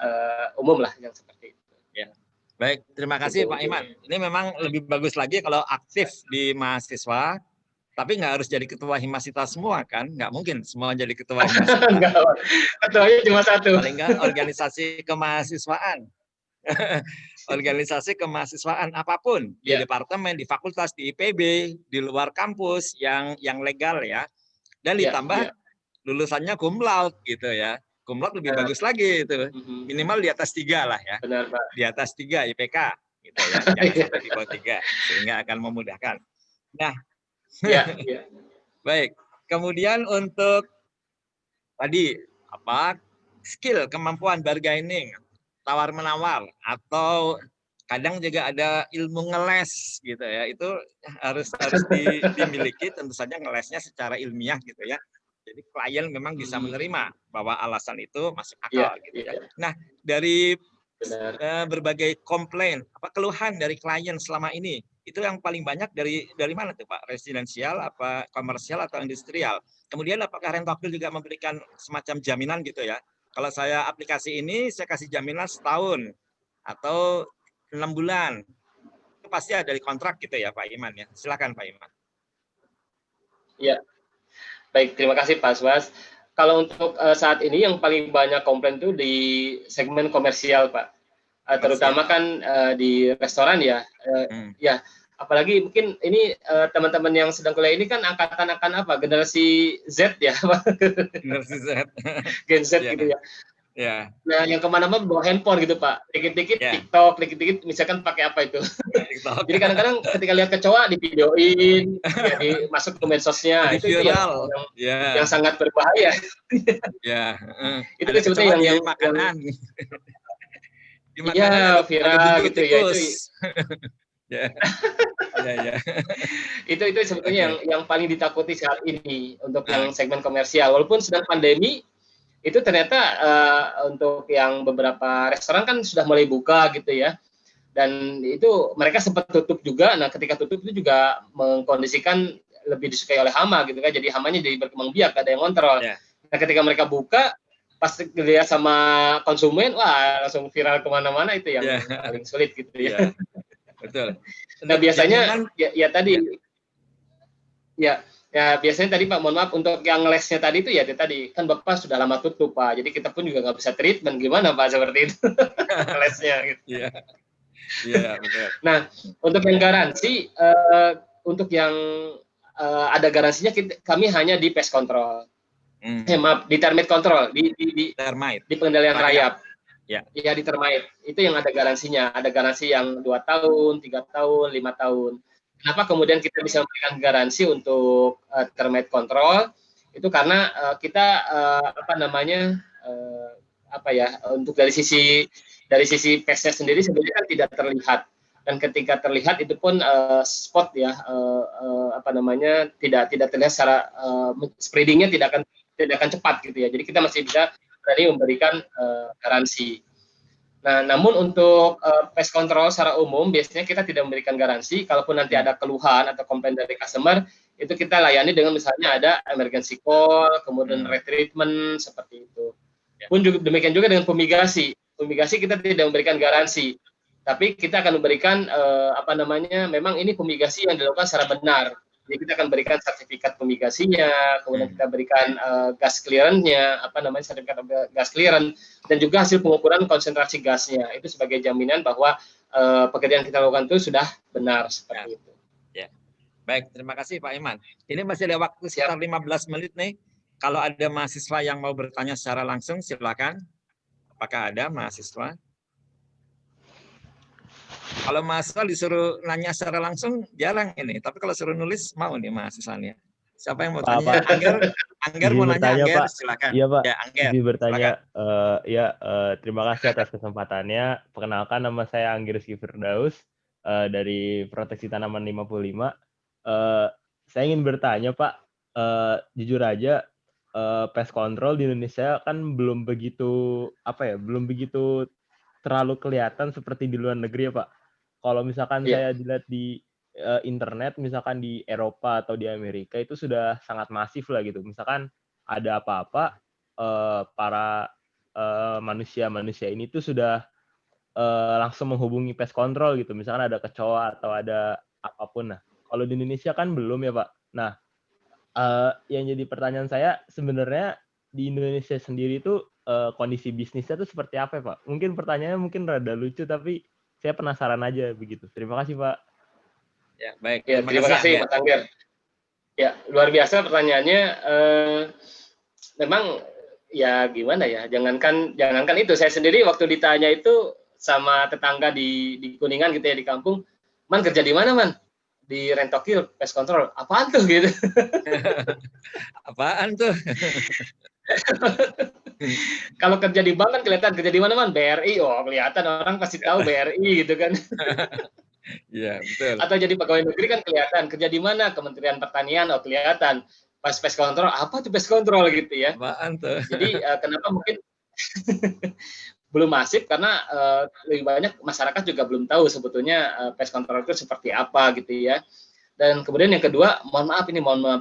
umum lah yang seperti itu. Ya. Baik, terima kasih Pak Iman. Ini memang lebih bagus lagi kalau aktif di mahasiswa, tapi nggak harus jadi ketua Himasita semua kan? Nggak mungkin semua jadi ketua Himasita. Ketuanya cuma satu. Paling nggak organisasi kemahasiswaan. Organisasi kemahasiswaan apapun, di departemen, di fakultas, di IPB, di luar kampus yang legal ya. Dan ditambah lulusannya cum laude gitu ya. Cum laude lebih bagus lagi itu. Minimal di atas 3 lah ya. Benar, Pak. Di atas 3 IPK gitu ya. Jangan sampai di bawah 3 sehingga akan memudahkan. Nah, baik. Kemudian untuk tadi skill, kemampuan bargaining, tawar menawar, atau kadang juga ada ilmu ngeles gitu ya. Itu harus dimiliki, tentu saja ngelesnya secara ilmiah gitu ya. Jadi klien memang bisa menerima bahwa alasan itu masuk akal gitu ya. Nah, dari berbagai komplain, keluhan dari klien selama ini, itu yang paling banyak dari mana tuh Pak? Residensial, apa komersial atau industrial? Kemudian apakah Rentokil juga memberikan semacam jaminan gitu ya? Kalau saya aplikasi ini, saya kasih jaminan setahun atau 6 bulan. Itu pasti ada di kontrak gitu ya Pak Iman ya. Silakan Pak Iman. Ya, baik, terima kasih Pak Swas. Kalau untuk saat ini yang paling banyak komplain itu di segmen komersial Pak. Terutama kan di restoran ya. Ya, apalagi mungkin ini teman-teman yang sedang kuliah ini kan angkatan generasi Z ya Pak. Generasi Z. Gen Z gitu ya. Ya. Nah, yang kemana-mana bawa handphone gitu Pak. Dikit-dikit TikTok, dikit-dikit misalkan pakai apa itu. Jadi kadang-kadang ketika lihat kecoa divideoin, ya, masuk ke medsosnya. Itu yang sangat berbahaya. Ya. Itu sebetulnya yang makanan. Iya, viral gitu ya itu. Itu sebetulnya yang paling ditakuti saat ini untuk yang segmen komersial. Walaupun sedang pandemi, itu ternyata untuk yang beberapa restoran kan sudah mulai buka gitu ya, dan itu mereka sempat tutup juga. Nah, ketika tutup itu juga mengkondisikan lebih disukai oleh hama gitu kan, jadi hamanya jadi berkembang biak, ada yang kontrol. Nah, ketika mereka buka, pas dilihat sama konsumen, wah langsung viral kemana-mana, itu yang paling sulit gitu ya. Betul. Nah, biasanya biasanya tadi Pak, mohon maaf, untuk yang lesnya tadi itu tadi kan Bapak sudah lama tutup Pak, jadi kita pun juga nggak bisa treatment, gimana Pak seperti itu lesnya gitu. Iya, betul. Nah, untuk yang garansi, untuk yang ada garansinya kami hanya di pest control, maaf, di termite control, di pengendalian rayap. Ya, di termite itu yang ada garansinya. Ada garansi yang 2 tahun, 3 tahun, 5 tahun. Kenapa kemudian kita bisa memberikan garansi untuk termite control? Itu karena kita untuk dari sisi pestnya sendiri sebenarnya kan tidak terlihat, dan ketika terlihat itu pun spot ya tidak terlihat secara spreadingnya tidak akan cepat gitu ya. Jadi kita masih bisa berani memberikan garansi. Nah, namun untuk pest control secara umum biasanya kita tidak memberikan garansi. Kalaupun nanti ada keluhan atau komplain dari customer, itu kita layani dengan misalnya ada emergency call, kemudian retreatment seperti itu. Pun juga demikian juga dengan fumigasi. Fumigasi kita tidak memberikan garansi. Tapi kita akan memberikan memang ini fumigasi yang dilakukan secara benar. Jadi kita akan berikan sertifikat fumigasinya, kemudian kita berikan gas clearance-nya, sertifikat gas clearance, dan juga hasil pengukuran konsentrasi gasnya. Itu sebagai jaminan bahwa pekerjaan kita lakukan itu sudah benar seperti itu. Ya. Baik, terima kasih Pak Iman. Ini masih ada waktu sekitar 15 menit nih. Kalau ada mahasiswa yang mau bertanya secara langsung, silakan. Apakah ada mahasiswa? Kalau mahasiswa disuruh nanya secara langsung, jarang ini. Tapi kalau suruh nulis, mau nih mahasiswanya. Siapa yang mau tanya? Angger mau nanya, Angger, silakan. Iya Pak, ya, Angger, bertanya. Terima kasih atas kesempatannya. Perkenalkan, nama saya Angger Rizky Firdaus dari Proteksi Tanaman 55. Saya ingin bertanya Pak, jujur aja pest control di Indonesia kan belum begitu terlalu kelihatan seperti di luar negeri ya Pak. Kalau misalkan saya dilihat di internet, misalkan di Eropa atau di Amerika itu sudah sangat masif lah gitu. Misalkan ada apa-apa, para manusia ini tuh sudah langsung menghubungi pest control gitu. Misalkan ada kecoa atau ada apapun. Nah, kalau di Indonesia kan belum ya Pak. Nah, yang jadi pertanyaan saya sebenarnya di Indonesia sendiri itu kondisi bisnisnya itu seperti apa ya Pak? Mungkin pertanyaannya mungkin rada lucu tapi saya penasaran aja begitu. Terima kasih Pak. Ya, baik. Ya, terima kasih Mas Angger. Ya, luar biasa pertanyaannya. Memang ya gimana ya? Jangankan itu, saya sendiri waktu ditanya itu sama tetangga di Kuningan gitu ya, di kampung, "Man, kerja di mana, Man?" "Di Rentokil, pest control." "Apaan tuh?" gitu. Apaan tuh? Kalau kerja di bank kan kelihatan, kerja di mana Man? BRI, oh kelihatan, orang pasti tahu BRI gitu kan. Iya, betul. Atau jadi pegawai negeri kan kelihatan, kerja di mana? Kementerian Pertanian, oh kelihatan. Pas pest control, apa tuh pest control gitu ya. Apaan tuh? Jadi kenapa mungkin belum masif karena lebih banyak masyarakat juga belum tahu sebetulnya pest control itu seperti apa gitu ya. Dan kemudian yang kedua, mohon maaf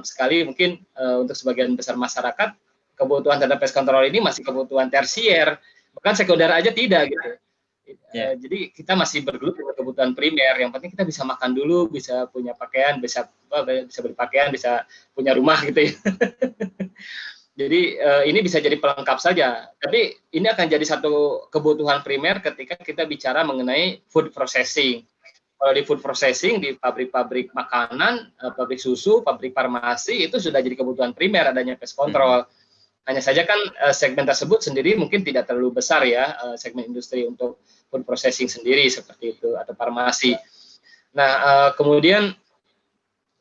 sekali mungkin untuk sebagian besar masyarakat kebutuhan terhadap pest control ini masih kebutuhan tersier, bahkan sekunder aja tidak gitu. Jadi kita masih bergelut dengan kebutuhan primer. Yang penting kita bisa makan dulu, bisa punya pakaian, bisa beli pakaian, bisa punya rumah gitu ya. Jadi ini bisa jadi pelengkap saja. Tapi ini akan jadi satu kebutuhan primer ketika kita bicara mengenai food processing. Kalau di food processing, di pabrik-pabrik makanan, pabrik susu, pabrik farmasi, itu sudah jadi kebutuhan primer adanya pest control. Hanya saja kan segmen tersebut sendiri mungkin tidak terlalu besar ya, segmen industri untuk food processing sendiri seperti itu, atau farmasi. Nah, kemudian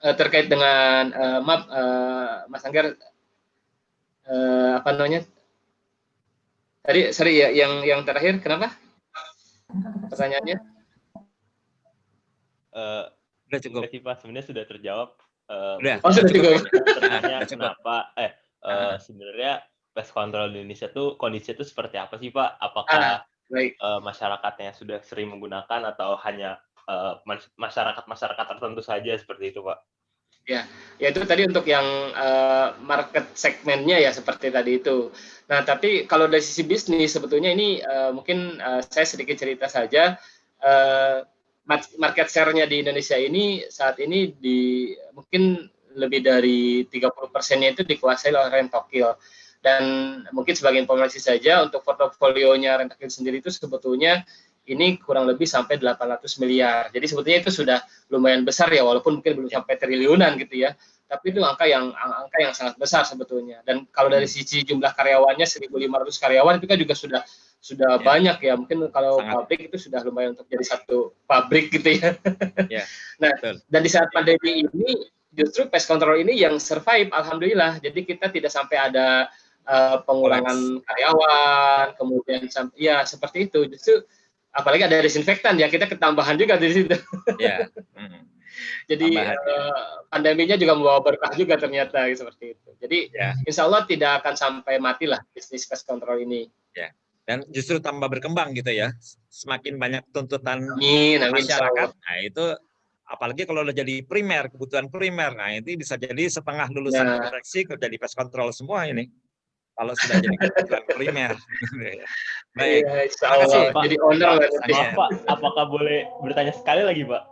terkait dengan, Mas Angger, tadi, sorry ya, yang terakhir kenapa? Pertanyaannya? Udah cukup. Pak, sebenarnya sudah terjawab. Sudah cukup. Pertanyaannya kenapa? Sebenarnya pest control di Indonesia tuh kondisinya tuh seperti apa sih Pak? Apakah masyarakatnya sudah sering menggunakan atau hanya masyarakat tertentu saja seperti itu Pak? Ya itu tadi untuk yang market segmennya ya seperti tadi itu. Nah tapi kalau dari sisi bisnis sebetulnya ini mungkin saya sedikit cerita saja. Market share-nya di Indonesia ini saat ini mungkin lebih dari 30%-nya itu dikuasai oleh Rentokil. Dan mungkin sebagai informasi saja, untuk portofolionya Rentokil sendiri itu sebetulnya ini kurang lebih sampai 800 miliar. Jadi sebetulnya itu sudah lumayan besar ya, walaupun mungkin belum sampai triliunan gitu ya. Tapi itu angka yang sangat besar sebetulnya. Dan kalau dari sisi jumlah karyawannya 1.500 karyawan itu kan juga sudah banyak ya. Mungkin kalau pabrik itu sudah lumayan untuk jadi satu pabrik gitu ya. Nah, dan di saat pandemi ini justru pest control ini yang survive, alhamdulillah. Jadi kita tidak sampai ada pengurangan karyawan, kemudian ya seperti itu. Justru apalagi ada desinfektan ya, kita ketambahan juga di situ. Jadi pandeminya juga membawa berkah juga ternyata seperti itu. Jadi insya Allah tidak akan sampai matilah bisnis pest control ini. Dan justru tambah berkembang gitu ya. Semakin banyak tuntutan Amin, masyarakat. Nah itu apalagi kalau udah jadi primer, kebutuhan primer. Nah itu bisa jadi setengah lulusan konveksi kerja di pest control semua ini. kalau sudah jadi kebutuhan primer. Baik, Iya, insya terima kasih. Allah. Jadi owner lah nanti. Sangat. Maaf Pak, apakah boleh bertanya sekali lagi Pak?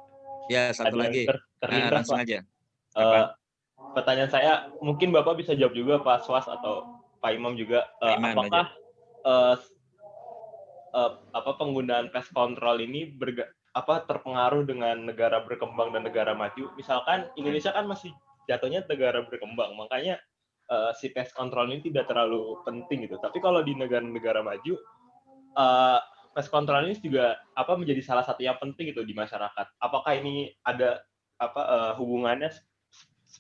Ya, satu Ada lagi. terlintas Langsung Pak. aja. Pertanyaan saya, mungkin Bapak bisa jawab juga Pak Swas atau Pak Imam juga, Pak Iman apakah penggunaan pest control ini terpengaruh dengan negara berkembang dan negara maju? Misalkan Indonesia kan masih jatuhnya negara berkembang, makanya si pest control ini tidak terlalu penting gitu. Tapi kalau di negara-negara maju, pest control ini juga menjadi salah satu yang penting gitu di masyarakat. Apakah ini ada hubungannya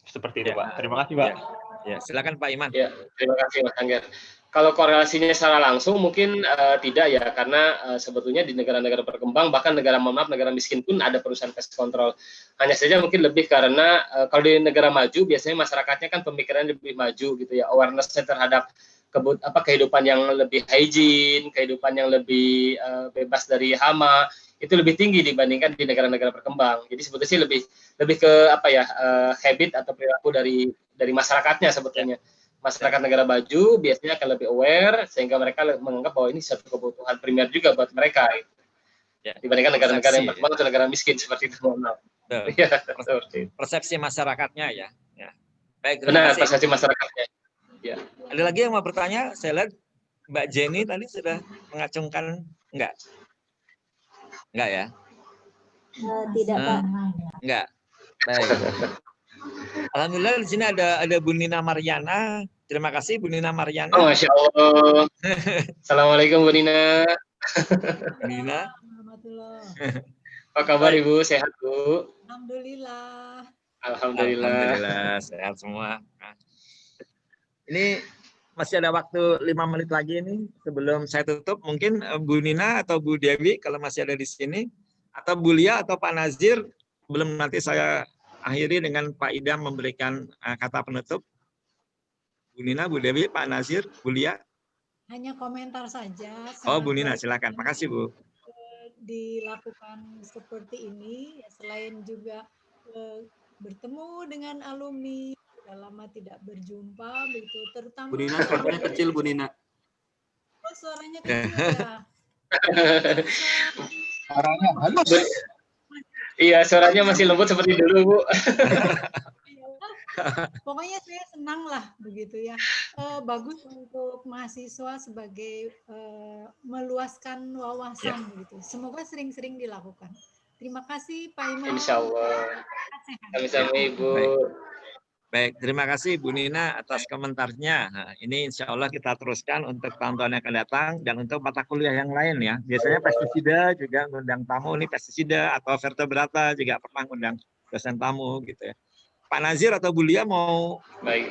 seperti itu, Pak? Terima kasih, Pak. Ya, silakan Pak Iman. Ya, terima kasih Mas Angger. Kalau korelasinya secara langsung mungkin tidak ya, karena sebetulnya di negara-negara berkembang, bahkan negara miskin pun ada perusahaan pest control. Hanya saja mungkin lebih karena kalau di negara maju biasanya masyarakatnya kan pemikirannya lebih maju gitu ya, awareness-nya terhadap kehidupan yang lebih hygiene, kehidupan yang lebih bebas dari hama, itu lebih tinggi dibandingkan di negara-negara berkembang. Jadi sebetulnya sih lebih ke habit atau perilaku dari masyarakatnya sebetulnya. Masyarakat negara maju biasanya akan lebih aware sehingga mereka menganggap bahwa ini satu kebutuhan primer juga buat mereka dibandingkan negara-negara yang berkembang atau negara miskin seperti itu. Persepsi masyarakatnya ya. Baik, benar, kasih. persepsi masyarakatnya. Ya. Ada lagi yang mau bertanya? Saya lihat Mbak Jenny tadi sudah mengacungkan enggak ya? Tidak Pak. Enggak. Baik. Alhamdulillah di sini ada Bu Nina Mariana. Terima kasih Bu Nina Mariana. Oh, Masya Allah. Assalamualaikum Bu Nina. Bu Nina. Apa kabar Ibu? Sehat Bu? Alhamdulillah. Alhamdulillah sehat semua. Ini masih ada waktu 5 menit lagi nih sebelum saya tutup. Mungkin Bu Nina atau Bu Dewi kalau masih ada di sini, atau Bu Lia atau Pak Nazir, belum nanti saya akhiri dengan Pak Idam memberikan kata penutup. Bu Nina, Bu Dewi, Pak Nazir, Bu Lia. Hanya komentar saja. Oh, Bu Nina, silakan. Makasih, Bu. Dilakukan seperti ini, selain juga bertemu dengan alumni, sudah lama tidak berjumpa, begitu terutama. Bu Nina, suaranya kecil, Bu Nina. Oh, suaranya kecil ya. Suaranya halus. Iya, suaranya masih lembut seperti dulu, Bu. Pokoknya saya senang lah begitu ya. Bagus untuk mahasiswa sebagai meluaskan wawasan begitu. Semoga sering-sering dilakukan. Terima kasih Pak Imam. Insya Allah. Sama-sama Ibu. Baik, terima kasih Bu Nina atas komentarnya. Nah, ini insya Allah kita teruskan untuk tahun-tahun yang akan datang dan untuk mata kuliah yang lain ya. Biasanya pestisida juga ngundang tamu, ini pestisida atau vertebrata juga pernah ngundang dosen tamu gitu ya. Pak Nazir atau Bu Lia mau? Baik.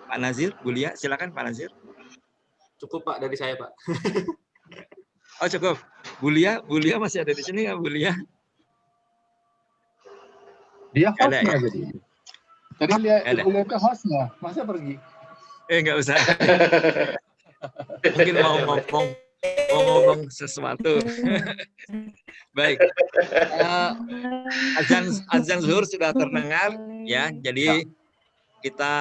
Pak Nazir, Bu Lia, silakan Pak Nazir. Cukup Pak dari saya Pak. Oh cukup. Bu Lia masih ada di sini nggak Bu Lia? Dia hostnya ya? jadi. Tadi lihat ke hostnya, masa pergi? Nggak usah. Mungkin mau ngomong sesuatu. Baik. Azan zuhur sudah terdengar ya. Jadi kita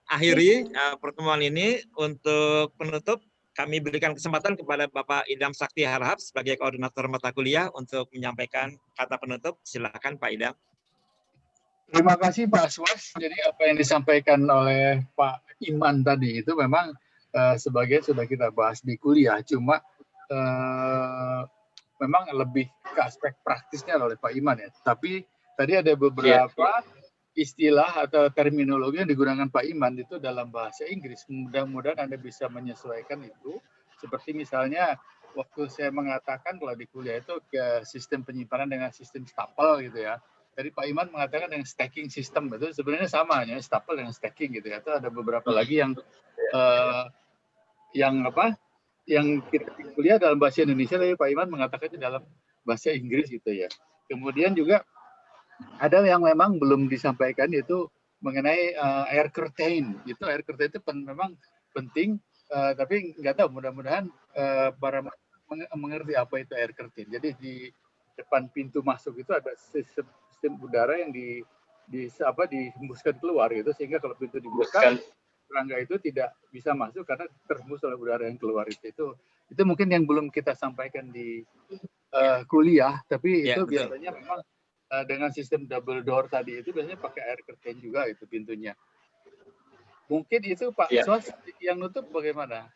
akhiri pertemuan ini. Untuk penutup kami berikan kesempatan kepada Bapak Idam Sakti Harahap sebagai koordinator mata kuliah untuk menyampaikan kata penutup. Silakan Pak Idam. Terima kasih Pak Swas. Jadi apa yang disampaikan oleh Pak Iman tadi itu memang sebagian sudah kita bahas di kuliah, cuma memang lebih ke aspek praktisnya oleh Pak Iman ya. Tapi tadi ada beberapa istilah atau terminologi yang digunakan Pak Iman itu dalam bahasa Inggris. Mudah-mudahan Anda bisa menyesuaikan itu. Seperti misalnya waktu saya mengatakan kalau di kuliah itu ke sistem penyimpanan dengan sistem stapel gitu ya. Tadi Pak Iman mengatakan dengan stacking system itu sebenarnya sama ya, stapel dengan stacking gitu ya. Itu ada beberapa lagi yang kita kuliah dalam bahasa Indonesia, tapi Pak Iman mengatakan itu dalam bahasa Inggris gitu ya. Kemudian juga ada yang memang belum disampaikan yaitu mengenai air curtain. Itu air curtain itu memang penting, tapi nggak tahu, mudah-mudahan para mengerti apa itu air curtain. Jadi di depan pintu masuk itu ada sistem udara yang dihembuskan keluar gitu, sehingga kalau pintu dibuka serangga itu tidak bisa masuk karena terhembus oleh udara yang keluar itu mungkin yang belum kita sampaikan di kuliah, tapi Ya, itu betul. biasanya memang dengan sistem double door tadi itu biasanya pakai air curtain juga itu pintunya. Mungkin itu Pak Ya. Sos yang nutup bagaimana?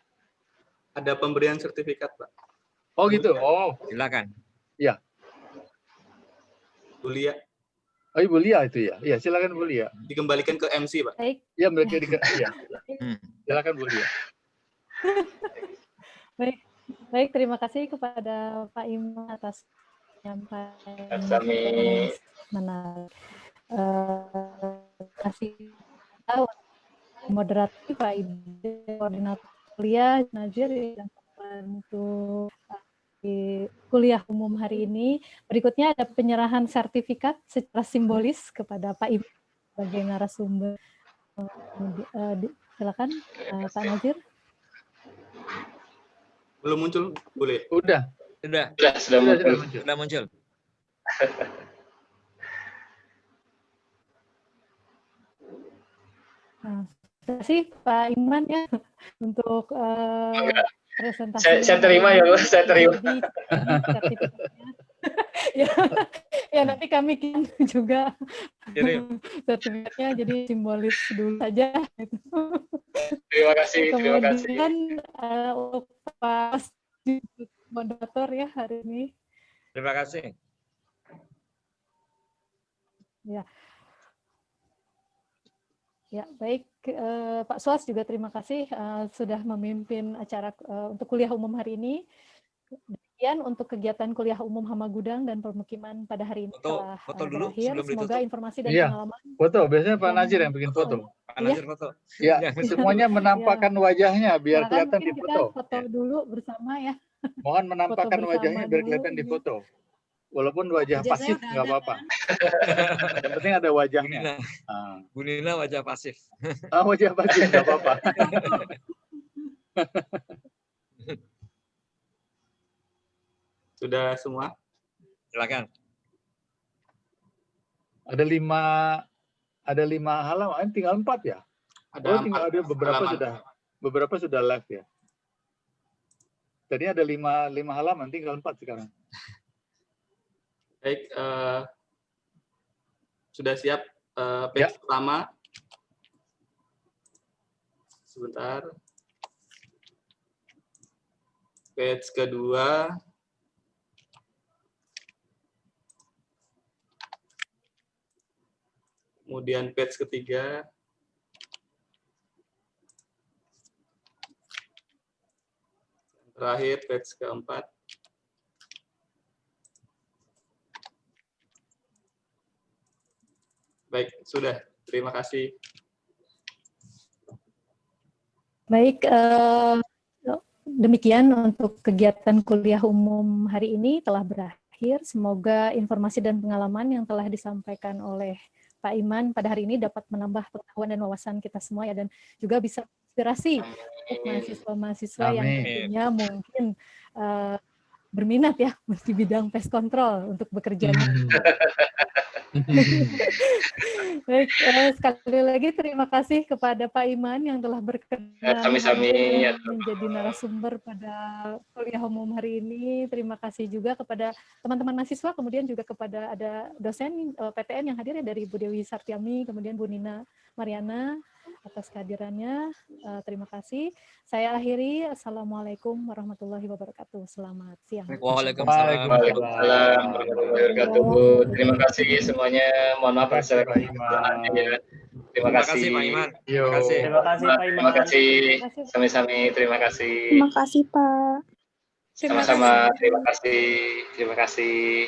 Ada pemberian sertifikat, Pak. Oh gitu. Oh, Silakan. ya. Bu Lia, Oh Ibu Lia itu ya. Iya, silakan Bu Lia. dikembalikan ke MC, Pak. Baik, Ya, mereka iya. Hmm. Silakan Bu Lia. baik, terima kasih kepada Pak Iman atas penyampaian Kami yang menarik. Kasih tahu moderator Pak Ide, koordinator kuliah Najir yang membantu di kuliah umum hari ini. Berikutnya ada penyerahan sertifikat secara simbolis kepada Pak Iman sebagai narasumber. Silakan Pak Najir. Belum muncul, boleh. Udah. sudah muncul. Sudah muncul. Terima kasih Pak Iman ya untuk presentasi. Saya terima ya, Bu. Saya terima. Sertifikatnya. ya nanti kami kirim juga Kirim. sertifikatnya, jadi simbolis dulu saja. Terima kasih. Kemudian untuk Pak moderator ya hari ini. Terima kasih. Ya, baik Pak Suas juga terima kasih sudah memimpin acara untuk kuliah umum hari ini. Demikian untuk kegiatan kuliah umum Hamagudang dan permukiman pada hari ini telah dulu berakhir. sebelum Semoga ditutup. informasi dan Iya. pengalaman. Foto, biasanya Pak Najir yang bikin foto. Pak Najir foto. Ya, semuanya menampakkan wajahnya biar Silakan, kelihatan di mungkin foto. kita foto dulu bersama ya. Mohon menampakkan Foto wajahnya bersama biar dulu kelihatan di ini. foto. Walaupun wajah Wajah saya pasif udah nggak ada, apa-apa. Yang penting ada wajahnya. Bu Nina wajah pasif. Wajah pasif nggak apa-apa. Sudah semua? Silakan. Ada lima halaman, tinggal 4 ya? Tinggal ada beberapa sudah live ya. Tadi ada 5 halaman, tinggal 4 sekarang. Baik, sudah siap page pertama. Sebentar. Page kedua. Kemudian page ketiga. Terakhir page keempat. Baik, sudah. Terima kasih. Baik, demikian untuk kegiatan kuliah umum hari ini telah berakhir. Semoga informasi dan pengalaman yang telah disampaikan oleh Pak Iman pada hari ini dapat menambah pengetahuan dan wawasan kita semua ya, dan juga bisa inspirasi mahasiswa-mahasiswa yang tentunya mungkin berminat ya di bidang pest control untuk bekerja. Baik, sekali lagi terima kasih kepada Pak Iman yang telah berkenan menjadi narasumber pada kuliah umum hari ini. Terima kasih juga kepada teman-teman mahasiswa, kemudian juga kepada ada dosen PTN yang hadir ya, dari Bu Dewi Sartiami, kemudian Bu Nina Mariana atas kehadirannya. Terima kasih. Saya akhiri. Assalamualaikum warahmatullahi wabarakatuh. Selamat siang. Waalaikumsalam. Waalaikumsalam warahmatullahi wabarakatuh. Terima kasih semuanya. Mohon maaf saya Terima kasih Pak Iman. Terima kasih Pak Iman. Terima kasih. Sami-sami. Terima kasih. Terima kasih Pak. Sama-sama. Terima kasih. Terima kasih.